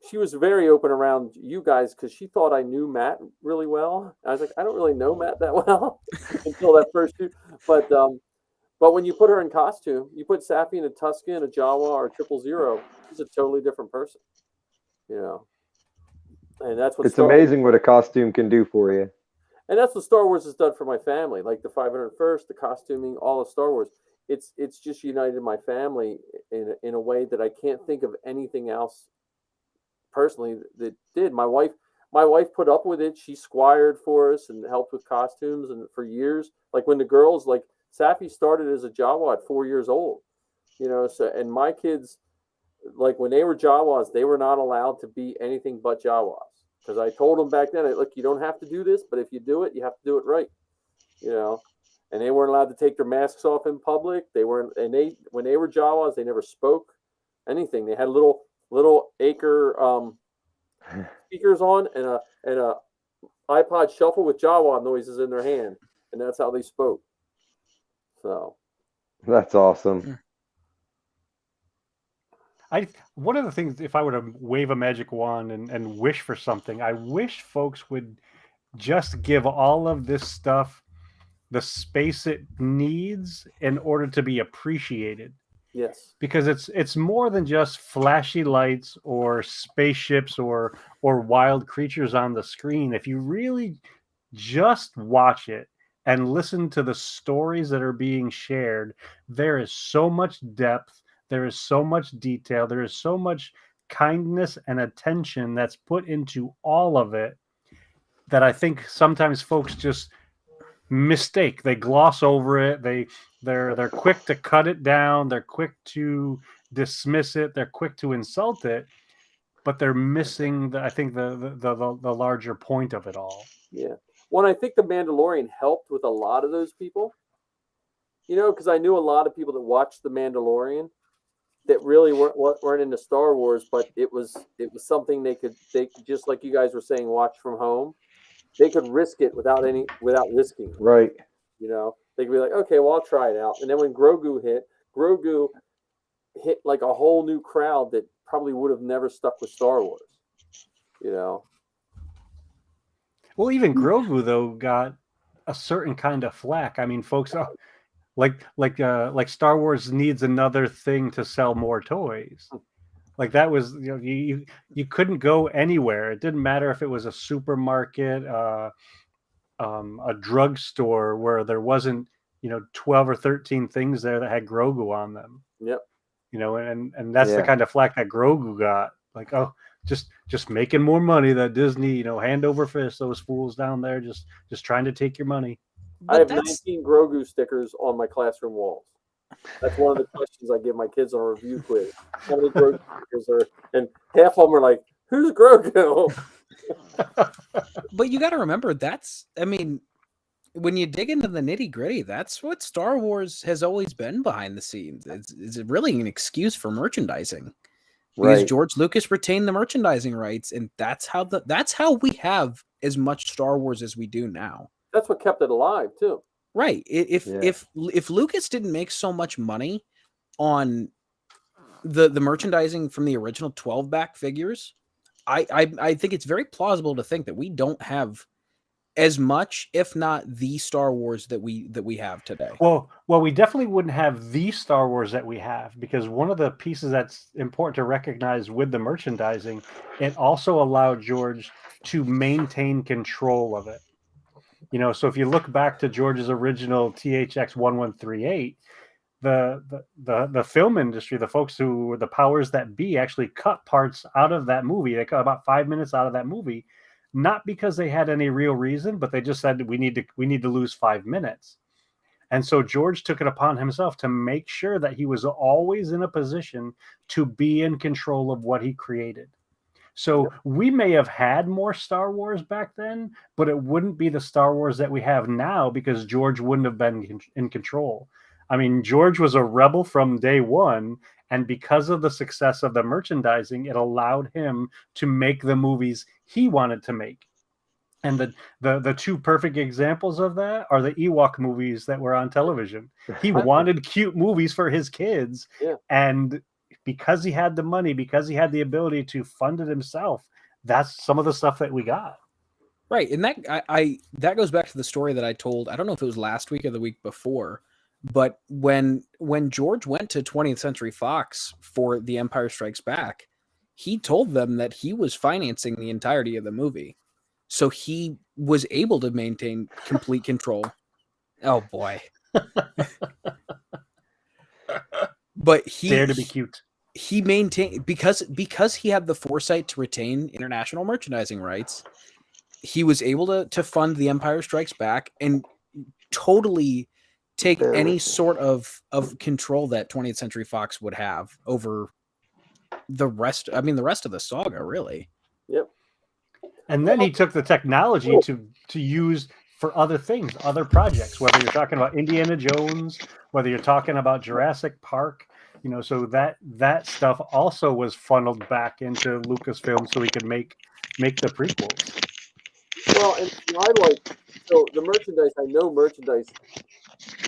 She was very open around you guys because she thought I knew Matt really well. I was like, I don't really know Matt that well until that first shoot. But when you put her in costume, you put Safi in a Tusken, a Jawa, or 000, she's a totally different person. You know, and that's what It's amazing what a costume can do for you. And that's what Star Wars has done for my family. Like the 501st, the costuming, all of Star Wars. It's just united my family in a way that I can't think of anything else personally that did. My wife put up with it. She squired for us and helped with costumes and for years. Like when the girls, like Safi started as a Jawa at 4 years old, you know. So and my kids, like when they were Jawas, they were not allowed to be anything but Jawas because I told them back then, look, you don't have to do this, but if you do it, you have to do it right, you know. And they weren't allowed to take their masks off in public. They weren't, and when they were Jawas, they never spoke anything. They had little acre speakers on and a iPod shuffle with Jawa noises in their hand, and that's how they spoke. So that's awesome. One of the things, if I were to wave a magic wand and wish for something, I wish folks would just give all of this stuff the space it needs in order to be appreciated. Yes, because it's more than just flashy lights or spaceships or wild creatures on the screen. If you really just watch it and listen to the stories that are being shared, there is so much depth, there is so much detail, there is so much kindness and attention that's put into all of it that I think sometimes folks just mistake. They gloss over it. They're quick to cut it down. They're quick to dismiss it. They're quick to insult it, but they're missing the larger point of it all. Yeah. Well, I think the Mandalorian helped with a lot of those people. You know, because I knew a lot of people that watched the Mandalorian that really weren't into Star Wars, but it was something they could just like you guys were saying, watch from home. They could risk it without risking it. Right. You know, they could be like, okay, well, I'll try it out. And then when Grogu hit like a whole new crowd that probably would have never stuck with Star Wars. You know. Well, even Grogu though got a certain kind of flack. I mean, folks, like Star Wars needs another thing to sell more toys. Like that was, you couldn't go anywhere. It didn't matter if it was a supermarket, a drugstore where there wasn't, 12 or 13 things there that had Grogu on them. Yep. And that's the kind of flack that Grogu got. Like, oh, just making more money, that Disney, hand over fist, those fools down there just trying to take your money. But I have 19 Grogu stickers on my classroom walls. That's one of the questions I give my kids on a review quiz. How many Grogu stickers are? And half of them are like, "Who's Grogu?" But you got to remember, when you dig into the nitty gritty, that's what Star Wars has always been behind the scenes. It's really an excuse for merchandising, because George Lucas retained the merchandising rights, and that's how we have as much Star Wars as we do now. That's what kept it alive too. Right. If Lucas didn't make so much money on the merchandising from the original 12-back figures, I think it's very plausible to think that we don't have as much, if not the Star Wars that we have today. Well, we definitely wouldn't have the Star Wars that we have, because one of the pieces that's important to recognize with the merchandising, it also allowed George to maintain control of it. So if you look back to George's original THX 1138, the film industry, the folks who were the powers that be, actually cut parts out of that movie. They cut about 5 minutes out of that movie, not because they had any real reason, but they just said we need to lose 5 minutes. And so George took it upon himself to make sure that he was always in a position to be in control of what he created. So we may have had more Star Wars back then, but it wouldn't be the Star Wars that we have now because George wouldn't have been in control. I mean, George was a rebel from day one, and because of the success of the merchandising, it allowed him to make the movies he wanted to make. And the two perfect examples of that are the Ewok movies that were on television. He wanted cute movies for his kids, and because he had the money, because he had the ability to fund it himself, that's some of the stuff that we got. Right, and that goes back to the story that I told. I don't know if it was last week or the week before, but when George went to 20th Century Fox for The Empire Strikes Back, he told them that he was financing the entirety of the movie. So he was able to maintain complete control. Oh boy. But Dare to be cute. He maintained because he had the foresight to retain international merchandising rights. He was able to fund The Empire Strikes Back and totally take any sort of control that 20th Century Fox would have over the rest. I mean, the rest of the saga, really. Yep. And then he took the technology to use for other things, other projects, whether you're talking about Indiana Jones, whether you're talking about Jurassic Park, so that stuff also was funneled back into Lucasfilm so he could make the prequels. Well, and so the merchandise, I know merchandise,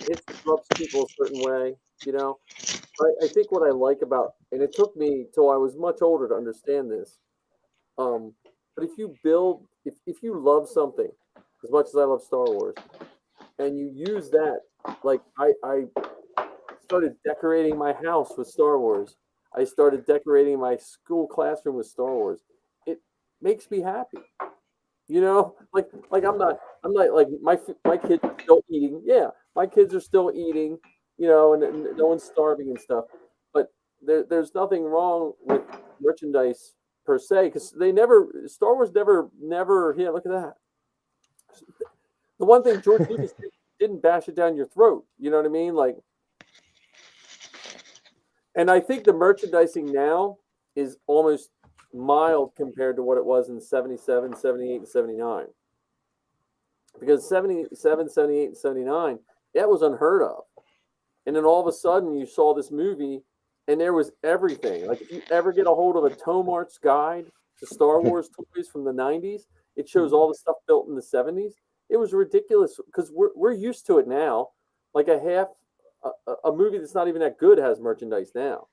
it rubs people a certain way, I think what I like about, and it took me till I was much older to understand this, but if you love something as much as I love Star Wars, and you use that, like I started decorating my house with Star Wars. I started decorating my school classroom with Star Wars. It makes me happy, Like I'm not like my kids are still eating. Yeah, my kids are still eating, and no one's starving and stuff. But there's nothing wrong with merchandise per se, because Star Wars never. Yeah, look at that. The one thing George Lucas didn't bash it down your throat. You know what I mean? Like, and I think the merchandising now is almost mild compared to what it was in 77, 78, and 79. Because 77, 78, and 79, that was unheard of. And then all of a sudden you saw this movie and there was everything. Like, if you ever get a hold of a Tomart's guide to Star Wars toys from the 90s, it shows all the stuff built in the 70s. It was ridiculous because we're used to it now. Like a movie that's not even that good has merchandise now.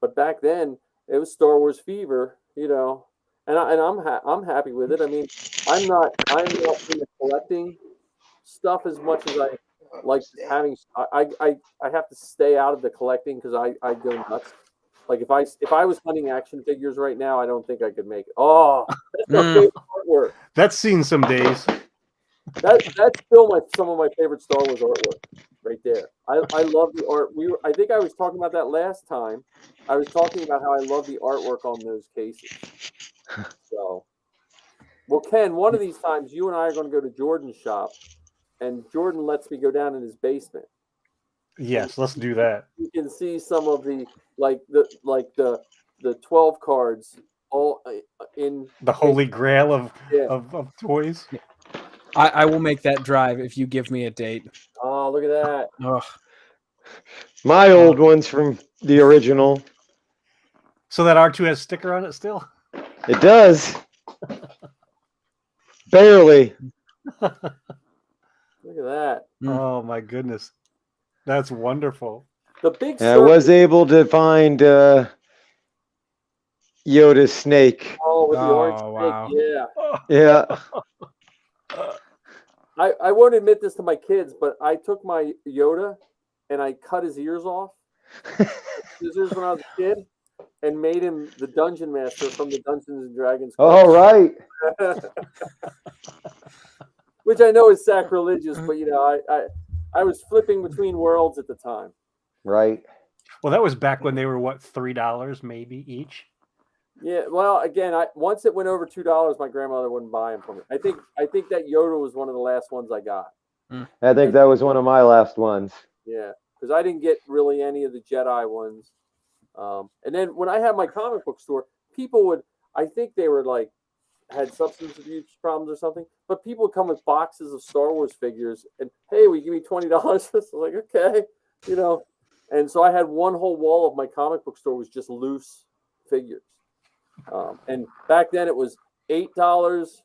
But back then, it was Star Wars fever, and I'm happy with it. I mean, I'm not into collecting stuff as much as I like having. I have to stay out of the collecting because I go nuts. Like if I was hunting action figures right now, I don't think I could make it. Oh, that's my favorite artwork. That's seen some days. That's still some of my favorite Star Wars artwork right there. I love the art. I think I was talking about that last time. I was talking about how I love the artwork on those cases. So, well, Ken, one of these times you and I are going to go to Jordan's shop, and Jordan lets me go down in his basement. Yes, let's do that. You can see some of the the 12 cards all in the holy grail of toys. I will make that drive if you give me a date. Oh, look at that. Ugh. My old one's from the original. So that R2 has a sticker on it still? It does. Barely. Look at that. Oh my goodness. That's wonderful. The big I was able to find Yoda's snake. Oh, with the orange wow. snake. Yeah. I won't admit this to my kids, but I took my Yoda and I cut his ears off. Scissors when I was a kid, and made him the dungeon master from the Dungeons and Dragons. All right. Which I know is sacrilegious, but I was flipping between worlds at the time. Right. Well, that was back when they were $3 maybe each. Yeah, well, again, once it went over $2, my grandmother wouldn't buy them for me. I think that Yoda was one of the last ones I got. I think that was one of my last ones. Yeah, because I didn't get really any of the Jedi ones. And then when I had my comic book store, I think they were like had substance abuse problems or something. But people would come with boxes of Star Wars figures, and hey, will you give me $20? I was like, okay, you know. And so I had one whole wall of my comic book store was just loose figures. And back then it was $8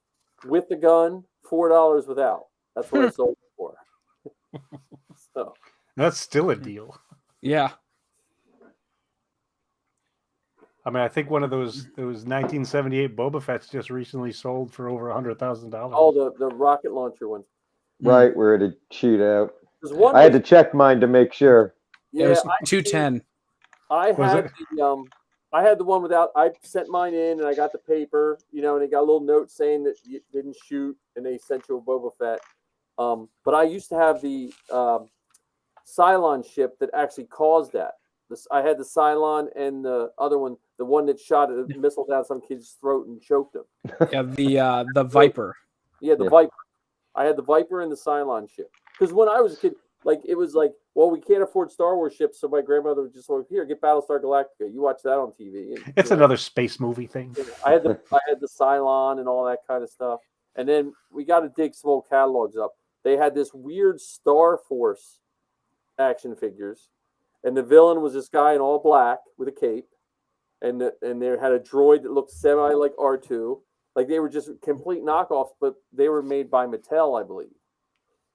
with the gun, $4 without. That's what I sold it for. So That's still a deal. Yeah. I mean, I think one of those 1978 Boba Fett's just recently sold for over $100,000. all the rocket launcher ones. Right, where it'd shoot out. There's one I had to check mine to make sure. It was I 210. I had the one without. I sent mine in, and I got the paper, you know, and it got a little note saying that you didn't shoot, and they sent you a Boba Fett. But I used to have the Cylon ship that actually caused that. I had the Cylon and the other one, the one that shot a missile down some kid's throat and choked him. Yeah, the Viper. Yeah, the Viper. I had the Viper and the Cylon ship. Because when I was a kid, like it was like, well, we can't afford Star Wars ships, so my grandmother would just like, here, get Battlestar Galactica. You watch that on TV. And, it's another space movie thing. I had the Cylon and all that kind of stuff. And then we got to dig some old catalogs up. They had this weird Star Force action figures, and the villain was this guy in all black with a cape, and they had a droid that looked semi like R2. Like they were just complete knockoffs, but they were made by Mattel, I believe.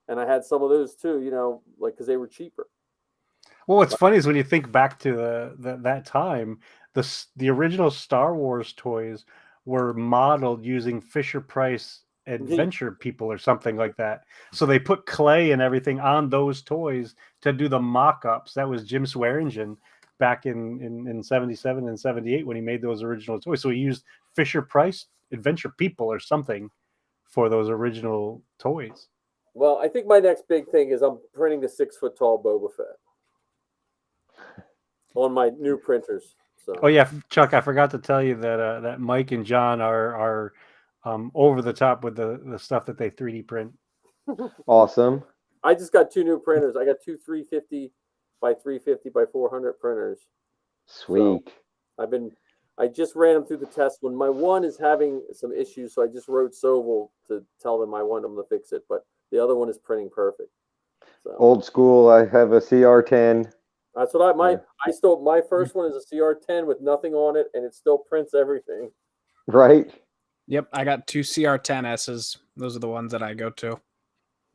And I had some of those too, you know, like because they were cheaper. Well, what's funny is when you think back to that time, the original Star Wars toys were modeled using Fisher-Price Adventure people or something like that. So they put clay and everything on those toys to do the mock-ups. That was Jim Swearingen back in 77 and 78 when he made those original toys. So he used Fisher-Price Adventure people or something for those original toys. Well, I think my next big thing is I'm printing the 6-foot-tall Boba Fett on my new printers. So. Oh yeah, Chuck, I forgot to tell you that that Mike and John are over the top with the stuff that they 3D print. Awesome. I just got 2 new printers. I got 2 350 by 350 by 400 printers. Sweet. So I just ran them through the test one. My one is having some issues, so I just wrote Soval to tell them I want them to fix it, but the other one is printing perfect. So. Old school. I have a CR10. That's what my first one is a CR10 with nothing on it, and it still prints everything. Right. Yep, I got 2 CR10Ss. Those are the ones that I go to.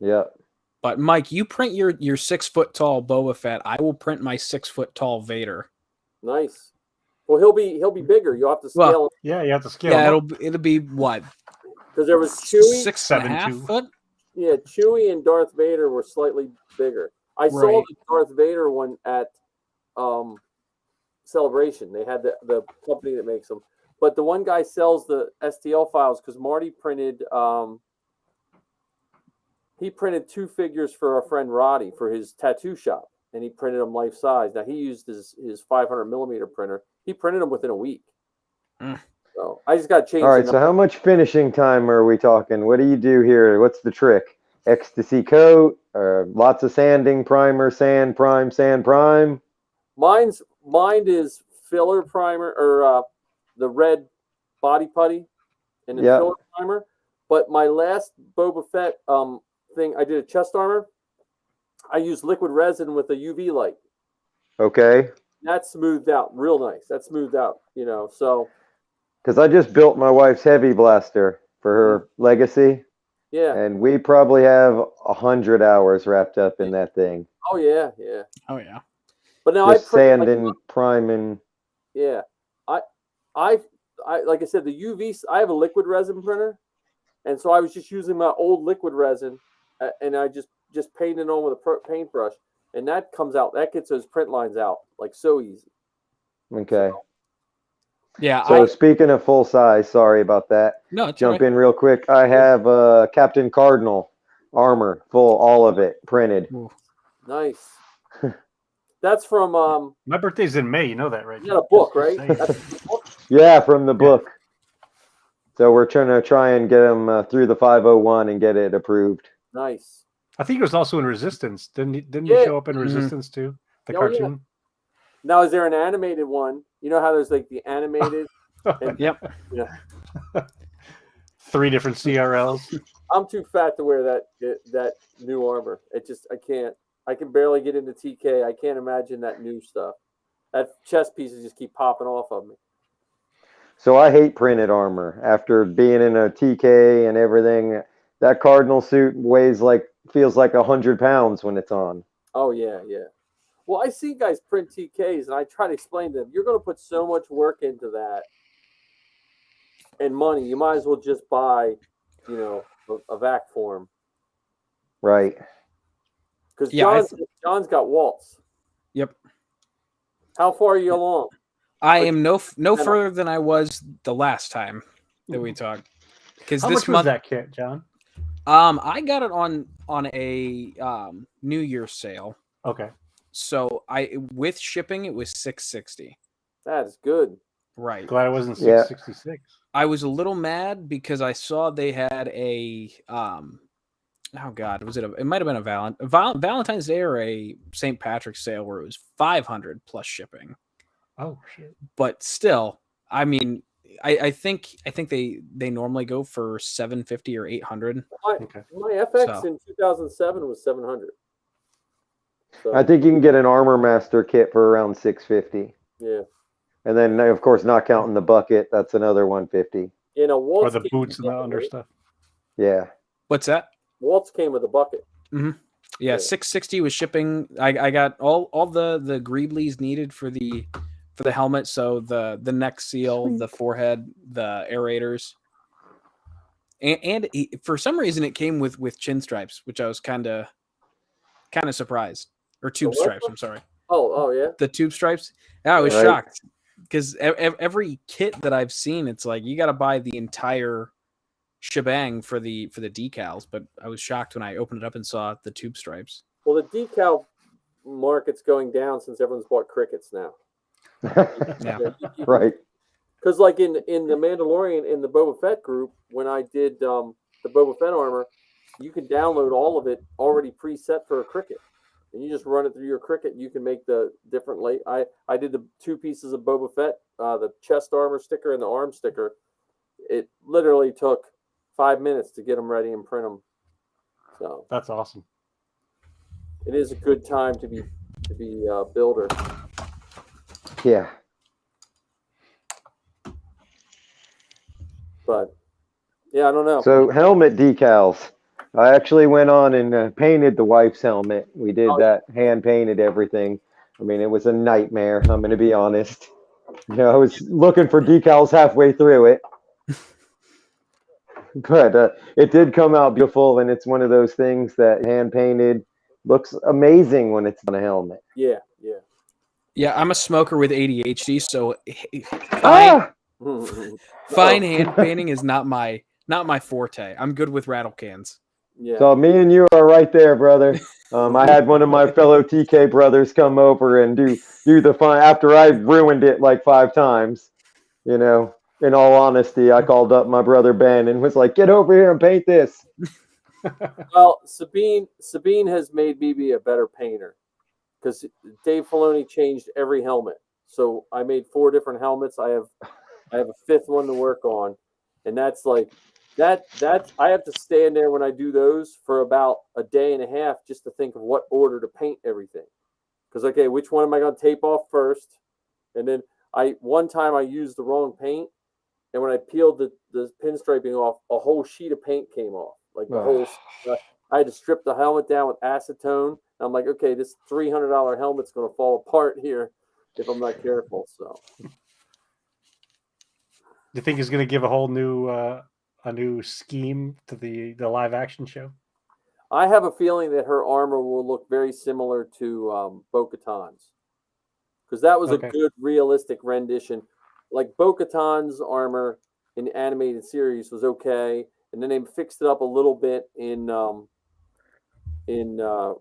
Yep. But Mike, you print your 6-foot-tall Boba Fett. I will print my 6-foot-tall Vader. Nice. Well, he'll be bigger. You'll have to scale him. Yeah, you have to scale. Yeah, it'll be what? Because there was Chewie, 6.5 foot. Yeah, Chewie and Darth Vader were slightly bigger. I saw the Darth Vader one at Celebration. They had the company that makes them. But the one guy sells the STL files because Marty printed he printed 2 figures for our friend Roddy for his tattoo shop, and he printed them life size. Now he used his 500 millimeter printer. He printed them within a week. So I just got changed. All right. So how much finishing time are we talking? What do you do here? What's the trick? Ecstasy coat, lots of sanding, primer, sand, prime, sand, prime. Mine is filler primer or the red body putty and the filler primer. But my last Boba Fett thing, I did a chest armor. I used liquid resin with a UV light. Okay. That smoothed out real nice. That smoothed out, you know. So. Because I just built my wife's heavy blaster for her legacy. Yeah. And we probably have 100 hours wrapped up in that thing. Oh yeah. Oh yeah. But now just sanding, priming. Yeah. I like I said, the UV. I have a liquid resin printer, and so I was just using my old liquid resin, and I just painted it on with a paintbrush, and that comes out. That gets those print lines out like so easy. Okay. So, yeah. So speaking of full size, sorry about that. No, jump in real quick. I have Captain Cardinal armor, full, all of it printed. Ooh. Nice. That's from my birthday's in May. You know that, right? You got a book, right? Yeah, from the book. So we're trying to get them through the 501 and get it approved. Nice. I think it was also in Resistance. Didn't he show up in Resistance too? The cartoon. Yeah. Now, is there an animated one? You know how there's like the animated Yep. Yeah, 3 different CRLs. I'm too fat to wear that new armor. I can't. I can barely get into TK. I can't imagine that new stuff. That chest pieces just keep popping off of me. So I hate printed armor. After being in a TK and everything, that Cardinal suit feels like 100 pounds when it's on. Oh yeah, yeah. Well, I see guys print TKs, and I try to explain to them, you're going to put so much work into that and money. You might as well just buy, a vac form. Right. Because Yeah, John's got Waltz. Yep. How far are you along? I am no further than I was the last time that we talked. Because How this much month, was that kit, John? I got it on a New Year's sale. Okay. So with shipping it was $660. That is good. Right. Glad it wasn't 666. I was a little mad because I saw they had a oh god, it might have been a Valentine's Day or a St. Patrick's sale where it was $500 plus shipping. Oh shit. But still, I mean, I think they normally go for $750 or $800. My FX in 2007 was $700. So, I think you can get an Armor Master kit for around $650. Yeah. And then, of course, not counting the bucket, that's another $150. Or the boots and the under stuff. Yeah. What's that? Waltz came with a bucket. Mm-hmm. Yeah, $660 was shipping. I got all the greeblies needed for the helmet. So the neck seal, the forehead, the aerators, and for some reason it came with chin stripes, which I was kind of surprised. Or tube stripes. I'm sorry. Oh yeah. The tube stripes. Yeah, I was shocked because every kit that I've seen, it's like you got to buy the entire shebang for the decals. But I was shocked when I opened it up and saw the tube stripes. Well, the decal market's going down since everyone's bought crickets now. Yeah. Right. Because like in the Mandalorian, in the Boba Fett group, when I did the Boba Fett armor, you can download all of it already preset for a cricket. And you just run it through your cricket. You can make the different I did the 2 pieces of Boba Fett, the chest armor sticker and the arm sticker. It literally took 5 minutes to get them ready and print them. So that's awesome. It is a good time to be a builder. Yeah. But yeah, I don't know. So helmet decals. I actually went on and painted the wife's helmet. We did that, hand painted everything. I mean, it was a nightmare. I'm going to be honest. I was looking for decals halfway through it, but it did come out beautiful. And it's one of those things that hand painted looks amazing when it's on a helmet. Yeah. Yeah, I'm a smoker with ADHD, so fine hand painting is not my forte. I'm good with rattle cans. Yeah. So me and you are right there, brother. I had one of my fellow TK brothers come over and do the fun after I ruined it like 5 times. In all honesty, I called up my brother Ben and was like, "Get over here and paint this." Well, Sabine has made me be a better painter because Dave Filoni changed every helmet. So I made 4 different helmets. I have a 5th one to work on, and that's like that. I have to stand there when I do those for about a day and a half just to think of what order to paint everything. Because okay, which one am I going to tape off first? And then one time I used the wrong paint, and when I peeled the pinstriping off, a whole sheet of paint came off. Like the whole. I had to strip the helmet down with acetone. I'm like, okay, this $300 helmet's going to fall apart here if I'm not careful. So, do you think he's going to give a whole new scheme to the live action show? I have a feeling that her armor will look very similar to Bo-Katan's, because that was a good realistic rendition. Like Bo-Katan's armor in the animated series was okay, and then they fixed it up a little bit in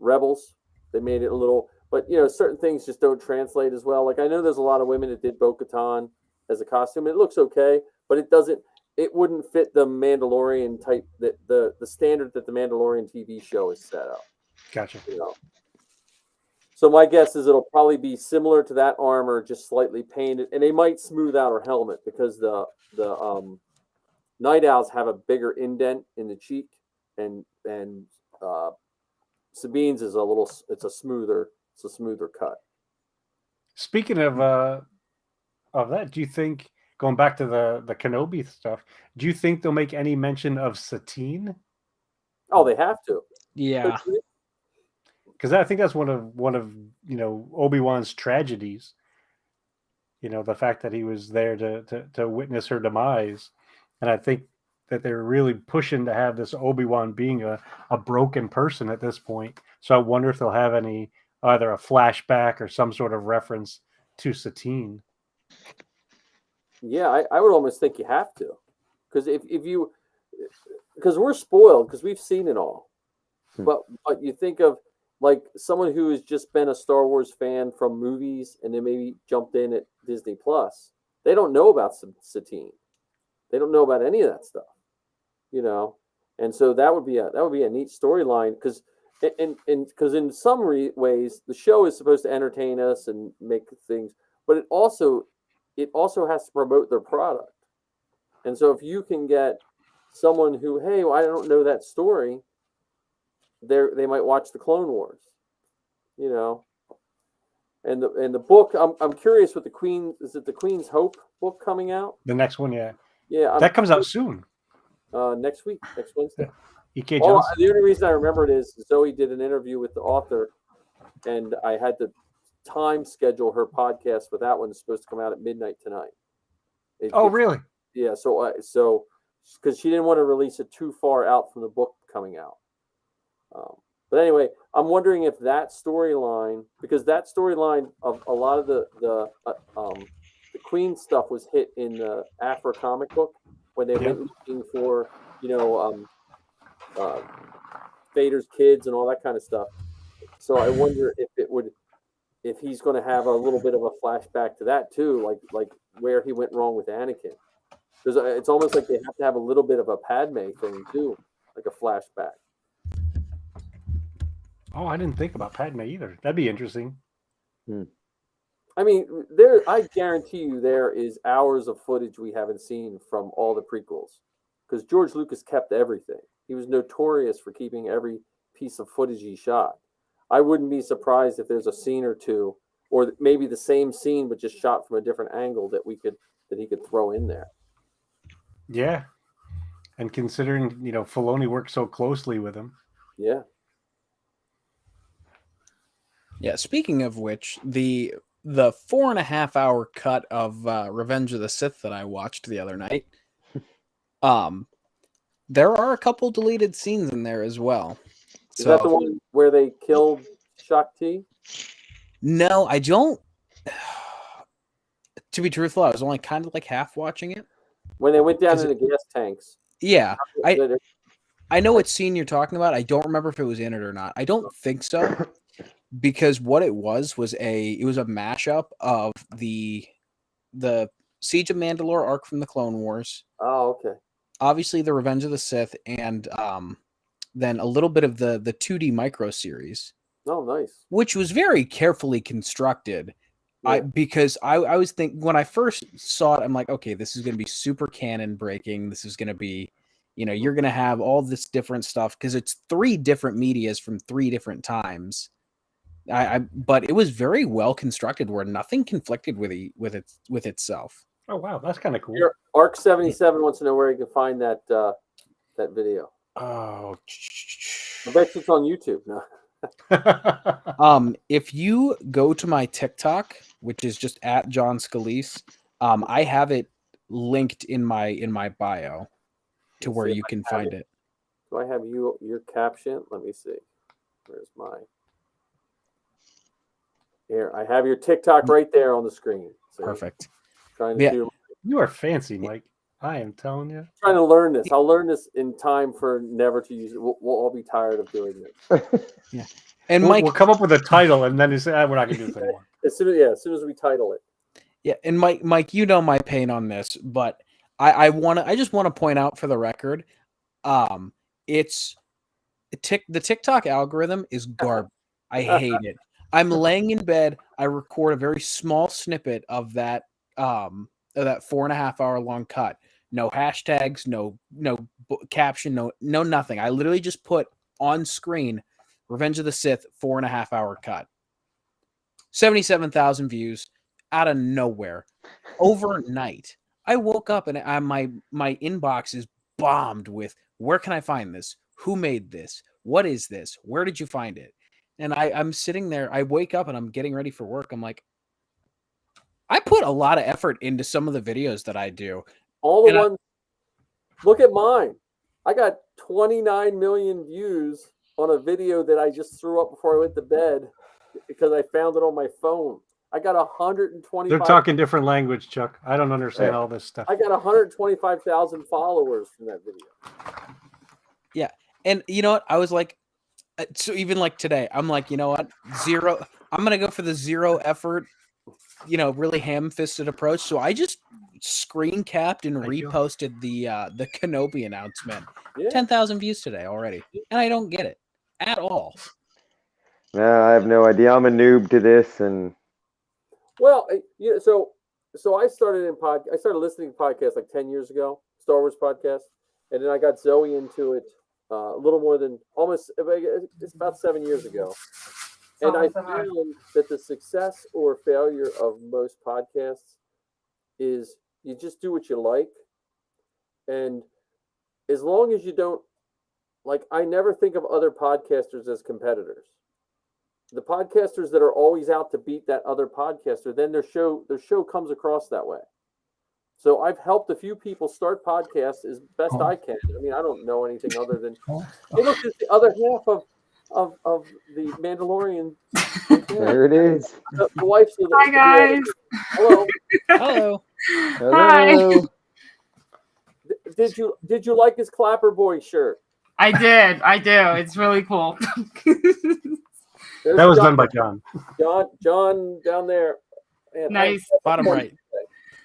Rebels. They made it a little, but certain things just don't translate as well. Like I know there's a lot of women that did Bo-Katan as a costume. It looks okay, but it doesn't. It wouldn't fit the Mandalorian type, that the standard that the Mandalorian TV show is set up. Gotcha. So my guess is it'll probably be similar to that armor, just slightly painted, and they might smooth out her helmet because the Night Owls have a bigger indent in the cheek, and Sabine's is it's a smoother cut. Speaking of that, do you think, going back to the Kenobi stuff, do you think they'll make any mention of Satine? Oh, they have to. Yeah. Because I think that's one of Obi-Wan's tragedies. The fact that he was there to witness her demise, and I think that they're really pushing to have this Obi-Wan being a broken person at this point. So I wonder if they'll have either a flashback or some sort of reference to Satine. Yeah, I would almost think you have to, because because we're spoiled because we've seen it all, but you think of like someone who has just been a Star Wars fan from movies and then maybe jumped in at Disney Plus, they don't know about Satine, they don't know about any of that stuff, and so that would be a neat storyline because in some ways the show is supposed to entertain us and make things, but it also has to promote their product. And so if you can get someone who, hey, well, I don't know that story, they might watch the Clone Wars, And the book, I'm curious with the Queen. Is it the Queen's Hope book coming out? The next one, yeah. Yeah, that comes out soon. Next week, next Wednesday. E.K. Johnson. The only reason I remember it is Zoe did an interview with the author, and I had to time schedule her podcast, but that one's supposed to come out at midnight tonight. Really? Yeah. So because she didn't want to release it too far out from the book coming out. But anyway, I'm wondering if that storyline, because that storyline of a lot of the Queen stuff was hit in the Afro comic book when they went looking for Vader's kids and all that kind of stuff. So I wonder if he's going to have a little bit of a flashback to that too, like where he went wrong with Anakin, because it's almost like they have to have a little bit of a Padme thing too, like a flashback. Oh, I didn't think about Padme either. That'd be interesting. I mean, I guarantee you there is hours of footage we haven't seen from all the prequels, because George Lucas kept everything. He was notorious for keeping every piece of footage he shot. I wouldn't be surprised if there's a scene or two, or maybe the same scene but just shot from a different angle that he could throw in there. Yeah, and considering Filoni worked so closely with him. Yeah. Yeah. Speaking of which, the 4.5 hour cut of Revenge of the Sith that I watched the other night, there are a couple deleted scenes in there as well. Is that the one where they killed Shakti? No, I don't. To be truthful, I was only kind of like half watching it. When they went down in the gas tanks. Yeah. I know what scene you're talking about. I don't remember if it was in it or not. I don't think so. Because what it was a mashup of the Siege of Mandalore arc from the Clone Wars. Oh, okay. Obviously the Revenge of the Sith, and then a little bit of the 2D micro series. Oh, nice. Which was very carefully constructed. Yeah. Because I was thinking, when I first saw it, I'm like, okay, this is going to be super canon breaking. This is going to be, you're going to have all this different stuff because it's 3 different medias from 3 different times. But it was very well constructed, where nothing conflicted with itself. Oh wow, that's kind of cool. Here, Arc77 wants to know where you can find that video. Oh, I bet it's on YouTube now. If you go to my TikTok, which is just at John Scalise, I have it linked in my bio to where you can find it. Do I have your caption? Let me see. Where's mine? Here, I have your TikTok right there on the screen. So perfect. You are fancy, Mike. I am telling you. I'm trying to learn this. I'll learn this in time for never to use it. We'll all be tired of doing this. Yeah. And Mike, we'll come up with a title, and then we're not going to do this anymore. As soon as we title it. Yeah, and Mike, my pain on this, but I just want to point out for the record, the TikTok algorithm is garbage. I hate it. I'm laying in bed. I record a very small snippet of that 4.5 hour long cut. No hashtags, no caption, no nothing. I literally just put on screen Revenge of the Sith 4.5 hour cut. 77,000 views out of nowhere overnight. I woke up and my inbox is bombed with where can I find this? Who made this? What is this? Where did you find it? And I'm sitting there. I wake up and I'm getting ready for work. I'm like, I put a lot of effort into some of the videos that I do. All the ones. Look at mine. I got 29 million views on a video that I just threw up before I went to bed because I found it on my phone. I got 125. They're talking different language, Chuck. I don't understand all this stuff. I got 125,000 followers from that video. Yeah. And you know what? I was like, so even like today, I'm like, you know what? I'm going to go for the zero effort, really ham-fisted approach. So I just screen capped and reposted the Kenobi announcement. Yeah. 10,000 views today already. And I don't get it at all. No, I have no idea. I'm a noob to this, and well, so I started I started listening to podcasts like 10 years ago, Star Wars podcast, and then I got Zoe into it a little more than it's about 7 years ago. And I found that the success or failure of most podcasts is you just do what you like. And as long as you don't, I never think of other podcasters as competitors. The podcasters that are always out to beat that other podcaster, then their show comes across that way. So I've helped a few people start podcasts as best I can. I mean, I don't know anything other than look at the other half of the Mandalorian. There it is. The wife's Hi guys. Hello. Hello. Hi. Did you like his Clapper Boy shirt? I did. I do. It's really cool. That was done by John. John down there. Man, nice. Bottom right.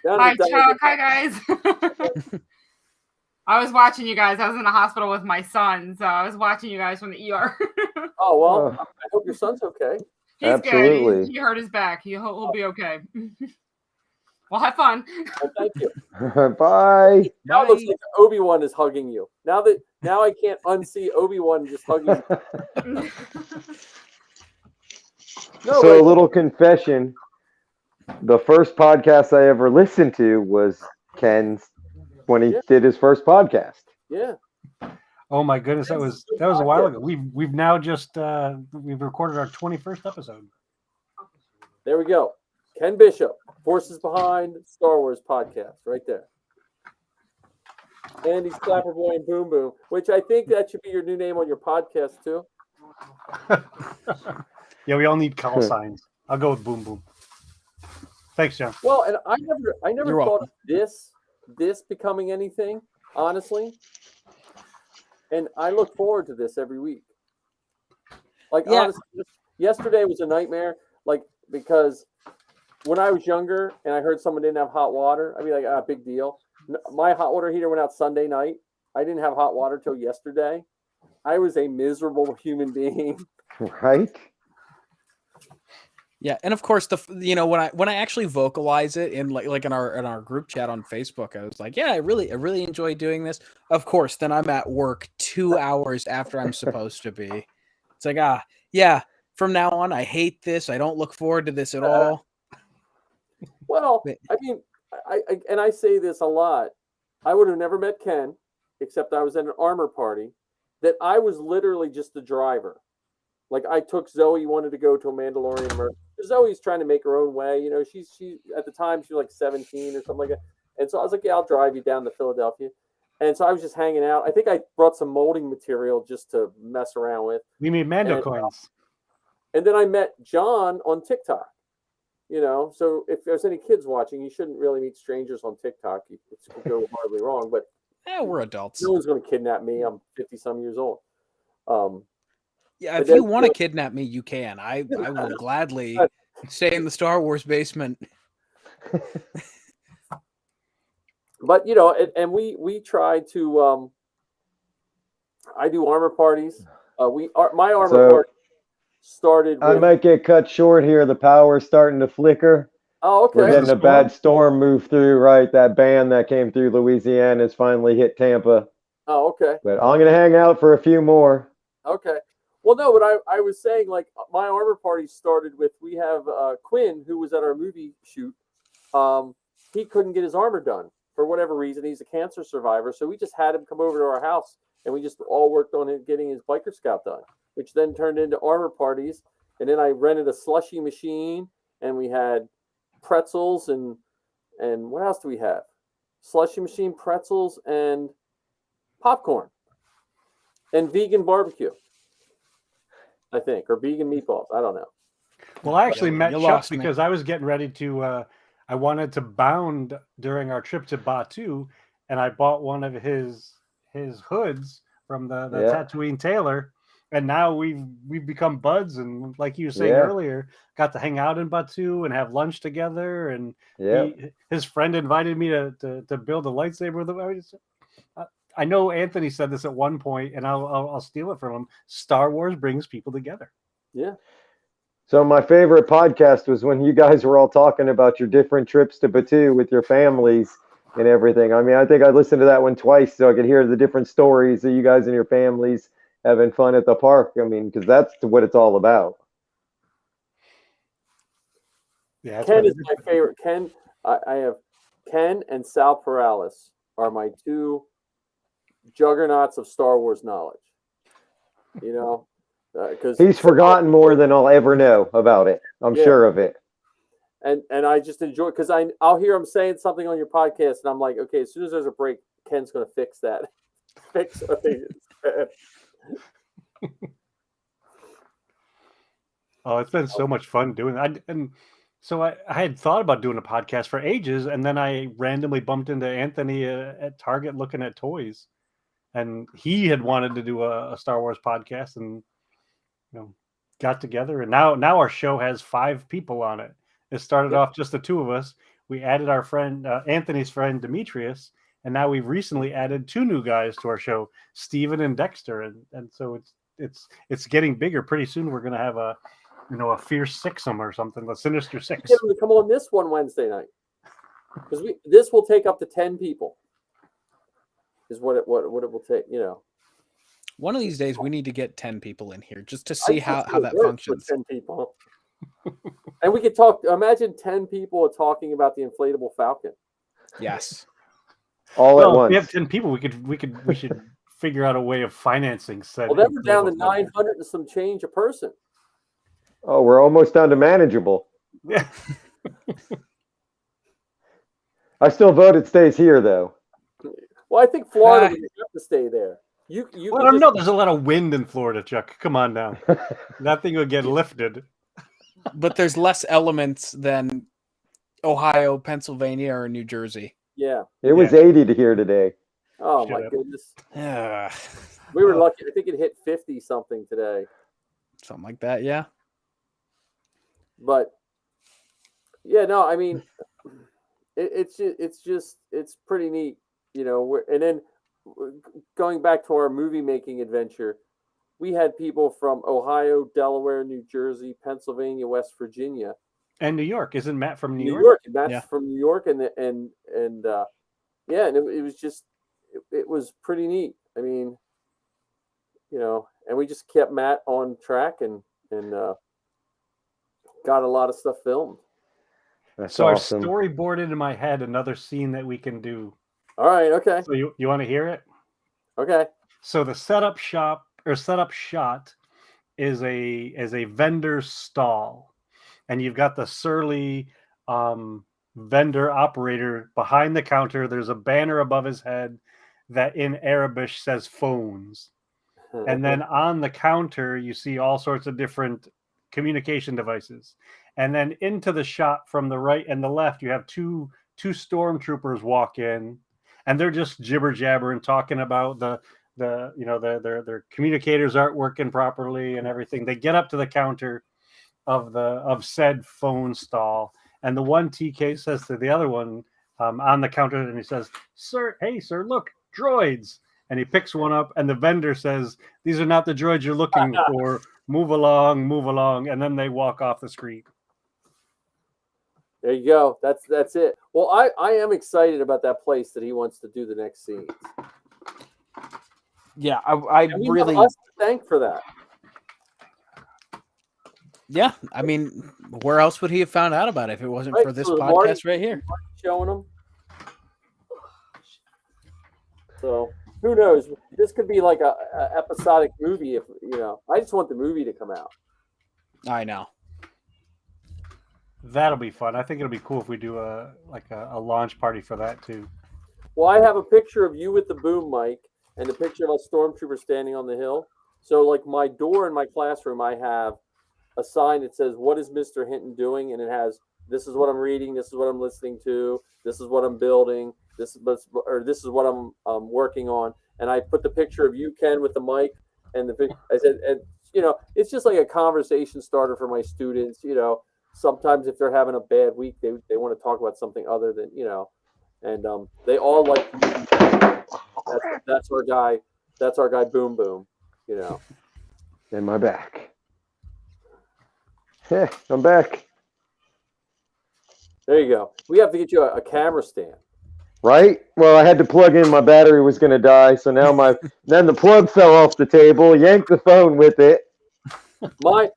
Hi, Chuck. Hi, guys. I was watching you guys. I was in the hospital with my son, so I was watching you guys from the ER. Oh, well, I hope your son's okay. He's Absolutely. good. He hurt his back. He'll be okay. Well, have fun. Well, thank you. Bye. Now it looks like Obi-Wan is hugging you. Now I can't unsee Obi-Wan just hugging you. So a little confession. The first podcast I ever listened to was Ken's when he did his first podcast. Yeah. Oh my goodness, that was a while ago. We've now just we've recorded our 21st episode. There we go. Ken Bishop, Forces Behind Star Wars podcast, right there. Andy's Clapper Boy and Boom Boom, which I think that should be your new name on your podcast too. Yeah, we all need call signs. I'll go with Boom Boom. Thanks, John. Well, and I never You're thought welcome. of this becoming anything, honestly. And I look forward to this every week. Honestly, yesterday was a nightmare. Because when I was younger and I heard someone didn't have hot water, I'd be like, big deal. My hot water heater went out Sunday night. I didn't have hot water till yesterday. I was a miserable human being. Right? Yeah, and of course when I actually vocalize it in like in our group chat on Facebook, I was like, yeah, I really enjoy doing this. Of course, then I'm at work 2 hours after I'm supposed to be. It's like, yeah, from now on, I hate this. I don't look forward to this at all. Well, I mean, I say this a lot. I would have never met Ken, except I was at an armor party, that I was literally just the driver. I took Zoe, wanted to go to a Mandalorian immersion. Zoe's trying to make her own way. She at the time she was 17 or something like that. And so I was like, yeah, I'll drive you down to Philadelphia. And so I was just hanging out. I think I brought some molding material just to mess around with. We made Mando coins. And then I met John on TikTok. So if there's any kids watching, you shouldn't really meet strangers on TikTok. It could go horribly wrong. But we're adults. No one's going to kidnap me. I'm 50-some years old. Yeah, if you want to kidnap me, you can. I will gladly stay in the Star Wars basement. But and we try to. I do armor parties. My armor party. started with. I might get cut short here. The power's starting to flicker. Oh, okay. We're getting the a bad storm move through, right? That band that came through Louisiana has finally hit Tampa. Oh, okay. But I'm going to hang out for a few more. Okay. Well, no, but I was saying, like, my armor party started with, we have Quinn, who was at our movie shoot. He couldn't get his armor done for whatever reason. He's a cancer survivor. So we just had him come over to our house, and we just all worked on it, getting his Biker Scout done, which then turned into armor parties. And then I rented a slushy machine, and we had pretzels and what else do we have? Slushy machine, pretzels, and popcorn, and vegan barbecue, I think, or vegan meatballs. I don't know. Well, I actually met You Chuck lost me. because I was getting ready to. I wanted to bound during our trip to Batu, and I bought one of his hoods from the Tatooine tailor, and now we've become buds. And like you were saying earlier, got to hang out in Batu and have lunch together. And his friend invited me to build a lightsaber with him. I know Anthony said this at one point, and I'll steal it from him. Star Wars brings people together. Yeah. So my favorite podcast was when you guys were all talking about your different trips to Batu with your families and everything. I mean, I think I listened to that one twice so I could hear the different stories of you guys and your families having fun at the park. I mean, because that's what it's all about. Yeah, Ken is my favorite. Ken, I have Ken and Sal Perales are my two juggernauts of Star Wars knowledge. You know, because he's forgotten more than I'll ever know about it. I'm sure of it. And I just enjoy, because I'll hear him saying something on your podcast, and I'm like, okay, as soon as there's a break, Ken's going to fix that. Fix what he said. Oh, it's been so much fun doing that. And so I had thought about doing a podcast for ages, and then I randomly bumped into Anthony at Target looking at toys, and he had wanted to do a Star Wars podcast, and got together, and now our show has 5 people on it. It started off just the 2 of us. We added our friend Anthony's friend Demetrius, and now we've recently added 2 new guys to our show, Steven and Dexter, and so it's getting bigger. Pretty soon we're going to have a Fierce Sixum or something, the Sinister Six. Get them to come on this one Wednesday night, because this will take up to 10 people. Is what it will take. One of these days we need to get 10 people in here just to see how that functions. 10 people, and we could talk. Imagine 10 people talking about the inflatable Falcon. Yes. All at once. If we have 10 people, we should figure out a way of financing. Well, then we're down to 900 and some change a person. Oh, we're almost down to manageable. Yeah. I still vote it stays here, though. Well, I think Florida would have to stay there. Well, I don't know. There's a lot of wind in Florida, Chuck. Come on now. That thing will get lifted. But there's less elements than Ohio, Pennsylvania, or New Jersey. Yeah. It was 80 to here today. Oh, my goodness. Yeah. We were lucky. I think it hit 50 something today. Something like that, yeah. But, yeah, no, I mean, it's pretty neat, and then going back to our movie making adventure, we had people from Ohio, Delaware, New Jersey, Pennsylvania, West Virginia, and New York. Isn't Matt from New York? New York. Matt's from New York, and it was just it was pretty neat. I mean, and we just kept Matt on track and got a lot of stuff filmed. That's so awesome. I've storyboarded in my head another scene that we can do. All right. Okay. So you want to hear it? Okay. So the setup shot is a vendor's stall, and you've got the surly vendor operator behind the counter. There's a banner above his head that in Arabic says phones, and then on the counter you see all sorts of different communication devices, and then into the shot from the right and the left you have two stormtroopers walk in, and they're just jibber jabbering, talking about their communicators aren't working properly and everything. They get up to the counter of said phone stall, and the one TK says to the other one on the counter, and he says, "Sir, hey sir, look, droids." And he picks one up, and the vendor says, "These are not the droids you're looking for. move along, and then they walk off the screen. There you go. That's it. Well, I am excited about that place that he wants to do the next scenes. Yeah, I And we really. have us to thank for that. Yeah, I mean, where else would he have found out about it if it wasn't Right, for this so the podcast Marty- right here? Showing him. So who knows? This could be like a episodic movie. If I just want the movie to come out. I know. That'll be fun. I think it'll be cool if we do a launch party for that too. Well, I have a picture of you with the boom mic and a picture of a stormtrooper standing on the hill. So, like my door in my classroom, I have a sign that says, "What is Mr. Hinton doing?" And it has, "This is what I'm reading. This is what I'm listening to. This is what I'm building. This is what I'm working on." And I put the picture of you, Ken, with the mic, and I said, and it's just like a conversation starter for my students. Sometimes if they're having a bad week, they want to talk about something other than and they all like. That's our guy. That's our guy. Boom Boom. In my back. Yeah, I'm back. There you go. We have to get you a camera stand. Right? Well, I had to plug in. My battery was going to die, so now then the plug fell off the table. Yanked the phone with it. I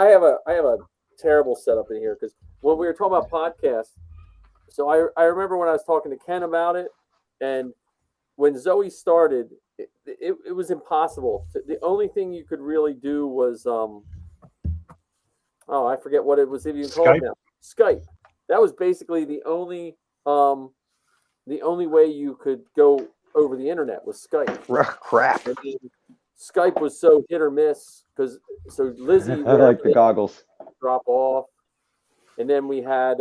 have a terrible setup in here because when we were talking about podcasts, so I remember when I was talking to Ken about it, and when Zoe started, it was impossible. The only thing you could really do was I forget what it was even called now. Skype. That was basically the only way you could go over the internet was Skype. Crap. Skype was so hit or miss because Lizzie I like the goggles. Drop off, and then we had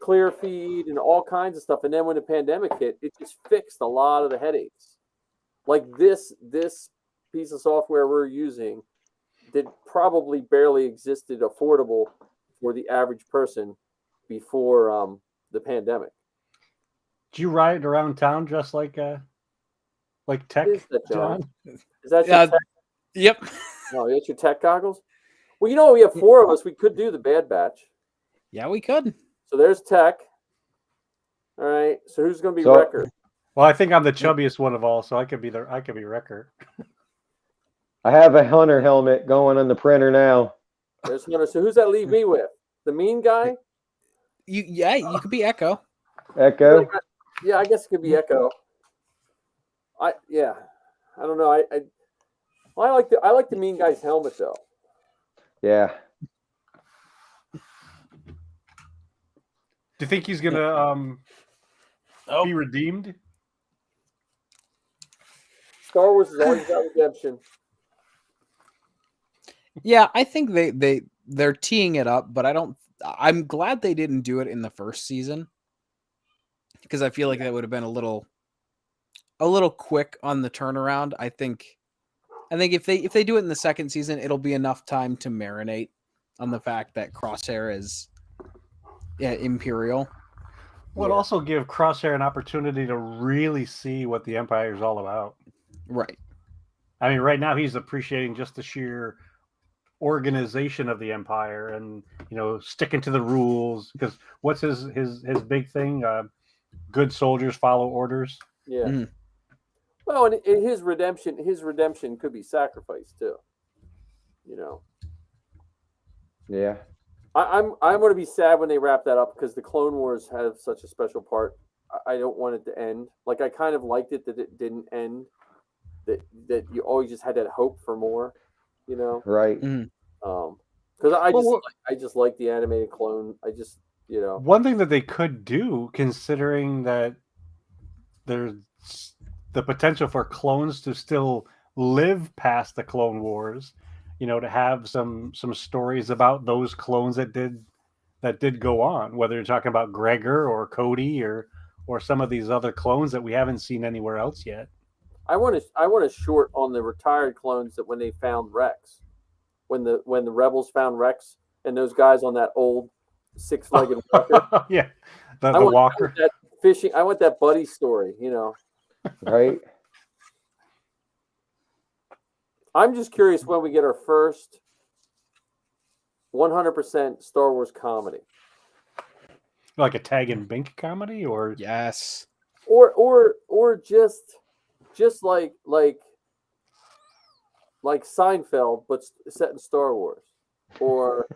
clear feed and all kinds of stuff. And then when the pandemic hit, it just fixed a lot of the headaches. Like this piece of software we're using that probably barely existed affordable for the average person before the pandemic. Do you ride around town just like tech, Is that, John? Is that your tech? Yep. No, it's your tech goggles? Well, we have 4 of us. We could do the Bad Batch. Yeah, we could. So there's tech. All right. So who's going to be Wrecker? Well, I think I'm the chubbiest one of all, so I could be Wrecker. I have a Hunter helmet going on the printer now. There's Hunter. So who's that leave me with? The mean guy? You could be Echo. Echo. Yeah, I guess it could be Echo. I don't know. I like the mean guy's helmet though. Yeah. Do you think he's gonna be redeemed? Star Wars has always got redemption. Yeah, I think they're teeing it up, but I'm glad they didn't do it in the first season because I feel like that would have been a little quick on the turnaround. I think if they do it in the second season, it'll be enough time to marinate on the fact that Crosshair is Imperial. Would also give Crosshair an opportunity to really see what the Empire is all about. Right. I mean, right now he's appreciating just the sheer organization of the Empire and sticking to the rules. Because what's his big thing? Good soldiers follow orders. Yeah. Mm-hmm. Well, and his redemption could be sacrificed too. Yeah. I'm going to be sad when they wrap that up because the Clone Wars have such a special part. I don't want it to end. Like I kind of liked it that it didn't end. That you always just had that hope for more. Right. Because I just like the animated clone. I just One thing that they could do, considering that there's the potential for clones to still live past the Clone Wars, to have some stories about those clones that did go on, whether you're talking about Gregor or Cody or some of these other clones that we haven't seen anywhere else yet. I want a short on the retired clones that when they found Rex, when the Rebels found Rex and those guys on that old 6-legged walker. Yeah, the walker. That fishing. I want that buddy story. Right. I'm just curious when we get our first 100% Star Wars comedy, Like a Tag and Bink comedy, or Yes. or just like Seinfeld, but set in Star Wars, or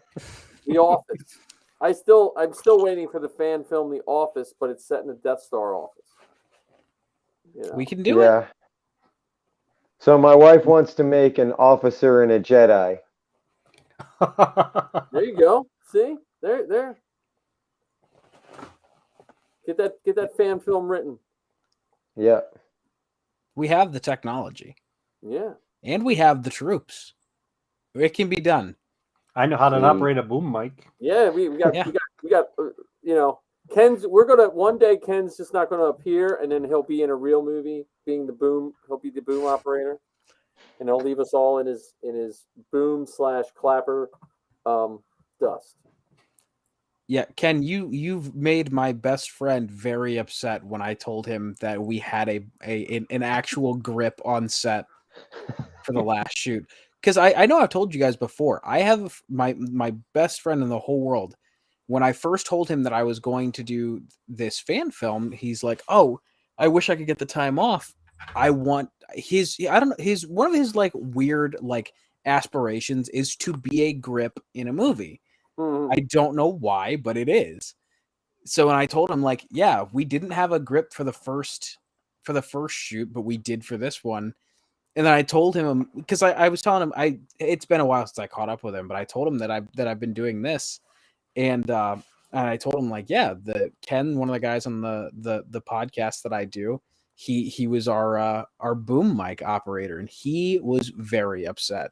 The Office. I'm still waiting for the fan film The Office, but it's set in the Death Star office. You know? We can do it. Yeah. So my wife wants to make an officer and a Jedi. There you go. See, there. Get that fan film written. Yeah. We have the technology. Yeah. And we have the troops. It can be done. I know how to See. operate a boom mic. Yeah, we got Yeah. we got you know, Ken's we're gonna one day Ken's just not gonna appear, and then he'll be in a real movie being he'll be the boom operator, and he'll leave us all in his boom / clapper dust. Yeah, Ken, you've made my best friend very upset when I told him that we had an actual grip on set for the last shoot. Because I know I've told you guys before, I have my best friend in the whole world. When I first told him that I was going to do this fan film, he's like, "Oh, I wish I could get the time off. I want I don't know, one of his like weird like aspirations is to be a grip in a movie. Mhm. I don't know why, but it is." So when I told him like, "Yeah, we didn't have a grip for the first shoot, but we did for this one." And then I told him, because I was telling him it's been a while since I caught up with him, but I told him that I've been doing this, and I told him like, yeah, the Ken, one of the guys on the podcast that I do, he was our boom mic operator, and he was very upset.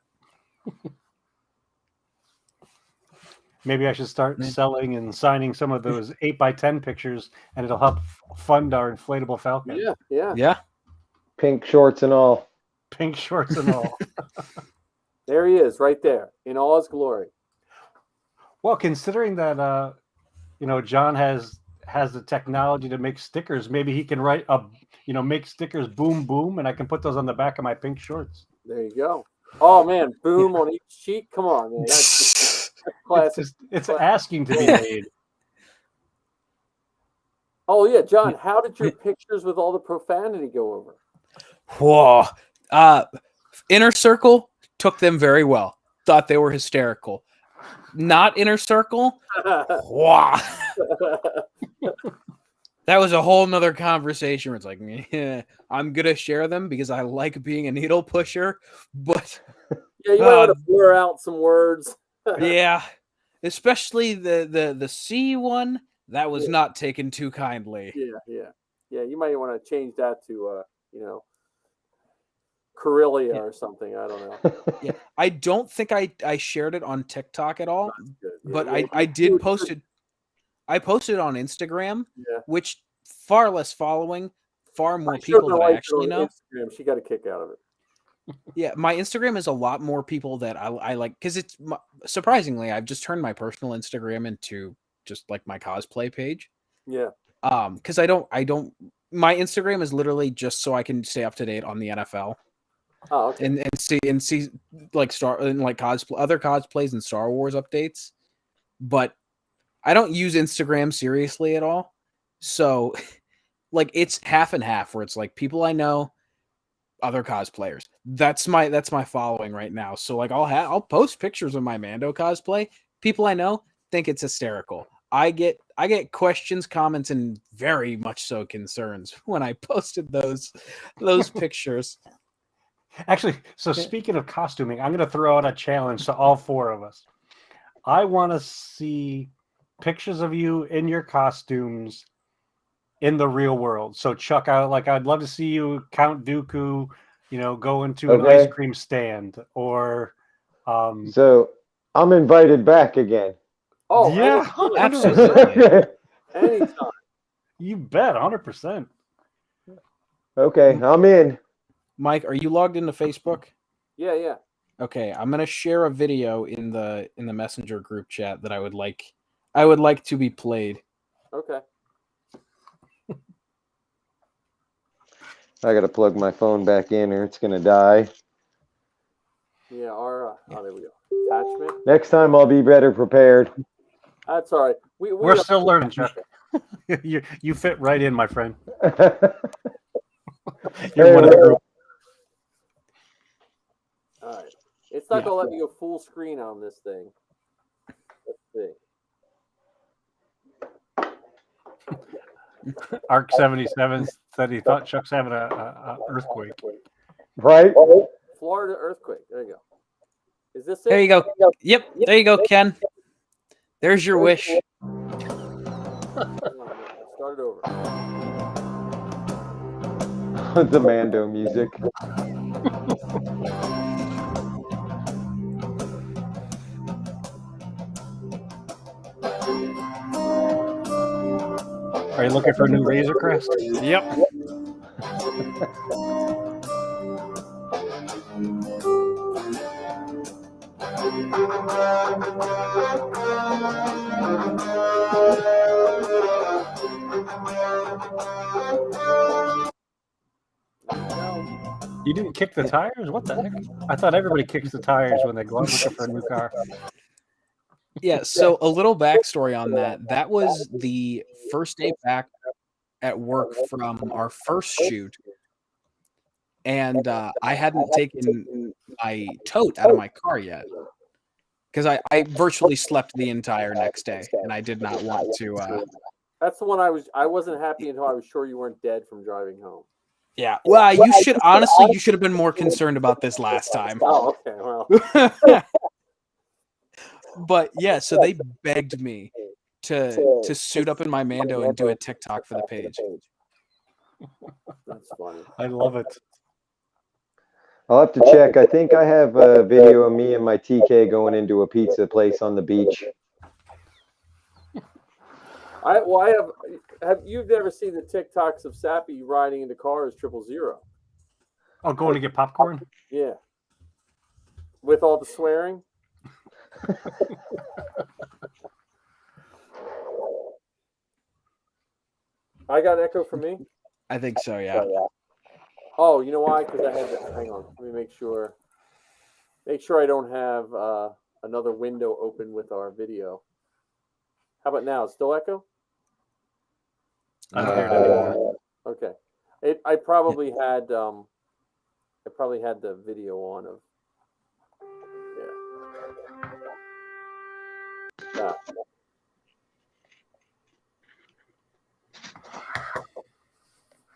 Maybe I should start selling and signing some of those 8x10 pictures, and it'll help fund our inflatable Falcon. Yeah. Pink shorts and all. Pink shorts and all. There he is, right there, in all his glory. Well, considering that John has the technology to make stickers, maybe he can make stickers boom boom, and I can put those on the back of my pink shorts. There you go. Oh man, boom on each cheek. Come on, man. That's classic. It's asking to be made. Oh yeah, John, how did your pictures with all the profanity go over? Whoa. Inner Circle took them very well. Thought they were hysterical. Not Inner Circle. Wow. That was a whole nother conversation where it's like, yeah, I'm gonna share them because I like being a needle pusher, but yeah, you might want to blur out some words. Yeah, especially the C one that was not taken too kindly. Yeah. You might want to change that to Corellia or something. I don't know. Yeah, I don't think I shared it on TikTok at all, but Yeah, I did post it. I posted it on Instagram, Yeah. which far less following, far more I showed people my that I wife actually on know. Instagram. She got a kick out of it. Yeah, my Instagram is a lot more people that I like, because it's surprisingly I've just turned my personal Instagram into just like my cosplay page. Yeah. Because I don't my Instagram is literally just so I can stay up to date on the NFL. Oh, okay. And see like other cosplays and Star Wars updates, but I don't use Instagram seriously at all. So like it's half and half, where it's like people I know, other cosplayers. That's my following right now. So like I'll post pictures of my Mando cosplay. People I know think it's hysterical. I get questions, comments, and very much so concerns when I posted those pictures. Actually, so speaking of costuming, I'm going to throw out a challenge to all four of us. I want to see pictures of you in your costumes in the real world. So Chuck, I'd love to see you Count Dooku, go into an ice cream stand, or So I'm invited back again. Oh yeah, absolutely. Anytime. You bet, 100%. Okay, I'm in. Mike, are you logged into Facebook? Yeah. Okay, I'm gonna share a video in the Messenger group chat that I would like to be played. Okay. I gotta plug my phone back in or it's gonna die. Yeah, our oh, there we go. Attachment. Next time I'll be better prepared. That's all right. We're still learning, Chuck. you fit right in, my friend. You're one of the group. All right. It's not gonna let me go full screen on this thing. Let's see. Arc 77 said he thought Chuck's having a earthquake. Right? Florida earthquake. There you go. Is this it? There you go. Yep, there you go, Ken. There's your wish. Start it over. The Mando music. Are you looking for a new Razor Crest? Yep. You didn't kick the tires? What the heck? I thought everybody kicks the tires when they go out looking for a new car. Yeah, so a little backstory on that. That was the first day back at work from our first shoot. And I hadn't taken my tote out of my car yet. Because I virtually slept the entire next day. And I did not want to... That's the one I wasn't happy until I was sure you weren't dead from driving home. Yeah. Well, you should have been more concerned about this last time. Oh, okay. Well. But yeah, so they begged me to suit up in my Mando and do a TikTok for the page. That's funny. I love it. I'll have to check. I think I have a video of me and my TK going into a pizza place on the beach. You've never seen the TikToks of Sappy riding into cars 000? Oh, going to get popcorn? Yeah. With all the swearing? I got an echo from me? I think so, yeah. Oh, you know why? Because I had to, hang on. Let me make sure. Make sure I don't have another window open with our video. How about now? Still echo? I don't hear it anymore. Okay. I probably had the video on of yeah.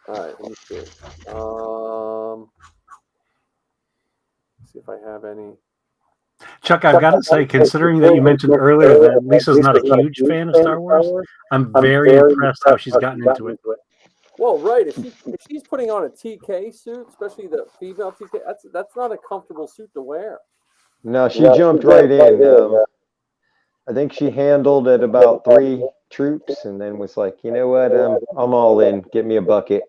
All right, let me see. See if I have any. Chuck, I've got to say, considering that you mentioned earlier that Lisa's not a huge fan of Star Wars, I'm very impressed how she's gotten into it. Well, right. If she's putting on a TK suit, especially the female TK, that's not a comfortable suit to wear. No, she jumped right in. I think she handled at about 3 troops and then was like, you know what? I'm all in. Get me a bucket.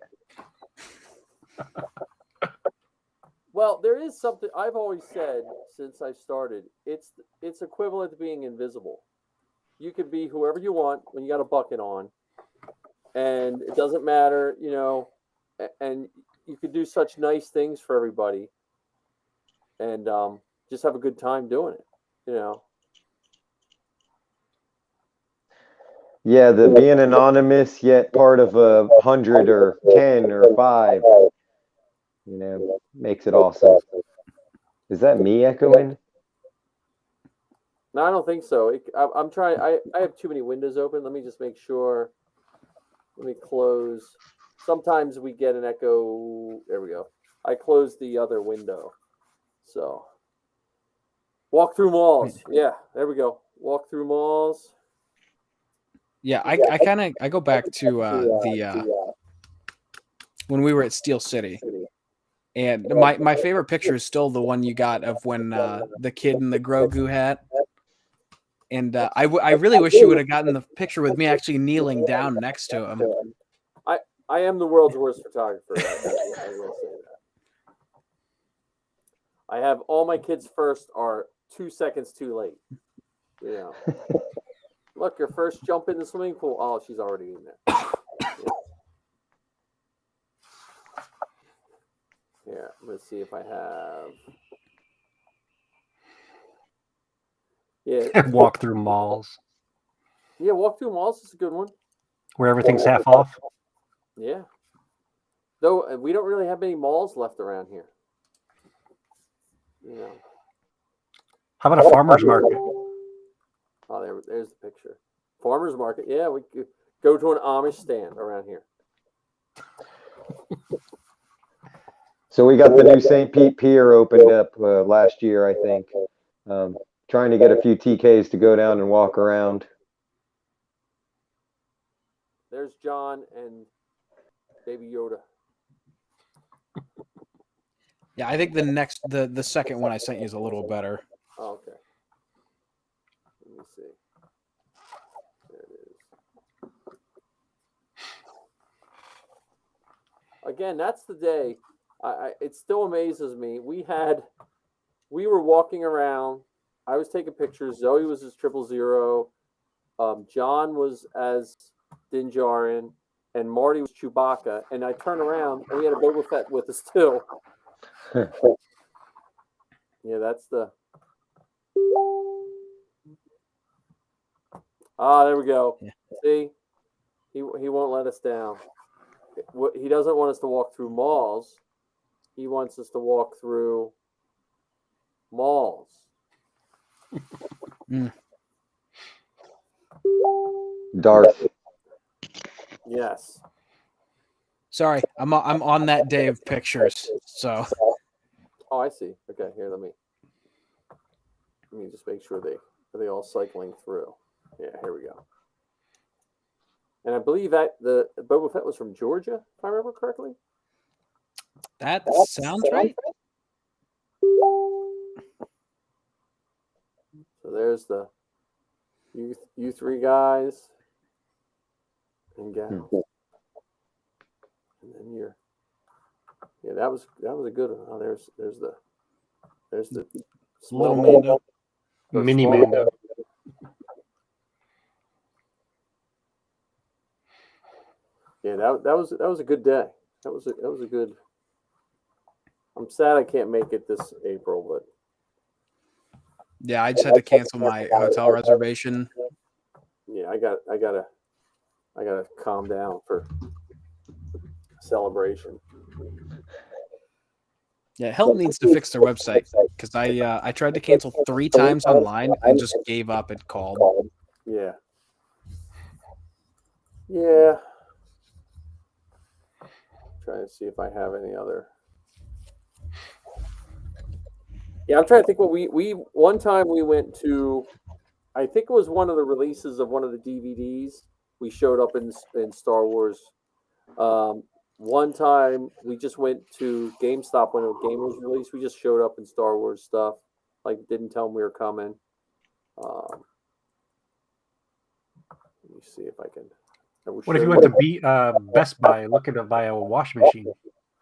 Well, there is something I've always said since I started. It's equivalent to being invisible. You could be whoever you want when you got a bucket on, and it doesn't matter, you know. And you could do such nice things for everybody, and just have a good time doing it, you know. Yeah, the being anonymous yet part of 100 or 10 or 5, you know, makes it awesome. Is that me echoing? No, I don't think so. I'm trying. I have too many windows open. Let me just make sure. Let me close. Sometimes we get an echo. There we go. I closed the other window. So walk through malls. Yeah, there we go. Walk through malls. Yeah, I go back to when we were at Steel City, and my favorite picture is still the one you got of when the kid in the Grogu hat, and I really wish you would have gotten the picture with me actually kneeling down next to him. I am the world's worst photographer. I will say that. I have all my kids first are 2 seconds too late. You know. Look, your first jump in the swimming pool. Oh, she's already in there. Yeah. Here, let's see if I have. Yeah, Walk through malls yeah. Walk through malls is a good one. where everything's half off. Yeah. Though we don't really have many malls left around here. You know. How about a farmer's market? Oh, there's the picture. Farmers market. Yeah, we could go to an Amish stand around here. So we got the new St. Pete Pier opened up last year, I think. Trying to get a few TKs to go down and walk around. There's John and Baby Yoda. Yeah, I think the second one I sent you is a little better. Oh, okay. Let me see. There it is. Again, that's the day. It still amazes me. We were walking around. I was taking pictures. Zoe was as 000. John was as Din Djarin, and Marty was Chewbacca. And I turned around, and we had a Boba Fett with us too. Yeah, that's the. Ah, there we go. Yeah. See, he won't let us down. He doesn't want us to walk through malls. He wants us to walk through malls. Darth. Yes. Sorry, I'm on that day of pictures. So Oh, I see. Okay, here let me just make sure are they all cycling through. Yeah, here we go. And I believe that the Boba Fett was from Georgia, if I remember correctly. that sounds right. So there's the you three guys and gals. And then that was a good one. Oh, there's the small Little Mando. or Mini small- Mando. Yeah, that was a good day. That was a good. I'm sad I can't make it this April, but Yeah, I just had to cancel my hotel reservation. yeah, I gotta calm down for celebration. Yeah, Help needs to fix their website because I tried to cancel 3 times online and just gave up and called. Yeah. Yeah. Trying to see if I have any other. Yeah, I'm trying to think what we one time we went to. I think it was one of the releases of one of the DVDs. We showed up in Star Wars. One time we just went to GameStop when a game was released. We just showed up in Star Wars stuff. Like didn't tell them we were coming. Let me see if I can. What if you went to Best Buy looking to buy a wash machine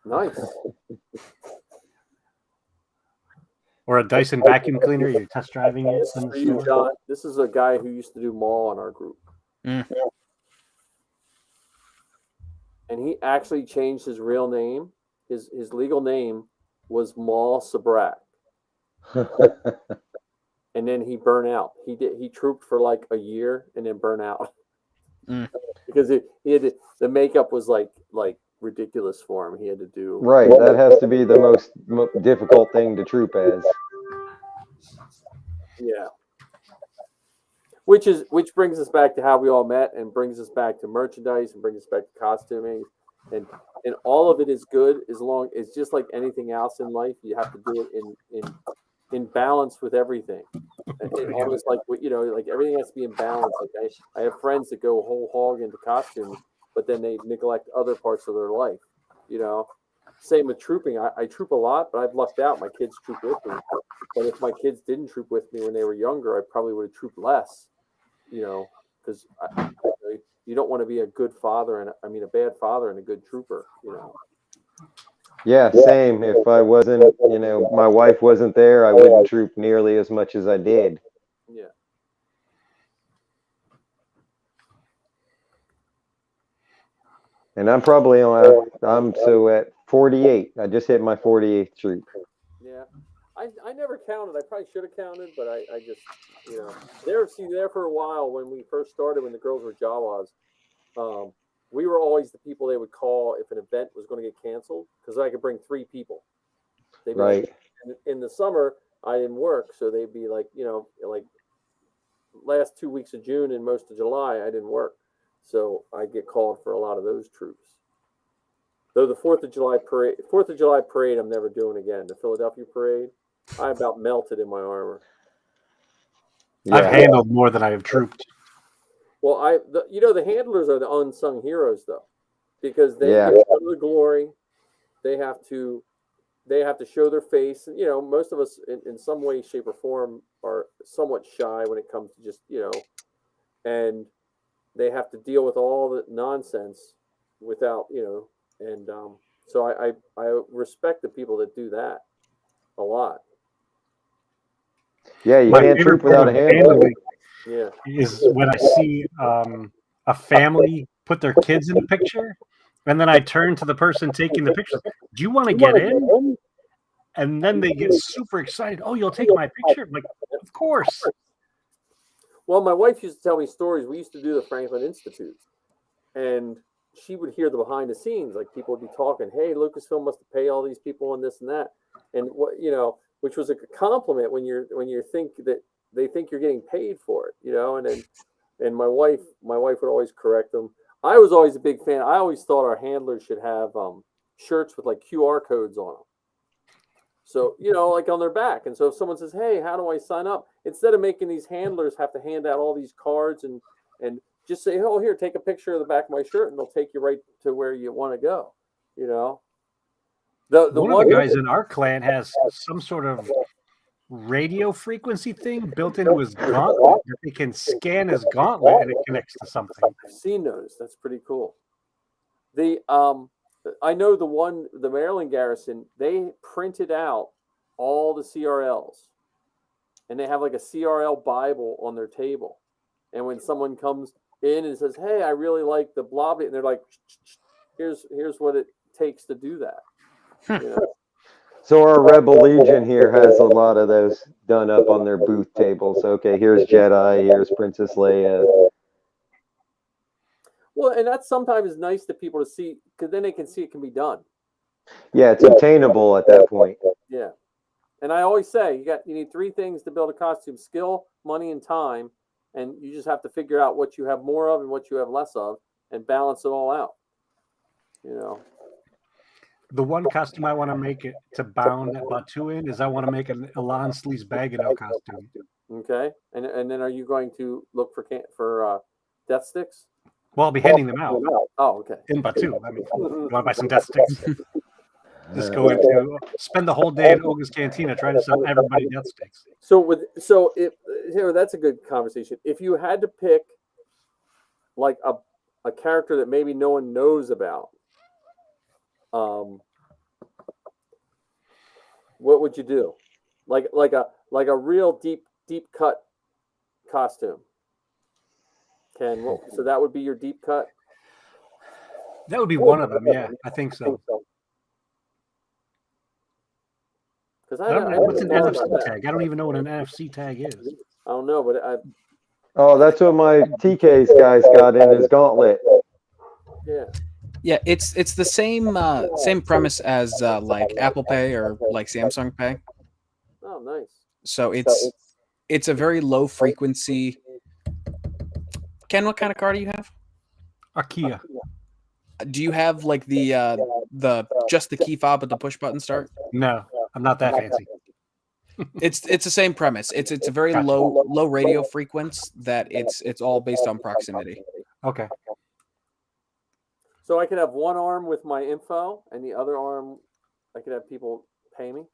Nice. or a Dyson vacuum cleaner? You're test driving it. This is for you, John. This is a guy who used to do mall in our group. Mm. And he actually changed his real name. His legal name was Maul Sabrak. And then he burned out. He trooped for like a year and then burned out. Mm. Because he had the makeup was like ridiculous for him. He had to do Right, that has to be the most difficult thing to troop as. Yeah. Which brings us back to how we all met and brings us back to merchandise and brings us back to costuming and all of it is good as long it's just like anything else in life. You have to do it in balance with everything. And almost like like everything has to be in balance. Like I have friends that go whole hog into costumes, but then they neglect other parts of their life. Same with trooping. I troop a lot, but I've lucked out. My kids troop with me. But if my kids didn't troop with me when they were younger, I probably would have trooped less. Because you don't want to be a good father and a bad father and a good trooper. Yeah, same. If I wasn't, my wife wasn't there, I wouldn't troop nearly as much as I did. Yeah. And I'm I'm at 48. I just hit my 48th troop. Yeah. I never counted. I probably should have counted, but I just, you know, there for a while when we first started, when the girls were Jawas, we were always the people they would call if an event was going to get canceled, because I could bring 3 people. They'd be Right. like, in the summer, I didn't work, so they'd be like, you know, like last 2 weeks of June and most of July, I didn't work. So I get called for a lot of those troops. Though the 4th of July parade, I'm never doing again. The Philadelphia parade, I about melted in my armor. Yeah. I've handled more than I have trooped. Well, the handlers are the unsung heroes, though, because they Yeah. get the glory. They have to show their face. And, you know, most of us in some way, shape, or form are somewhat shy when it comes to just, you know, and they have to deal with all the nonsense without, you know, and so I respect the people that do that a lot. Yeah, you My can't favorite troop without a part of handler. handling Yeah. is when I see a family put their kids in the picture, and then I turn to the person taking the picture. Do you want to get in? And then they get super excited. Oh, you'll take my picture? I'm like, of course. Well, my wife used to tell me stories. We used to do the Franklin Institute, and she would hear the behind the scenes. Like, people would be talking, "Hey, Lucasfilm must pay all these people and this and that," and what, you know, which was a compliment when you think that they think you're getting paid for it, you know. And my wife would always correct them. I was always a big fan. I always thought our handlers should have shirts with like QR codes on them. So, you know, like on their back. And so if someone says, "Hey, how do I sign up?" Instead of making these handlers have to hand out all these cards and just say, "Oh, here, take a picture of the back of my shirt," and they'll take you right to where you want to go. You know, the one of the guys in our clan has some sort of radio frequency thing built into his gauntlet that they can scan his gauntlet and it connects to something. I've seen those. That's pretty cool. The I know the Maryland Garrison, they printed out all the CRLs, and they have like a CRL Bible on their table. And when someone comes in and says, "Hey, I really like the blob," and they're like, here's what it takes to do that. You know? So our Rebel Legion here has a lot of those done up on their booth tables. Okay, here's Jedi, here's Princess Leia. Well, and that's sometimes nice to people to see, because then they can see it can be done. Yeah, it's obtainable at that point. Yeah. And I always say you need 3 things to build a costume: skill, money, and time. And you just have to figure out what you have more of and what you have less of and balance it all out. You know. The one costume I want to make it to bound Batu in is I want to make an Elan Sleaze Bagano costume. Okay. And then are you going to look for death sticks? Well, I'll be handing them out Oh, okay. in Batu. I mean, you want to buy some death sticks? Just go into spend the whole day at Olga's Cantina trying to sell everybody death sticks. That's a good conversation. If you had to pick like a character that maybe no one knows about, what would you do? Like a real deep cut costume. Ken, so that would be your deep cut? That would be one of them. Yeah, I think so. What's an NFC tag? I don't even know what an NFC tag is. I don't know, but Oh, that's what my TK's guys got in his gauntlet. Yeah. Yeah, it's the same premise as like Apple Pay or like Samsung Pay. Oh, nice. So it's a very low frequency. Ken, what kind of car do you have? A Kia. Do you have like the just the key fob with the push button start? No, I'm not that fancy. It's the same premise. It's a very low radio frequency that it's all based on proximity. Okay. So I could have one arm with my info, and the other arm, I could have people pay me.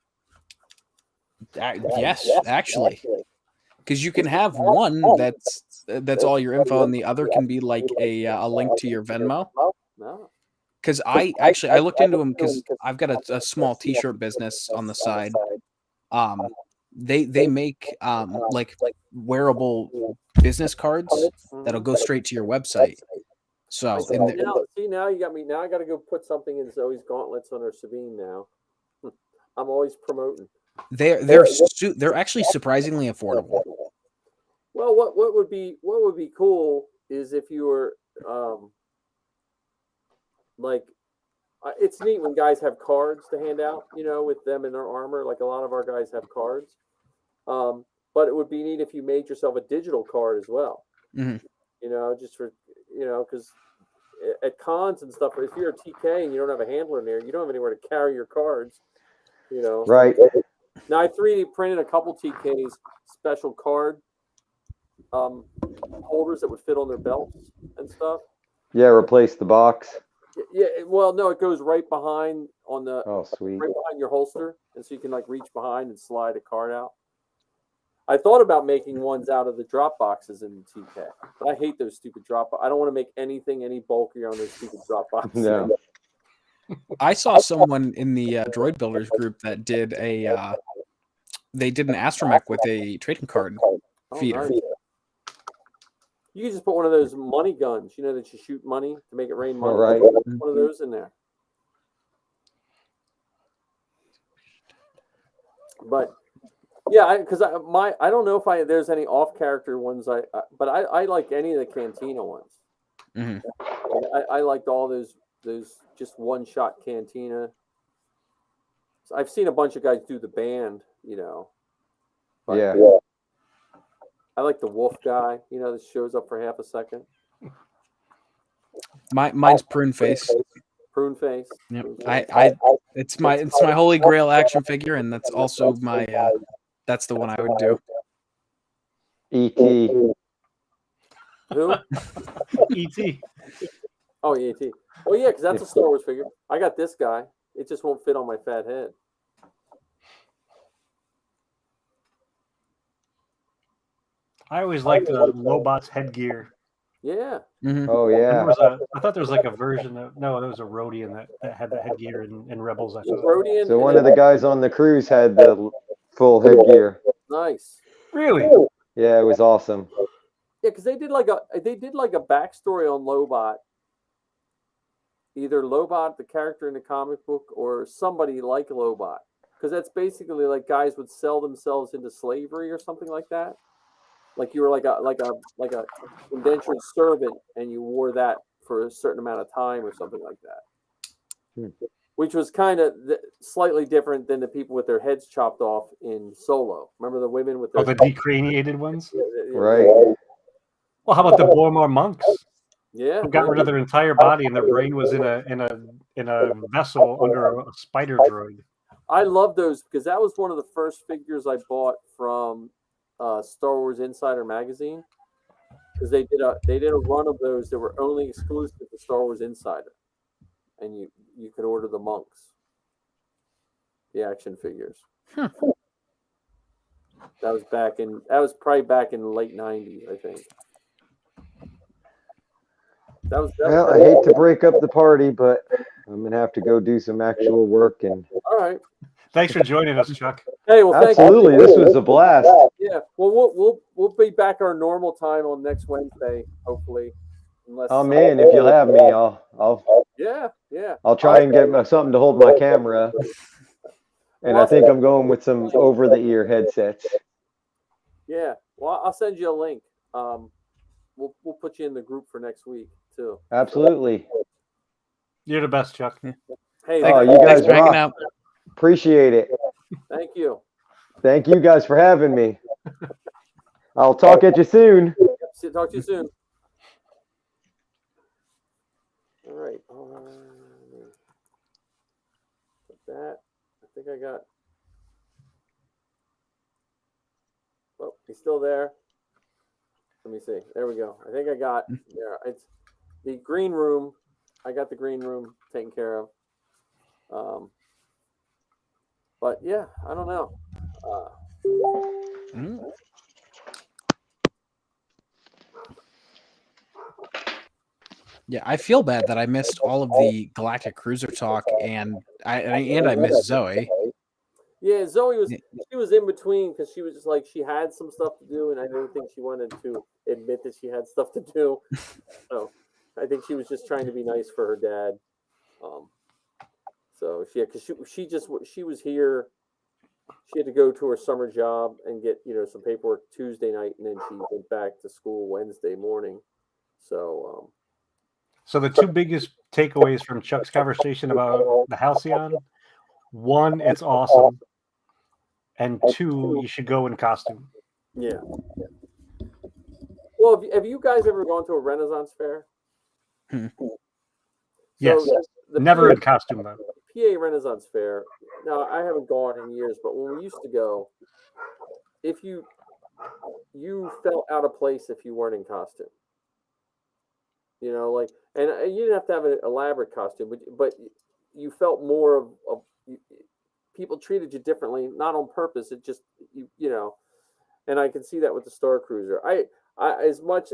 Yes, actually, because you can have one that's all your info, and the other can be like a link to your Venmo. No. Because I looked into them because I've got a small T-shirt business on the side. They make like wearable business cards that'll go straight to your website. So now you got me. Now I got to go put something in Zoe's gauntlets on her Sabine. Now I'm always promoting. They're actually surprisingly affordable. Well, what would be cool is if you were like, it's neat when guys have cards to hand out, with them in their armor. Like a lot of our guys have cards, but it would be neat if you made yourself a digital card as well. Mhm. Just for because at cons and stuff, if you're a TK and you don't have a handler near, you don't have anywhere to carry your cards. Right. Now I 3D printed a couple TKs special card holders that would fit on their belts and stuff. Yeah, replace the box. Yeah, well, no, it goes right behind on the Sweet. right behind your holster, and so you can like reach behind and slide a card out. I thought about making ones out of the drop boxes in TK, but I hate those stupid drop. I don't want to make anything any bulkier on those stupid drop boxes. No. I saw someone in the Droid Builders group that did they did an astromech with a trading card feeder. Nice. You can just put one of those money guns, that you shoot money to make it rain money. All right. One of those in there. But yeah, because I don't know if there's any off character ones but I like any of the Cantina ones. Mm-hmm. I liked all those just one shot Cantina. So I've seen a bunch of guys do the band, but Yeah. I like the wolf guy, that shows up for half a second. Mine's prune face. Prune face. Yep. It's my holy grail action figure, and that's also my that's the one I would do. E.T. Who? E.T. Oh, E.T. Oh yeah, because that's a Star Wars figure. I got this guy. It just won't fit on my fat head. I always liked Lobot's headgear. Yeah. Mm-hmm. Oh yeah. I thought there was like a version of there was a Rodian that had the headgear in Rebels. I thought. Rodian. So one of the guys on the cruise had the full headgear. Nice. Really? Yeah, it was awesome. Yeah, because they did like a backstory on Lobot. Either Lobot, the character in the comic book, or somebody like Lobot, because that's basically like guys would sell themselves into slavery or something like that. Like you were like a indentured servant, and you wore that for a certain amount of time or something like that. Which was kind of slightly different than the people with their heads chopped off in Solo. Remember the women with their the decraniated ones? Right. Well, how about the Bormar monks? Yeah. Who got rid of their entire body and their brain was in a vessel under a spider droid. I love those because that was one of the first figures I bought from Star Wars Insider magazine, because they did a run of those that were only exclusive to Star Wars Insider, and you could order the monks, the action figures. That was probably back in the late '90s, I think. Well, I hate to break up the party, but I'm gonna have to go do some actual work. And all right. Thanks for joining us, Chuck. Hey, well, absolutely, this was a blast. Yeah, well, we'll be back our normal time on next Wednesday, hopefully. Unless, man, if you'll have me, I'll yeah. I'll try and get something to hold my camera. And I think I'm going with some over-the-ear headsets. Yeah, well, I'll send you a link. We'll put you in the group for next week too. Absolutely. You're the best, Chuck. Hey, you guys for hanging out. Appreciate it. Thank you. Thank you guys for having me. I'll talk at you soon. Talk to you soon. All right. Put that. I think I got. Oh, he's still there. Let me see. There we go. I think I got. Yeah, it's the green room. I got the green room taken care of. But yeah, I don't know. Yeah, I feel bad that I missed all of the Galactic Cruiser talk, and I missed Zoe. Yeah, Zoe was in between because she was just like, she had some stuff to do, and I didn't think she wanted to admit that she had stuff to do. So I think she was just trying to be nice for her dad. So because she was here she had to go to her summer job and get some paperwork Tuesday night, and then she went back to school Wednesday morning. So So the two biggest takeaways from Chuck's conversation about the Halcyon: one, it's awesome, and two, you should go in costume. yeah. Well, have you guys ever gone to a Renaissance fair? Yes. The Never PA in costume though. PA Renaissance Fair. Now, I haven't gone in years, but when we used to go, if you felt out of place if you weren't in costume. And you didn't have to have an elaborate costume, but you felt more of people treated you differently, not on purpose. It just and I can see that with the Star Cruiser. I as much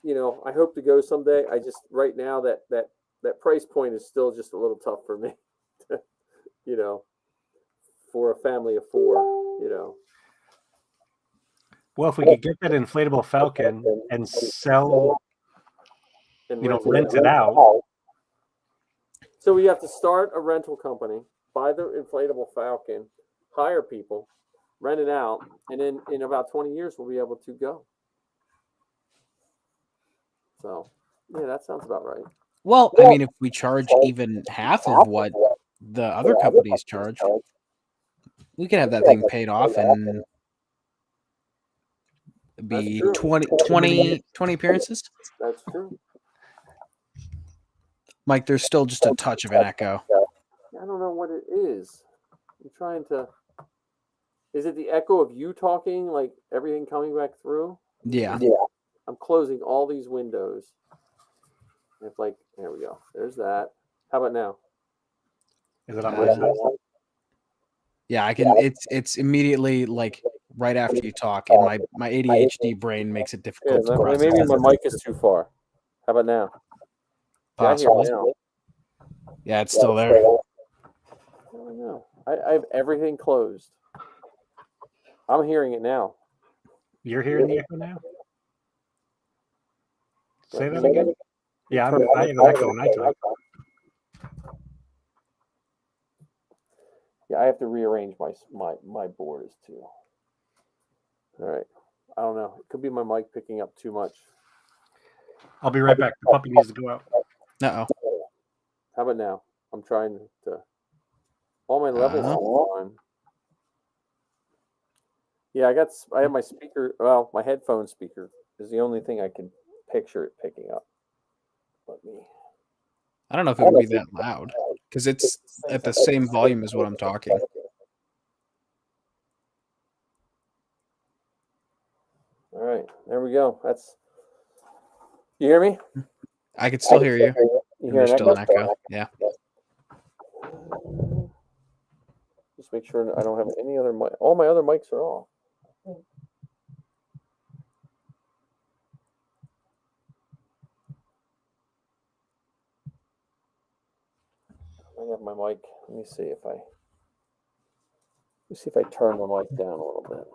I hope to go someday. I just right now that price point is still just a little tough for me. For a family of 4. Well, if we could get that inflatable Falcon and sell, rent it out. So we have to start a rental company, buy the inflatable Falcon, hire people, rent it out, and then in about 20 years we'll be able to go. So, yeah, that sounds about right. Well, I mean, if we charge even half of what the other companies charge, we could have that thing paid off and be 20 appearances. That's true. Mike, there's still just a touch of an echo. I don't know what it is. I'm trying to. Is it the echo of you talking, like everything coming back through? Yeah. I'm closing all these windows. It's like, there we go. There's that. How about now? Is it on my side? Yeah, I can. It's immediately like right after you talk, and my ADHD brain makes it difficult to process. Maybe my mic is too far. How about now? Possibly. Yeah, it's still there. I don't know. I have everything closed. I'm hearing it now. You're hearing the echo now? Say that again? Yeah, I have an echo when I talk. Yeah, I have to rearrange my borders too. All right. I don't know. It could be my mic picking up too much. I'll be right back. The puppy needs to go out. Uh-oh. How about now? I'm trying to. All my levels are on. Yeah, I have my speaker. Well, my headphone speaker is the only thing I can picture it picking up. I don't know if it would be that loud because it's at the same volume as what I'm talking. All right, there we go. You hear me? I can still hear you. There's still an echo. Yeah. Just make sure I don't have any other mic. All my other mics are off. I have my mic. Let me see if I turn the mic down a little bit.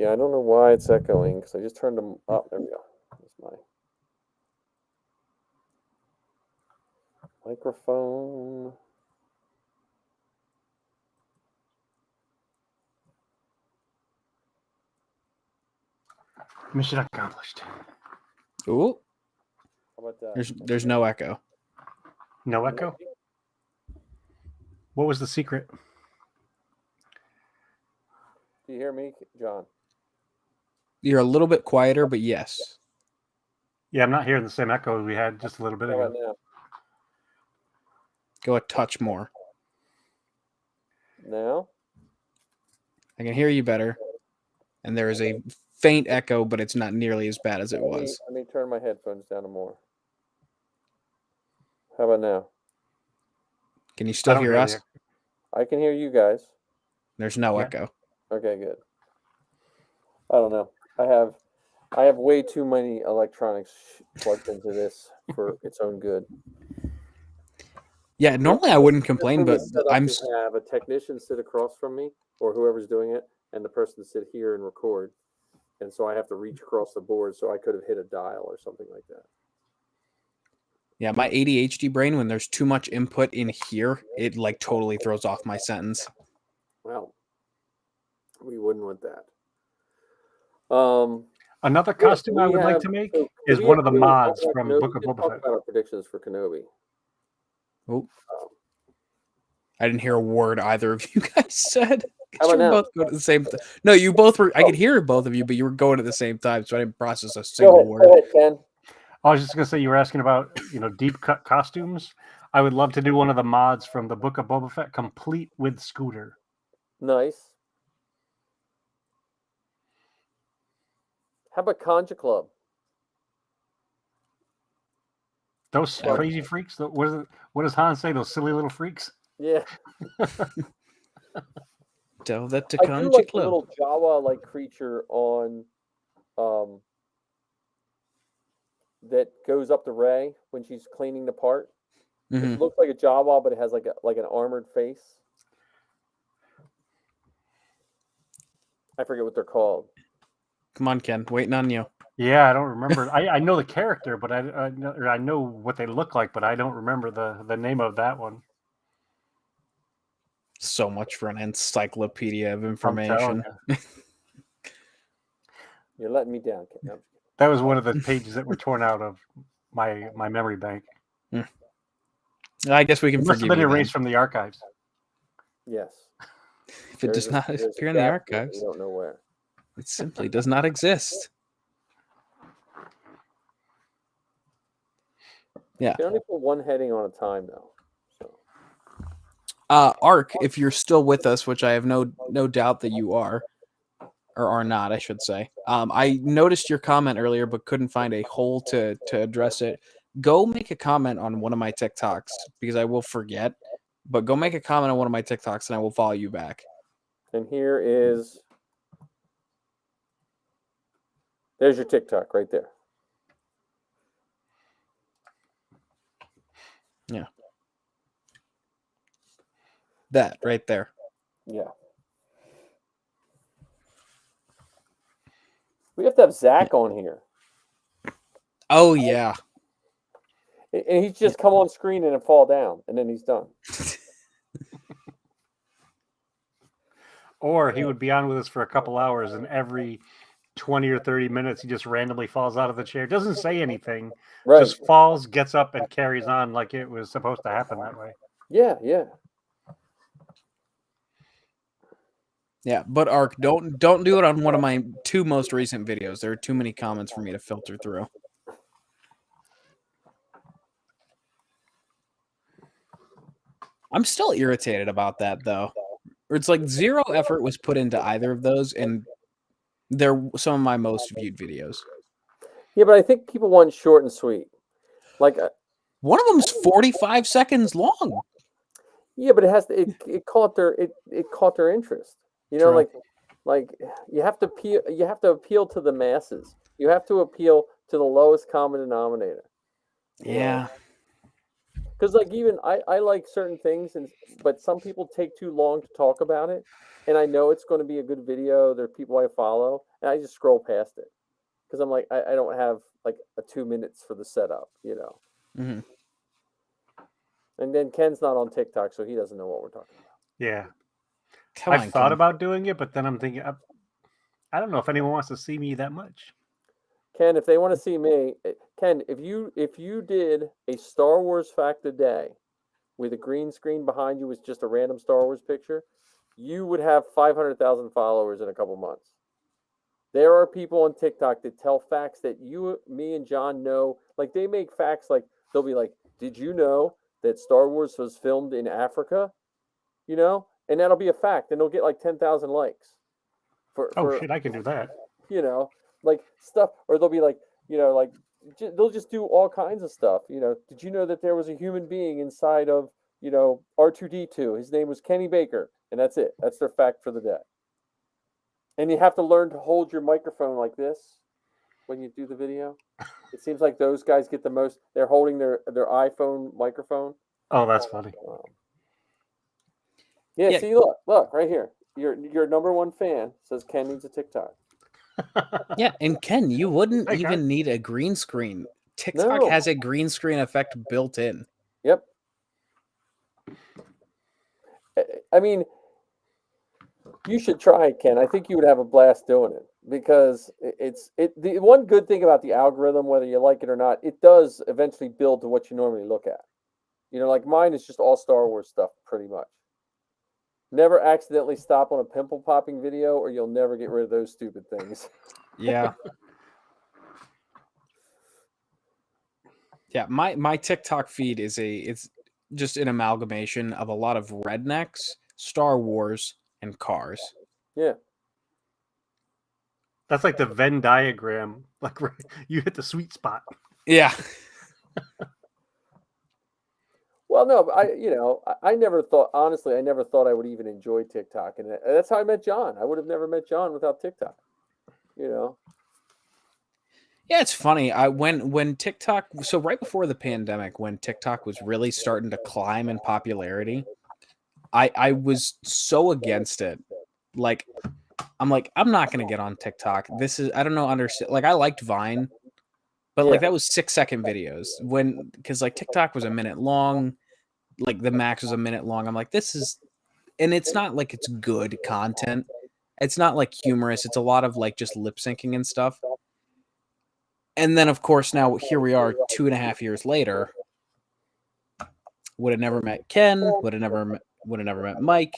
I don't know why it's echoing because I just turned them up. There we go. That's my microphone. Mission accomplished. Ooh. How about that? There's no echo. No echo? What was the secret? Do you hear me, John? You're a little bit quieter, but yes. Yeah, I'm not hearing the same echo as we had just a little bit How about ago. now? Go a touch more. Now? I can hear you better. And there is a faint echo, but it's not nearly as bad as it was. Let me turn my headphones down more. How about now? Can you still hear us? I can hear you guys. There's no echo. Okay, good. I don't know. I have I have way too many electronics plugged into this for its own good. Yeah, normally I wouldn't complain, but I'm to have a technician sit across from me or whoever's doing it, and the person sit here and record, and so I have to reach across the board. So I could have hit a dial or something like that. yeah, my ADHD brain, when there's too much input in here, it like totally throws off my sentence. Well, we wouldn't want that. Another costume I would like to make is one of the mods from Book of Boba Talk Fett. about our predictions for Kenobi. Oh, I didn't hear a word either of you guys said. How about You were now? both going at the same time. No, you both were. I could hear both of you, but you were going at the same time, so I didn't process a single word. Go ahead, Ken. I was just gonna say, you were asking about deep cut costumes. I would love to do one of the mods from the Book of Boba Fett, complete with Scooter. Nice. How about Conja Club? Those crazy freaks. What does Han say? Those silly little freaks. Yeah. Tell that to I do Conja like the Club. little Jawa-like creature on that goes up to Rey when she's cleaning the part. Mhm. It looks like a Jawa, but it has like an armored face. I forget what they're called. Come on, Ken. Waiting on you. Yeah, I don't remember. I know the character, but I know what they look like, but I don't remember the name of that one. So much for an encyclopedia of I'm information. telling you. You're letting me down, Ken. No. That was one of the pages that were torn out of my memory bank. I guess we can It must have forgive been you then. erased from the archives. Yes. If it does not there's a appear in the gap here, archives, you don't know where. it simply does not exist. Yeah. You can only put one heading on a time, though. So. Ark, if you're still with us, which I have no doubt that you are, or are not, I should say. I noticed your comment earlier, but couldn't find a hole to address it. Go make a comment on one of my TikToks, because I will forget. But go make a comment on one of my TikToks, and I will follow you back. And there's your TikTok right there. Yeah. That right there. Yeah. We have to have Zach on here. Oh, yeah. And he's just come on screen and then fall down, and then he's done. Or he would be on with us for a couple hours, and every 20 or 30 minutes, he just randomly falls out of the chair. Doesn't say anything. Right. Just falls, gets up, and carries on like it was supposed to happen that way. Yeah, yeah. Yeah, but Ark, don't do it on one of my two most recent videos. There are too many comments for me to filter through. I'm still irritated about that, though. It's like zero effort was put into either of those, and they're some of my most viewed videos. Yeah, but I think people want short and sweet. Like one of them's 45 seconds long. Yeah, but it has to. It caught their interest. You know, True. like you have to appeal to the masses. You have to appeal to the lowest common denominator. Yeah. Because like even I like certain things, but some people take too long to talk about it, and I know it's going to be a good video. There are people I follow, and I just scroll past it because I'm like I don't have like 2 minutes for the setup, you know. Mm-hmm. And then Ken's not on TikTok, so he doesn't know what we're talking about. Yeah. I've thought about doing it, but then I'm thinking, I don't know if anyone wants to see me that much. Ken, if they want to see me, Ken, if you did a Star Wars fact a day with a green screen behind you with just a random Star Wars picture, you would have 500,000 followers in a couple months. There are people on TikTok that tell facts that me, and John know. Like they make facts like they'll be like, "Did you know that Star Wars was filmed in Africa?" You know, and that'll be a fact, and they'll get like 10,000 likes. Shit, I can do that. You know, like stuff, or they'll be like, you know, like they'll just do all kinds of stuff. You know, did you know that there was a human being inside of, you know, R2D2? His name was Kenny Baker, and that's it. That's their fact for the day. And you have to learn to hold your microphone like this when you do the video. It seems like those guys get the most. They're holding their iPhone microphone. Oh, that's funny. Yeah, Yeah. see, look right here. Your number one fan says Ken needs a TikTok. Yeah, and Ken, you wouldn't Hey, even Ken. need a green screen. TikTok No. has a green screen effect built in. Yep. I mean, you should try it, Ken. I think you would have a blast doing it because the one good thing about the algorithm, whether you like it or not, it does eventually build to what you normally look at. You know, like mine is just all Star Wars stuff, pretty much. Never accidentally stop on a pimple popping video, or you'll never get rid of those stupid things. Yeah. Yeah, my TikTok feed it's just an amalgamation of a lot of rednecks, Star Wars, and cars. Yeah. That's like the Venn diagram. Like you hit the sweet spot. Yeah. Well, no, I never thought, honestly, I never thought I would even enjoy TikTok, and that's how I met John. I would have never met John without TikTok. You know. Yeah, it's funny. When TikTok, so right before the pandemic, when TikTok was really starting to climb in popularity, I was so against it. Like, I'm not gonna get on TikTok. I don't know, understand. Like, I liked Vine, but like that was 6-second videos because like TikTok was a minute long, like the max was a minute long. I'm like, and it's not like it's good content. It's not like humorous. It's a lot of like just lip syncing and stuff. And then, of course, now here we are 2.5 years later. Would have never met Ken. Would have never met Mike.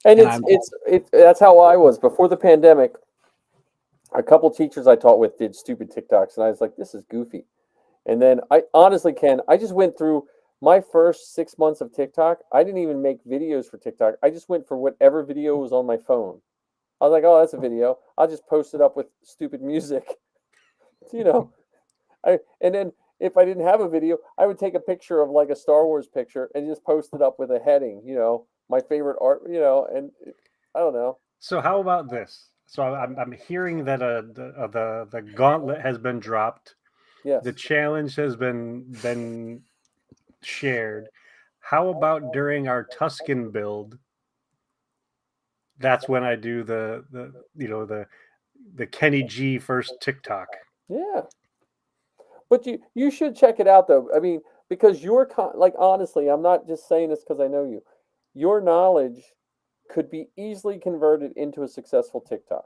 And that's how I was before the pandemic. A couple teachers I taught with did stupid TikToks, and I was like, "This is goofy." And then I honestly, Ken, I just went through my first 6 months of TikTok. I didn't even make videos for TikTok. I just went for whatever video was on my phone. I was like, "Oh, that's a video. I'll just post it up with stupid music." You know, and then if I didn't have a video, I would take a picture of like a Star Wars picture and just post it up with a heading. You know, my favorite art. You know, and I don't know. So how about this? So I'm hearing that the gauntlet has been dropped. Yes. The challenge has been shared. How about during our Tuscan build? That's when I do the Kenny G first TikTok. Yeah. But you should check it out though. I mean, because like honestly, I'm not just saying this because I know you. Your knowledge could be easily converted into a successful TikTok.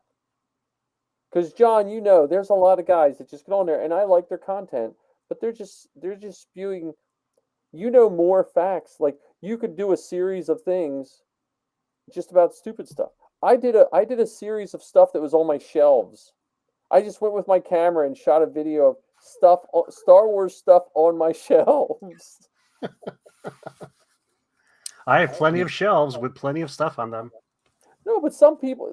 Because John, you know, there's a lot of guys that just get on there, and I like their content, but they're just spewing, more facts. Like you could do a series of things just about stupid stuff. I did a series of stuff that was on my shelves. I just went with my camera and shot a video of Star Wars stuff on my shelves. I have plenty of shelves with plenty of stuff on them. No, but some people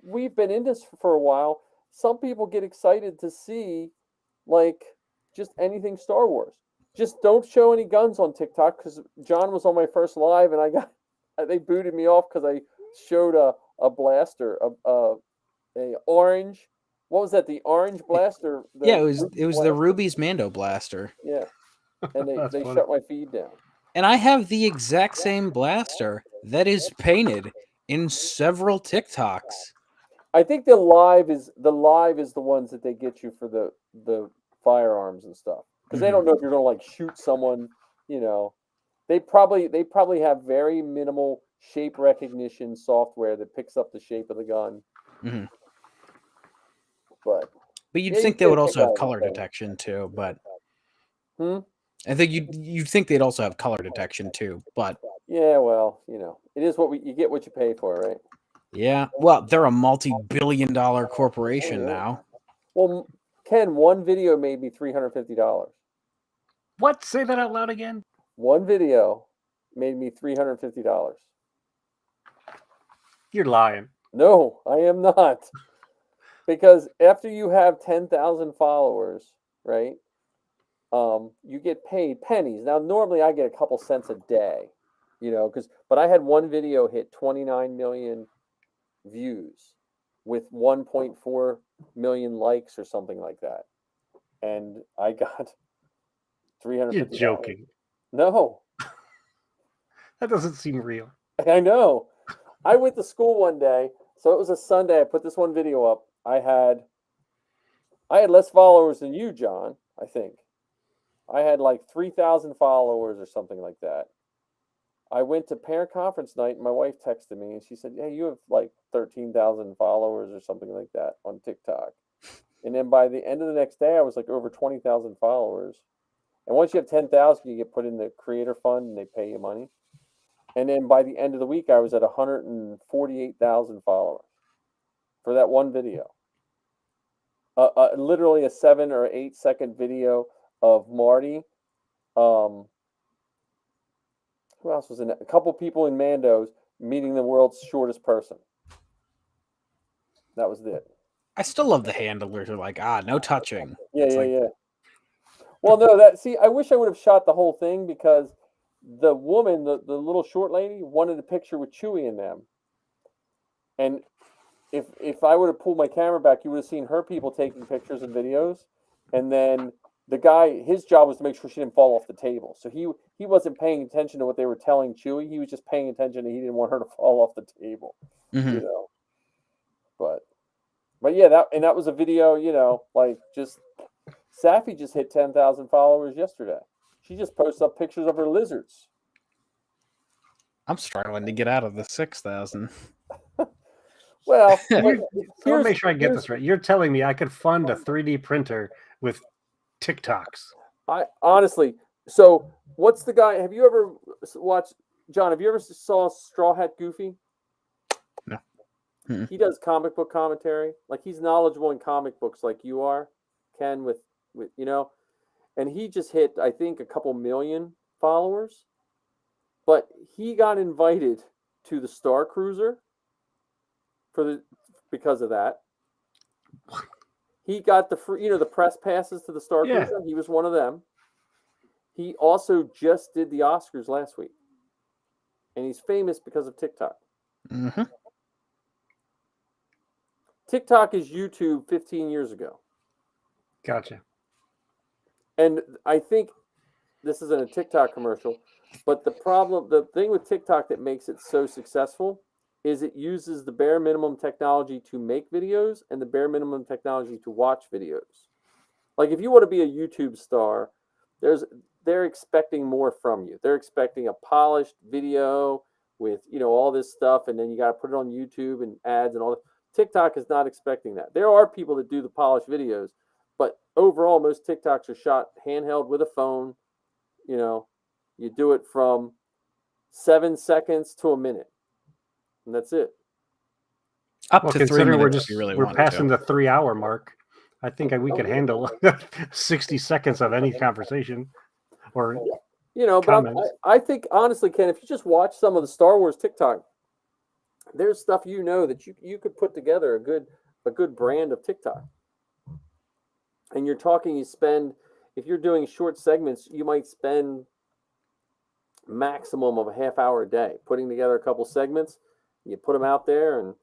we've been in this for a while. Some people get excited to see like just anything Star Wars. Just don't show any guns on TikTok because John was on my first live and they booted me off because I showed a blaster, a orange. What was that? The orange blaster? Yeah, it was the Ruby's Mando blaster. Yeah, and they funny. shut my feed down. And I have the exact same blaster that is painted in several TikToks. I think the live is the ones that they get you for the firearms and stuff because they don't know if you're gonna like shoot someone. You know, they probably have very minimal shape recognition software that picks up the shape of the gun. Mm-hmm. But you'd think they would also have color detection too. But I think you'd think they'd also have color detection too. But yeah, well, it is you get what you pay for, right? Yeah, well, they're a multi-billion-dollar corporation now. Well, Ken, one video made me $350. What? Say that out loud again. One video made me $350. You're lying. No, I am not. Because after you have 10,000 followers, right? You get paid pennies. Now, normally I get a couple cents a day, but I had one video hit 29 million views. with 1.4 million likes or something like that. And I got $350. You're joking. No, That doesn't seem real. I know. I went to school one day, so it was a Sunday. I put this one video up. I had less followers than you, John, I think. I had like 3,000 followers or something like that. I went to parent conference night, and my wife texted me, and she said, "Hey, you have like 13,000 followers or something like that on TikTok." And then by the end of the next day, I was like over 20,000 followers. And once you have 10,000, you get put in the creator fund, and they pay you money. And then by the end of the week, I was at 148,000 followers for that one video. Literally a 7 or 8 second video of Marty. Who else was in it? A couple people in Mando's meeting the world's shortest person. That was it. I still love the handlers are like, no touching. Yeah. Well, no, I wish I would have shot the whole thing because the woman, the little short lady, wanted a picture with Chewie in them. And if I would have pulled my camera back, you would have seen her people taking pictures and videos. And then the guy, his job was to make sure she didn't fall off the table. So he wasn't paying attention to what they were telling Chewie. He was just paying attention that he didn't want her to fall off the table. Mm-hmm. You know. But yeah, that was a video, like just Safi just hit 10,000 followers yesterday. She just posts up pictures of her lizards. I'm struggling to get out of the 6,000. Well, Let make sure I get this right. You're telling me I could fund a 3D printer with TikToks? I honestly. So, what's the guy? Have you ever watched John? Have you ever saw Straw Hat Goofy? No. Mm-hmm. He does comic book commentary. Like he's knowledgeable in comic books, like you are, Ken. With and he just hit, I think, a couple million followers. But he got invited to the Star Cruiser because of that. He got the free, the press passes to the Star Cruiser. He was one of them. He also just did the Oscars last week, and he's famous because of TikTok. Mm-hmm. TikTok is YouTube 15 years ago. Gotcha. And I think this isn't a TikTok commercial, but the thing with TikTok that makes it so successful is it uses the bare minimum technology to make videos and the bare minimum technology to watch videos. Like if you want to be a YouTube star, they're expecting more from you. They're expecting a polished video with, all this stuff, and then you got to put it on YouTube and ads and all that. TikTok is not expecting that. There are people that do the polished videos, but overall, most TikToks are shot handheld with a phone. You do it from 7 seconds to a minute, and that's it. Up to 3 minutes. We're passing the 3 hour mark. I think we could handle 60 seconds of any conversation or but I think honestly, Ken, if you just watch some of the Star Wars TikTok, there's stuff that you could put together a good brand of TikTok. And you're talking, if you're doing short segments, you might spend maximum of a half hour a day putting together a couple segments. You put them out there, and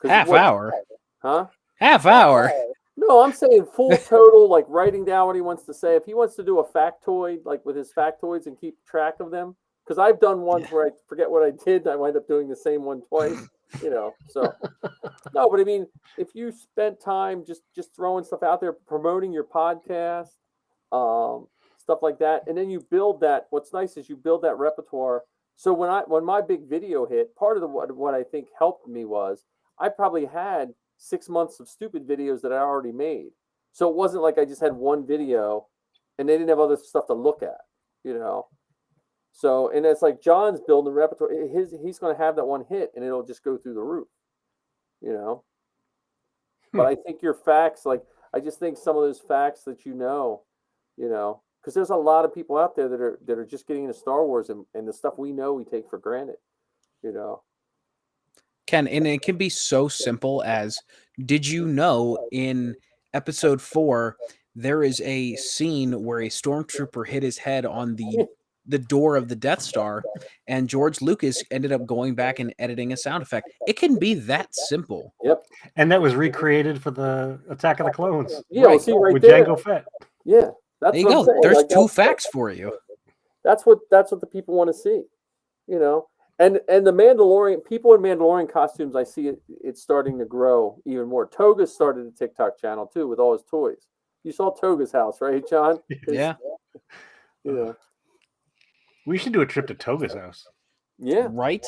half hour, huh? Half hour. No, I'm saying full total, like writing down what he wants to say. If he wants to do a factoid, like with his factoids and keep track of them, because I've done ones where I forget what I did, I wind up doing the same one twice. So no, but I mean, if you spent time just throwing stuff out there, promoting your podcast, stuff like that, and then you build that. What's nice is you build that repertoire. So when my big video hit, part of what I think helped me was I probably had 6 months of stupid videos that I already made. So it wasn't like I just had one video and they didn't have other stuff to look at, So, and it's like John's building the repertoire. He's going to have that one hit and it'll just go through the roof, But I think your facts, I just think some of those facts that because there's a lot of people out there that are just getting into Star Wars and the stuff we take for granted, Ken, and it can be so simple as, did you know in episode 4 there is a scene where a stormtrooper hit his head on the door of the Death Star, and George Lucas ended up going back and editing a sound effect. It can be that simple. Yep. And that was recreated for the Attack of the Clones. Yeah, well, see right with there. Jango Fett. Yeah, that's There you what go. I'm saying. There's Like, two facts for you. That's what the people want to see, you know. And the Mandalorian people in Mandalorian costumes, I see it's starting to grow even more. Toga started a TikTok channel too with all his toys. You saw Toga's house, right, John? Yeah. You know. We should do a trip to Toga's house. Yeah. Right?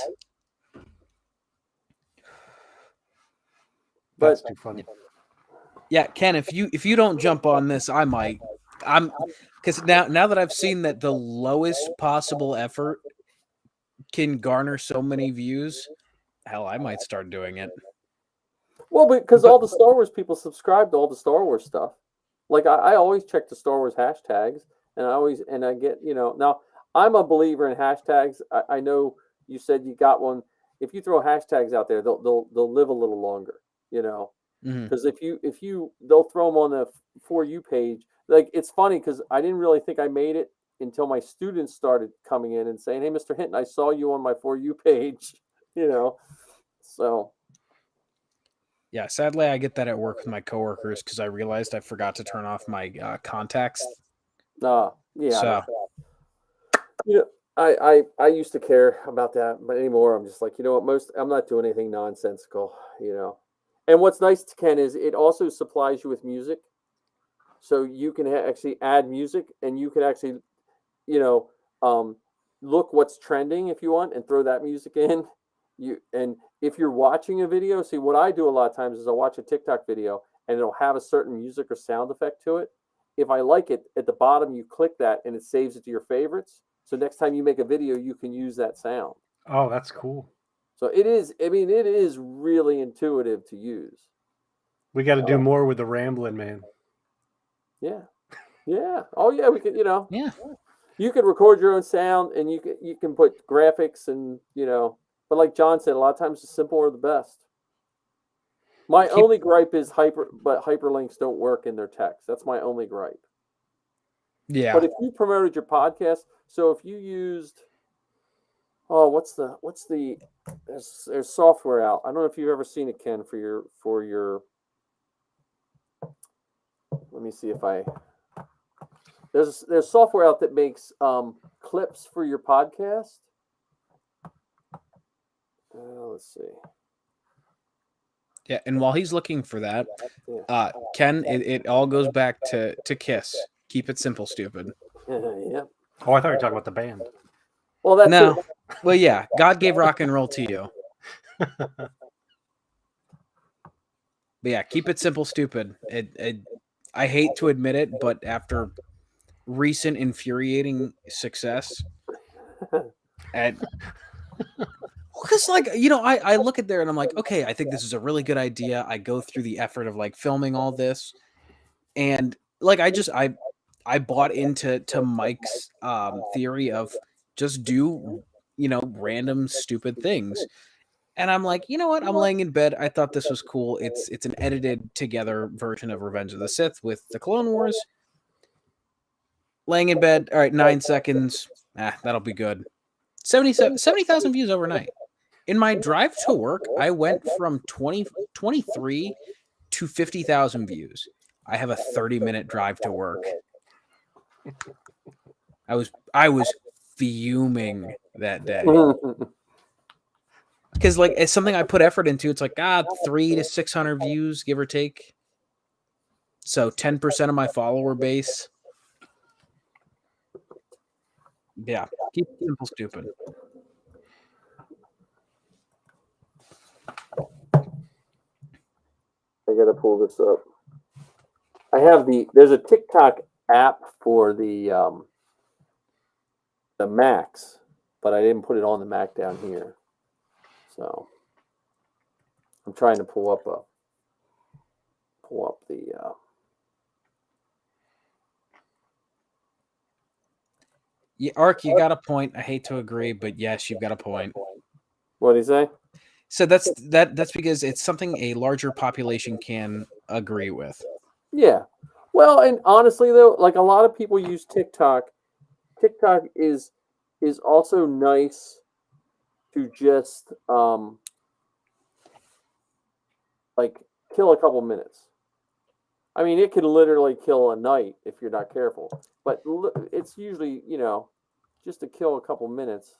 That's too funny. Yeah, Ken, if you don't jump on this, I might. Because now that I've seen that the lowest possible effort can garner so many views, hell, I might start doing it. Well, because all the Star Wars people subscribe to all the Star Wars stuff. Like I always check the Star Wars hashtags, and I get, you know, now I'm a believer in hashtags. I know you said you got one. If you throw hashtags out there, they'll live a little longer, you know. Because if you they'll throw them on the For You page. Like, it's funny because I didn't really think I made it until my students started coming in and saying, "Hey, Mr. Hinton, I saw you on my For You page," you know. So yeah, sadly, I get that at work with my coworkers because I realized I forgot to turn off my contacts. yeah. So, you know, I used to care about that, but anymore I'm just like, you know what, I'm not doing anything nonsensical, you know. And what's nice, Ken, is it also supplies you with music, so you can actually add music, and you can actually, you know, look what's trending if you want, and throw that music in. And if you're watching a video, see what I do a lot of times is I'll watch a TikTok video, and it'll have a certain music or sound effect to it. If I like it, at the bottom you click that, and it saves it to your favorites. So next time you make a video, you can use that sound. Oh, that's cool. So it is. I mean, it is really intuitive to use. We got to do more with the Ramblin' Man. Yeah. Oh yeah, we could. You know. yeah. You can record your own sound, and you can put graphics, and you know. But like John said, a lot of times the simple are the best. My only gripe is hyperlinks don't work in their text. That's my only gripe. Yeah. But if you promoted your podcast, so if you used, there's software out. I don't know if you've ever seen it, Ken, for your. Let me see if there's software out that makes clips for your podcast. Let's see. Yeah, and while he's looking for that, Ken, it all goes back to Kiss. Keep it simple, stupid. Yeah. Oh, I thought you were talking about the band. Well, that's no. it. Well, yeah, God gave rock and roll to you. But yeah, keep it simple, stupid. I hate to admit it, but after recent infuriating success, because like, you know, I look at there and I'm like, okay, I think this is a really good idea. I go through the effort of like filming all this, and like I bought into Mike's theory of just do, you know, random stupid things. And I'm like, you know what? I'm laying in bed. I thought this was cool. It's an edited together version of Revenge of the Sith with the Clone Wars. Laying in bed. All right, 9 seconds. That'll be good. 70,000 views overnight. In my drive to work, I went from 23 to 50,000 views. I have a 30-minute drive to work. I was fuming that day. Because like it's something I put effort into. It's like 300 to 600 views, give or take. So 10% of my follower base. Yeah, keep it simple, stupid. I gotta pull this up. There's a TikTok app for the Macs, but I didn't put it on the Mac down here. So I'm trying to pull up the Yeah, Ark, you got a point. I hate to agree, but yes, you've got a point. What do you say? So that's because it's something a larger population can agree with. Yeah. Well, and honestly though, like a lot of people use TikTok. TikTok is is also nice to just like kill a couple minutes. I mean, it can literally kill a night if you're not careful, but it's usually, just to kill a couple minutes.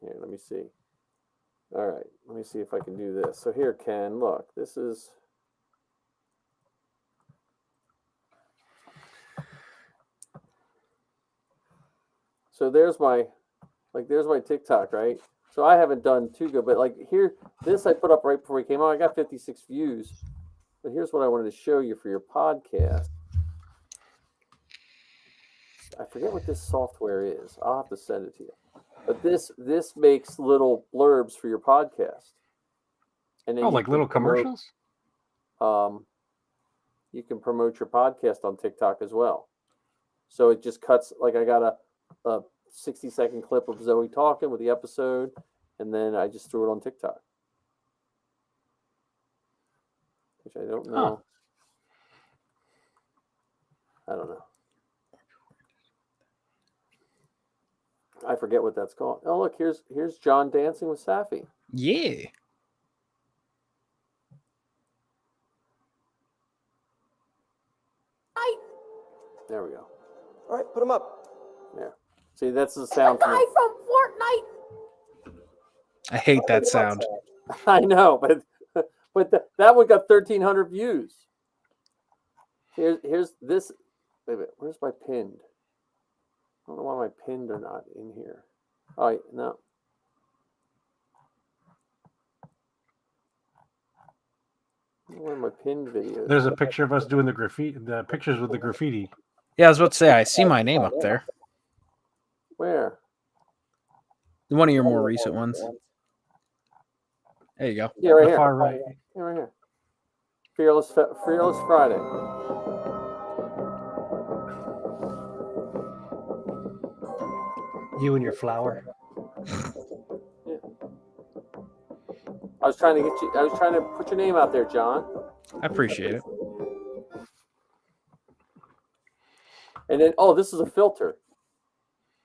Here, let me see. All right, let me see if I can do this. So here, Ken, look, this is. So there's my TikTok, right? So I haven't done too good, but like here, this I put up right before we came on. I got 56 views. But here's what I wanted to show you for your podcast. I forget what this software is. I'll have to send it to you. But this makes little blurbs for your podcast. And then like little commercials? You can promote your podcast on TikTok as well. So it just cuts, like I got a 60-second clip of Zoe talking with the episode, and then I just threw it on TikTok. Which I don't know. I don't know. I forget what that's called. Oh, look, here's John dancing with Safi. Yeah. There we go. All right, put him up. Yeah. See, that's the sound. Guy from Fortnite. I hate that sound. I know, but that one got 1,300 views. Here's this. Wait a minute. Where's my pinned? I don't know why my pinned are not in here. Oh, wait, no. I don't know where my pinned video is. There's a picture of us doing the graffiti. The pictures with the graffiti. Yeah, I was about to say, I see my name up there. Where? One of your more recent ones. There you go. Yeah, right The here. far right. Yeah, right here. Fearless Friday. You and your flower. Yeah. I was trying to put your name out there, John. I appreciate it. And then, this is a filter.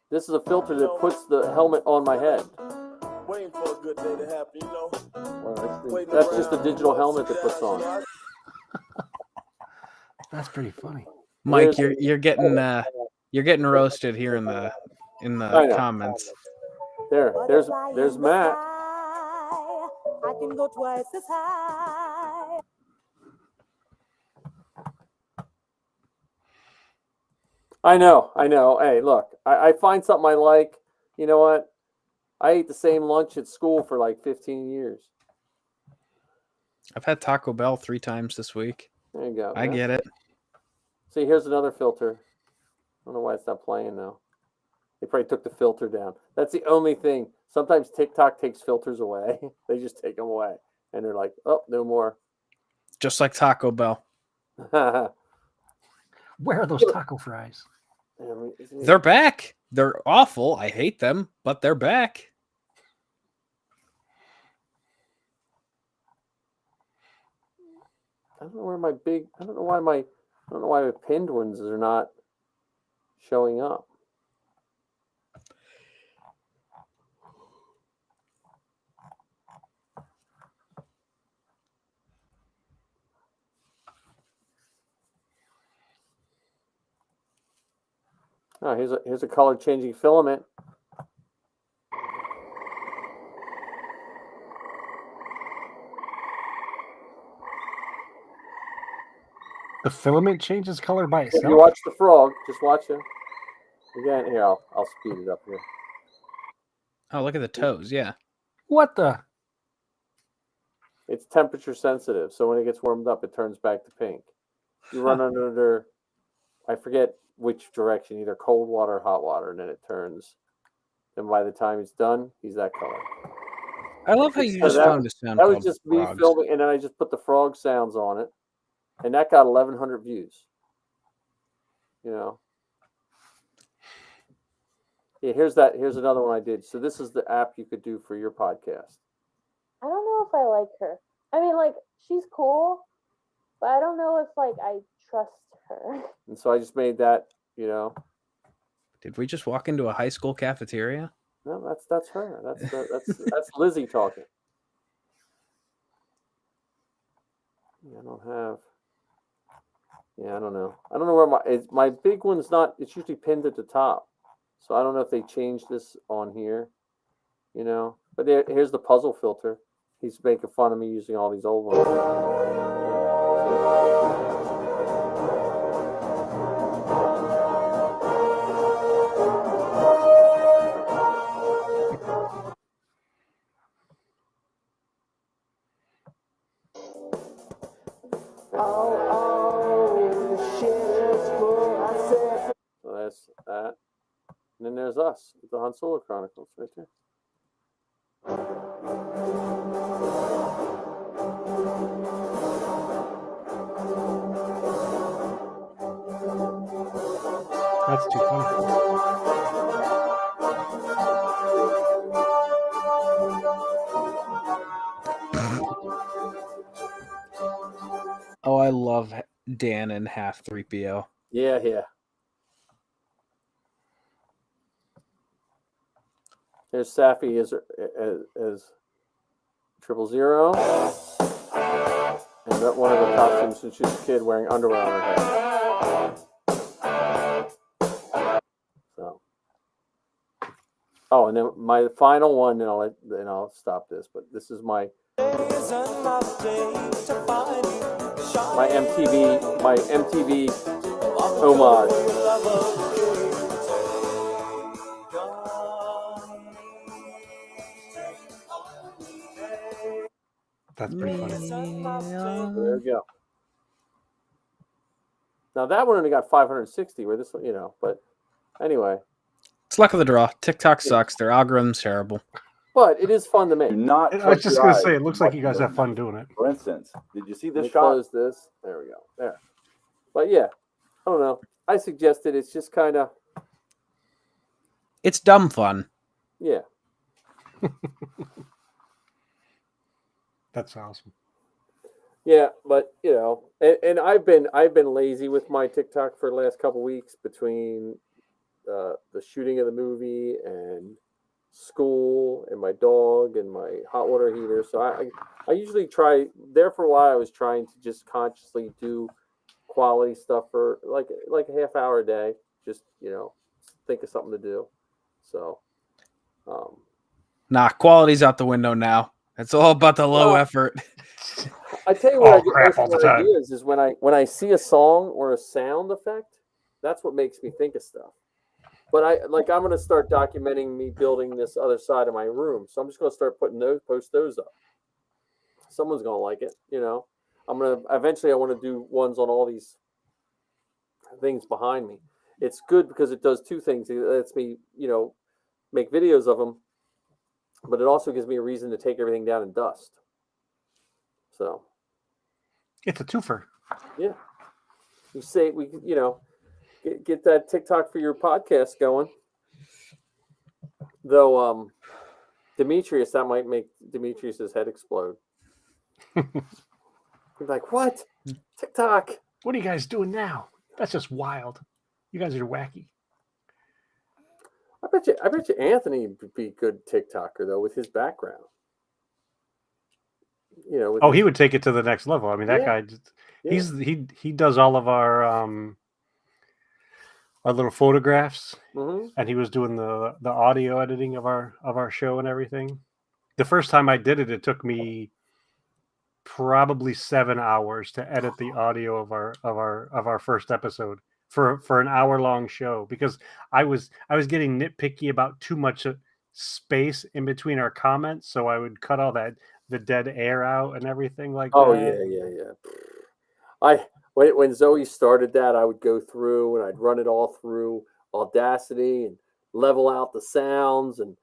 This is a filter that puts the helmet on my head. Waiting for a good day to happen, you know. That's just a digital helmet that puts on. That's pretty funny. Mike, you're getting roasted here in the comments. There's Matt. I can go twice as high. I know. Hey, look, I find something I like. You know what? I ate the same lunch at school for like 15 years. I've had Taco Bell 3 times this week. There you go. I get it. See, here's another filter. I don't know why it's not playing now. They probably took the filter down. That's the only thing. Sometimes TikTok takes filters away. They just take them away. And they're like, oh, no more. Just like Taco Bell. Where are those taco fries? They're back. They're awful. I hate them, but they're back. I don't know why my pinned ones are not showing up. Oh, here's a color changing filament. The filament changes color by If itself. you watch the frog, just watch him. Again, here, I'll speed it up here. Oh, look at the toes. Yeah. What the? It's temperature sensitive, so when it gets warmed up, it turns back to pink. You run under, I forget which direction, either cold water or hot water, and then it turns. And by the time it's done, he's that color. I love how you just found a sound. That was called just me frogs. filming, and then I just put the frog sounds on it, and that got 1,100 views. You know. Yeah, here's another one I did. So this is the app you could do for your podcast. I don't know if I like her. I mean, like, she's cool, but I don't know if, like, I trust her. And so I just made that, you know. Did we just walk into a high school cafeteria? No, that's her. That's Lizzie talking. Yeah, I don't have. Yeah, I don't know. I don't know where my big one's not. It's usually pinned at the top, so I don't know if they changed this on here. You know, but here's the puzzle filter. He's making fun of me using all these old ones. So that's that. And then there's us with the Han Solo Chronicles right there. That's too funny. Oh, I love Dan and half 3PO. Yeah, yeah. There's Safi as 000. And that one of the costumes since she's a kid wearing underwear on her head. So. Oh, and then my final one, and I'll stop this, but this is my MTV homage. That's pretty funny. There we go. Now that one only got 560, where this one, but anyway. It's luck of the draw. TikTok sucks. Their algorithm's terrible. But it is fun to make. I was just going to say, it looks like you guys have fun doing it. For instance, did you see this shot? Close this. There we go. There. But yeah, I don't know. I suggested it's just kind of. It's dumb fun. Yeah. That's awesome. Yeah, but and I've been lazy with my TikTok for the last couple weeks between the shooting of the movie and school and my dog and my hot water heater. So I usually try there for a while. I was trying to just consciously do quality stuff for like a half hour a day. Just think of something to do. So, nah, quality's out the window now. It's all about the low effort. I tell you what, I get most of my ideas is when I see a song or a sound effect. That's what makes me think of stuff. But I'm going to start documenting me building this other side of my room. So I'm just going to start post those up. Someone's going to like it, I'm going to eventually I want to do ones on all these things behind me. It's good because it does two things. It lets me, make videos of them, but it also gives me a reason to take everything down in dust. So it's a twofer. Yeah. You say get that TikTok for your podcast going. Though Demetrius, that might make Demetrius's head explode. He's like, what? TikTok. What are you guys doing now? That's just wild. You guys are wacky. I bet you Anthony would be a good TikToker though with his background. He would take it to the next level. I mean, that guy he does all of our little photographs, and he was doing the audio editing of our show and everything. The first time I did it, it took me probably 7 hours to edit the audio of our first episode for an hour-long show, because I was getting nitpicky about too much space in between our comments, so I would cut all the dead air out and everything like that. Oh yeah. When Zoe started that, I would go through and I'd run it all through Audacity and level out the sounds, and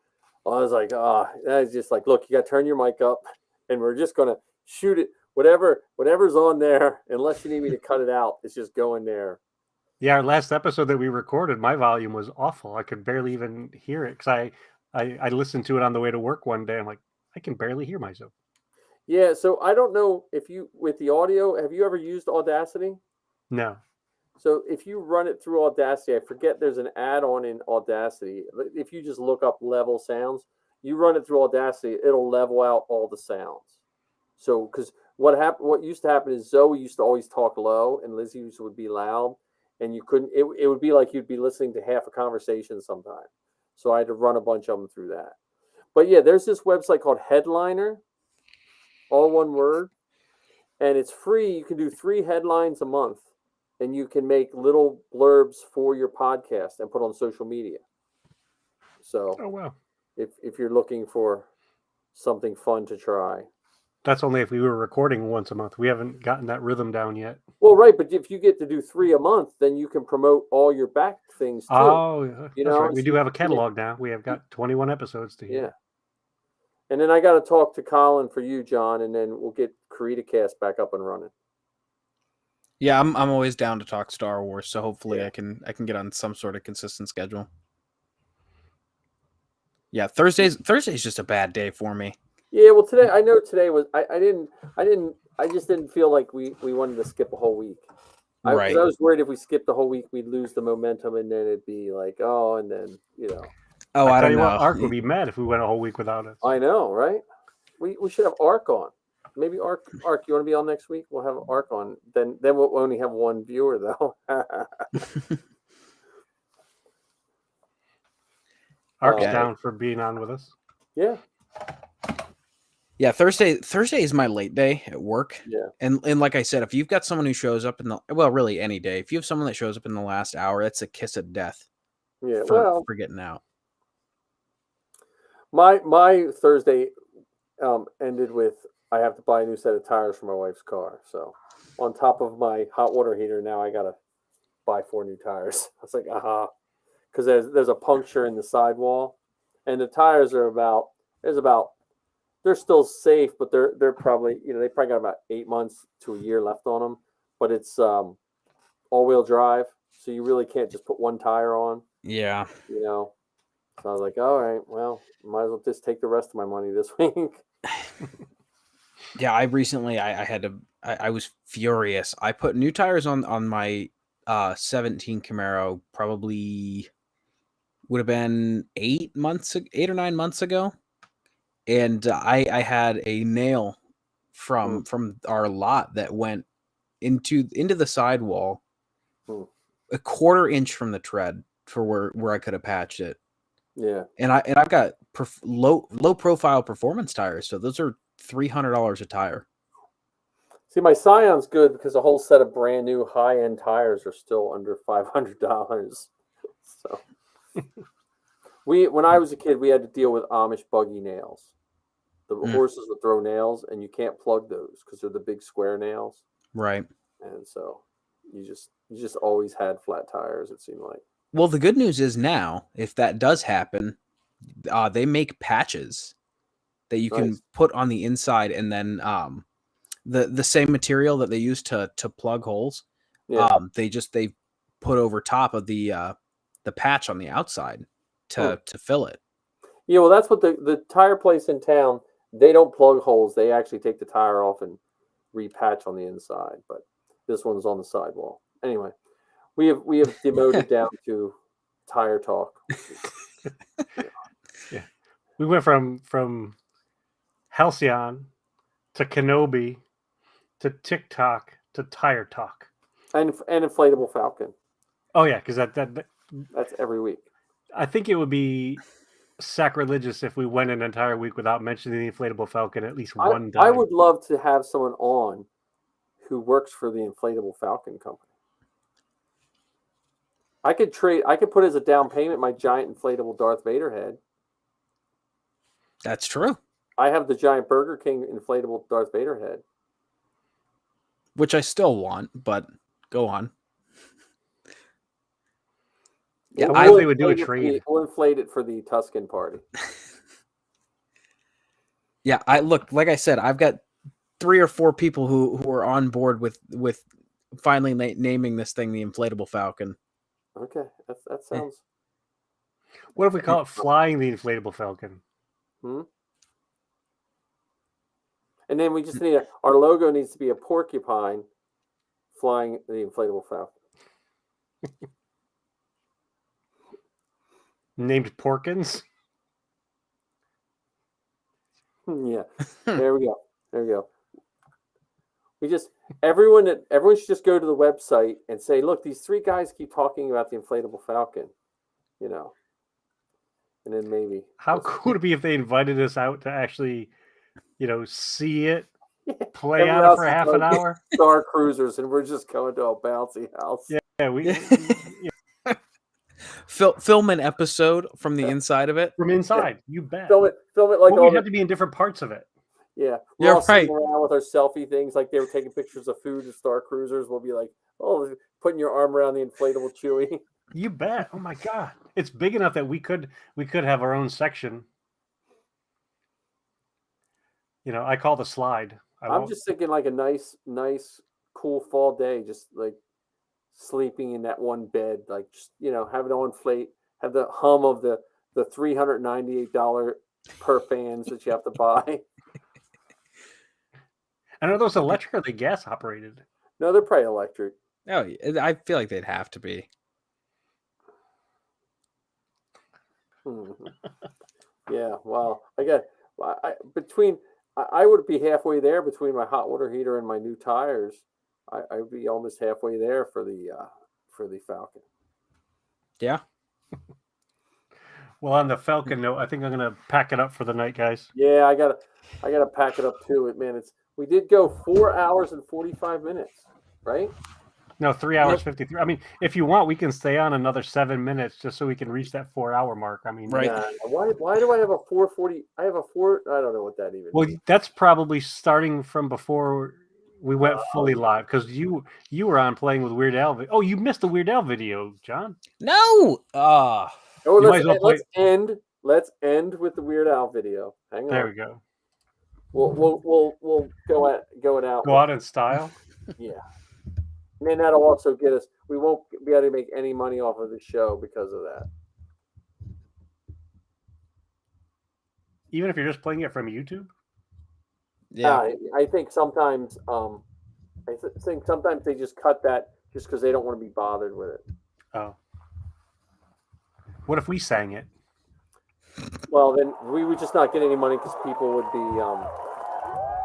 I was like, I was just like, look, you got to turn your mic up, and we're just gonna shoot it. Whatever's on there, unless you need me to cut it out, it's just going there. Yeah, our last episode that we recorded, my volume was awful. I could barely even hear it because I listened to it on the way to work one day. I'm like, I can barely hear myself. Yeah, so I don't know if you, with the audio, have you ever used Audacity? No. So if you run it through Audacity, I forget there's an add-on in Audacity. If you just look up level sounds, you run it through Audacity, it'll level out all the sounds. So because what used to happen is Zoe used to always talk low and Lizzie would be loud, and you couldn't. It would be like you'd be listening to half a conversation sometimes. So I had to run a bunch of them through that. But yeah, there's this website called Headliner, all one word, and it's free. You can do 3 headlines a month. And you can make little blurbs for your podcast and put on social media. So, Oh wow, if you're looking for something fun to try, that's only if we were recording once a month. We haven't gotten that rhythm down yet. well, right. But if you get to do 3 a month, then you can promote all your back things too. Oh, you that's know, right. We do have a catalog now. We have got 21 episodes to hear. Yeah. And then I got to talk to Colin for you, John, and then we'll get CreatorCast back up and running. Yeah, I'm always down to talk Star Wars, so hopefully Yeah. I can get on some sort of consistent schedule. Yeah, Thursday's just a bad day for me. Yeah, well, today was I just didn't feel like we wanted to skip a whole week. I was worried if we skipped the whole week, we'd lose the momentum, and then it'd be like, oh, and then Oh, I tell don't you know. what, Ark would be mad if we went a whole week without us. I know, right? We should have Ark on. Maybe Ark, you want to be on next week? We'll have Ark on. Then we'll only have one viewer though. Ark's down for being on with us. Yeah. Yeah, Thursday is my late day at work. Yeah. And like I said, if you've got someone who shows up really any day, if you have someone that shows up in the last hour, that's a kiss of death. Yeah. For getting out. My Thursday ended with I have to buy a new set of tires for my wife's car. So on top of my hot water heater, now I gotta buy 4 new tires. I was like, because there's a puncture in the sidewall, and the tires are they're still safe, but they're probably they probably got about 8 months to a year left on them. But it's all-wheel drive, so you really can't just put one tire on. Yeah. So I was like, all right, well, might as well just take the rest of my money this week. Yeah, I recently I was furious. I put new tires on my 17 Camaro probably would have been 8 or 9 months ago. And I had a nail from our lot that went into the sidewall a 1/4 inch from the tread for where I could have patched it. Yeah. And I've got low profile performance tires, so those are $300 a tire. See, my Scion's good because a whole set of brand new high-end tires are still under $500. So when I was a kid, we had to deal with Amish buggy nails. The horses would throw nails, and you can't plug those because they're the big square nails. Right. And so you just always had flat tires, it seemed like. Well, the good news is now, if that does happen, they make patches that you can put on the inside, and then the same material that they use to plug holes, they put over top of the patch on the outside to fill it. Yeah, well, that's what the tire place in town. They don't plug holes. They actually take the tire off and repatch on the inside. But this one's on the sidewall. Anyway, we have demoted down to tire talk. Yeah, we went from Halcyon to Kenobi to TikTok to tire talk and inflatable falcon. Oh yeah, because that's every week. I think it would be sacrilegious if we went an entire week without mentioning the inflatable falcon at least one time. I would love to have someone on who works for the inflatable falcon company. I could put as a down payment my giant inflatable Darth Vader head. That's true. I have the giant Burger King inflatable Darth Vader head, which I still want, but go on. Yeah, I think they would do a trade. We'll inflate it for the Tuscan party. Yeah, like I said, I've got 3 or 4 people who are on board with finally naming this thing the inflatable falcon. Okay, that sounds. What if we call it flying the inflatable falcon? And then we just need our logo needs to be a porcupine flying the inflatable falcon. Named Porkins. Yeah. There we go. There we go. Everyone should just go to the website and say, look, these three guys keep talking about the inflatable falcon, you know. And then maybe. How cool would it be if they invited us out to actually, see it, play on it for half an hour? Star Cruisers, and we're just going to a bouncy house. Yeah, we film an episode from the inside of it. From inside, you bet. Film it like we'd have to be in different parts of it. Yeah, we're all sitting around with our selfie things, like they were taking pictures of food at Star Cruisers. We'll be like, oh, putting your arm around the inflatable Chewie. You bet. Oh my God, it's big enough that we could have our own section. I call the slide. I'm just thinking like a nice, cool fall day, just like sleeping in that one bed, like just have it on inflate, have the hum of the $398 per fans that you have to buy. And are those electric or are they gas operated? No, they're probably electric. Oh, I feel like they'd have to be. Yeah, well, I would be halfway there between my hot water heater and my new tires. I would be almost halfway there for the Falcon. Yeah. Well, on the Falcon note, I think I'm gonna pack it up for the night, guys. Yeah, I gotta pack it up too. We did go 4 hours and 45 minutes, right? No, 3 hours 53. I mean, if you want, we can stay on another 7 minutes just so we can reach that 4 hour mark. I mean, right? Yeah. Why do I have a 440? I have a 4. I don't know what that even. Well, means. That's probably starting from before we went fully live because you were on playing with Weird Al. Oh, you missed the Weird Al video, John. No. Let's end with the Weird Al video. Hang on. There we go. We'll go it out. Go out in style. Yeah. And then that'll also get us. We won't be able to make any money off of the show because of that. Even if you're just playing it from YouTube. Yeah, I think sometimes. Sometimes they just cut that just because they don't want to be bothered with it. Oh. What if we sang it? Well, then we would just not get any money because people would be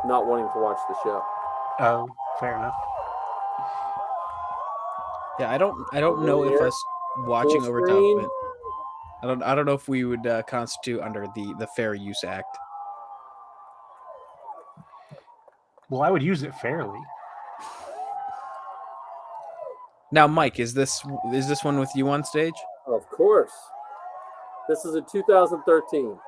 not wanting to watch the show. Oh, fair enough. Yeah, I don't know if us watching over top of it. I don't know if we would constitute under the Fair Use Act. Well, I would use it fairly. Now, Mike, is this one with you on stage? Of course. This is a 2013.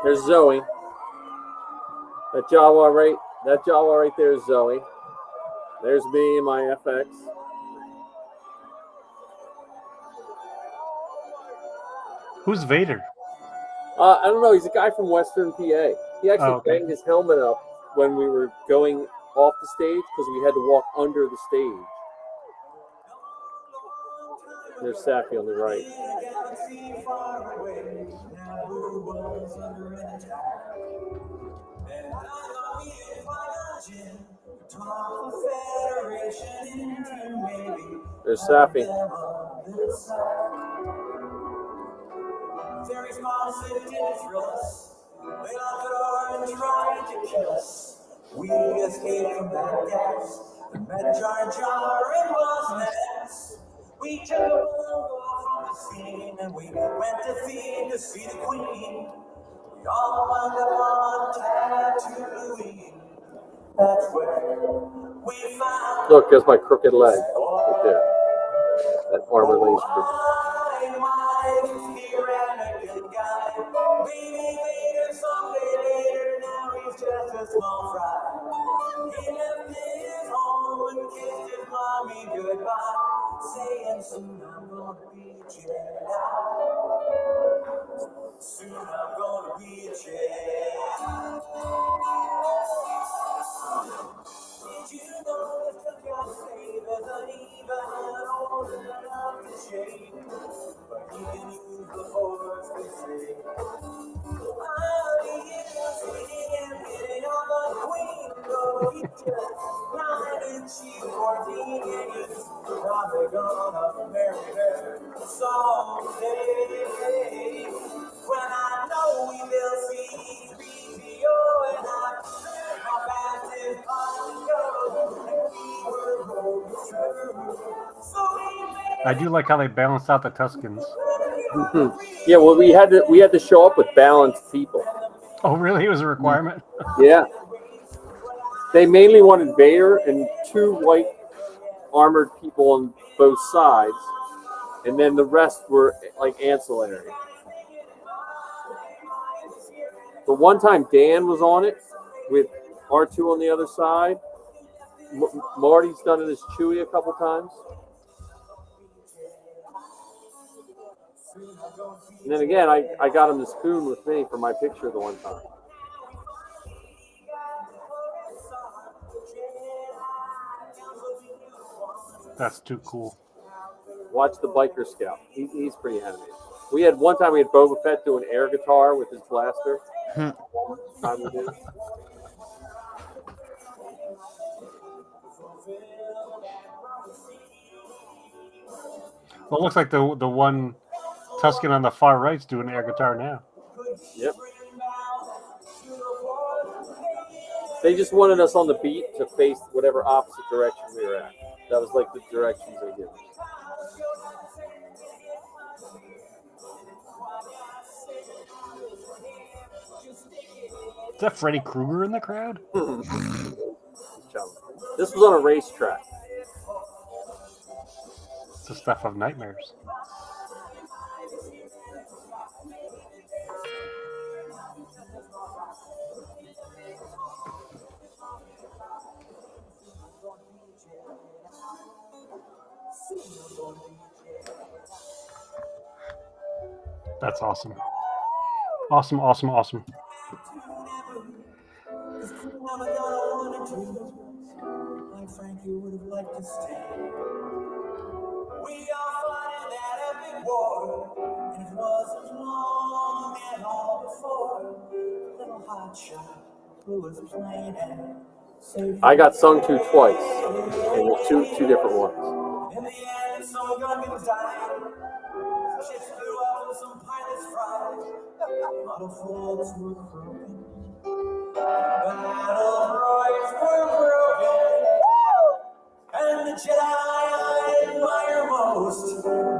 There's Zoe. That Jawa right there is Zoe. There's me and my FX. Who's Vader? I don't know. He's a guy from Western PA. He actually banged his helmet up when we were going off the stage because we had to walk under the stage. There's Safi on the right. There's Safi. Very small city didn't thrill us. They locked the door and tried to kill us. We escaped from that gas. The men Jar and was next. We took a walk from the scene and we went to feed to see the queen. We all wound up on Tatooine. That's where we found. Look, there's my crooked leg right there. That armor lace crooked. Baby Vader, someday later, now he's just a small fry. He left his home and kissed his mommy goodbye, saying soon I'm gonna be a Jedi. Soon I'm gonna be a Jedi. Probably gonna marry her someday. When I know we will see 3PO and I how fast it goes, and we were both true. So we made I do like how they balanced out the Tuscans. Yeah, well, we had to show up with balanced people. Oh, really? It was a requirement? Yeah. They mainly wanted Vader and 2 white armored people on both sides, and then the rest were like ancillary. The one time Dan was on it with R2 on the other side. Marty's done it as Chewie a couple times. And then again, I got him to spoon with me for my picture the one time. That's too cool. Watch the Biker Scout. He's pretty animated. We had one time we had Boba Fett doing air guitar with his blaster. Time we did. Well, it looks like the one Tuscan on the far right's doing air guitar now. Yep. They just wanted us on the beat to face whatever opposite direction we were at. That was like the directions they gave us. Is that Freddy Krueger in the crowd? This was on a racetrack. It's the stuff of nightmares. That's awesome. Awesome, awesome, awesome. Like Frankie would have liked to stay. We all fought in that epic war, and it wasn't long at all before little hotshot who was playing it. I got sung to twice, and there's two different ones. In the end, some Gungans died. Ships blew up and some pilots fried. Model folks were broken. Battle droids were broken. And the Jedi I admire most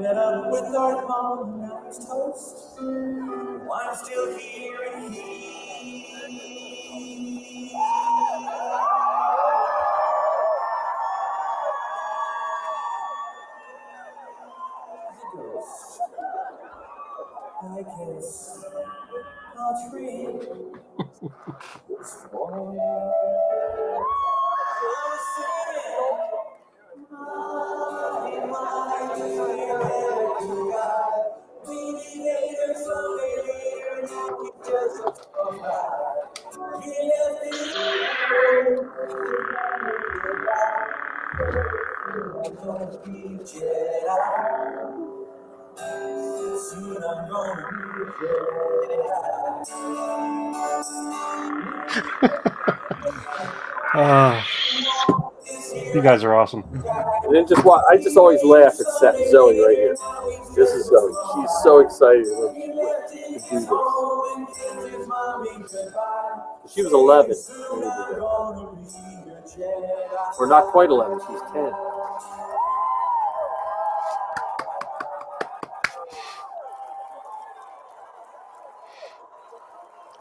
met up with Darth Maul and now he's toast. I'm still here and he. I guess I'll trade this for soon I'm gonna be You guys are awesome. And then I just always laugh at Zoe right here. This is Zoe. She's so excited to do this. She was 11 when we did that. Or not quite 11. She's 10.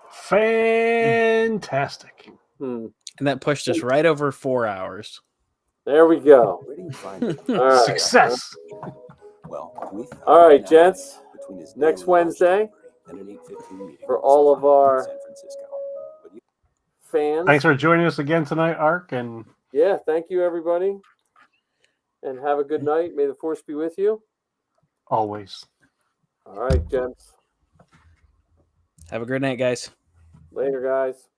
Fantastic. And that pushed us right over 4 hours. There we go. All right. Success. All right, gents. Next Wednesday for all of our fans. Thanks for joining us again tonight, Ark. And yeah, thank you, everybody. And have a good night. May the force be with you. Always. All right, gents. Have a great night, guys. Later, guys.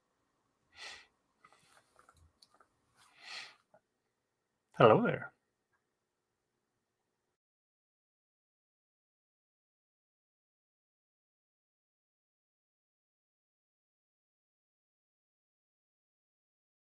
Hello there.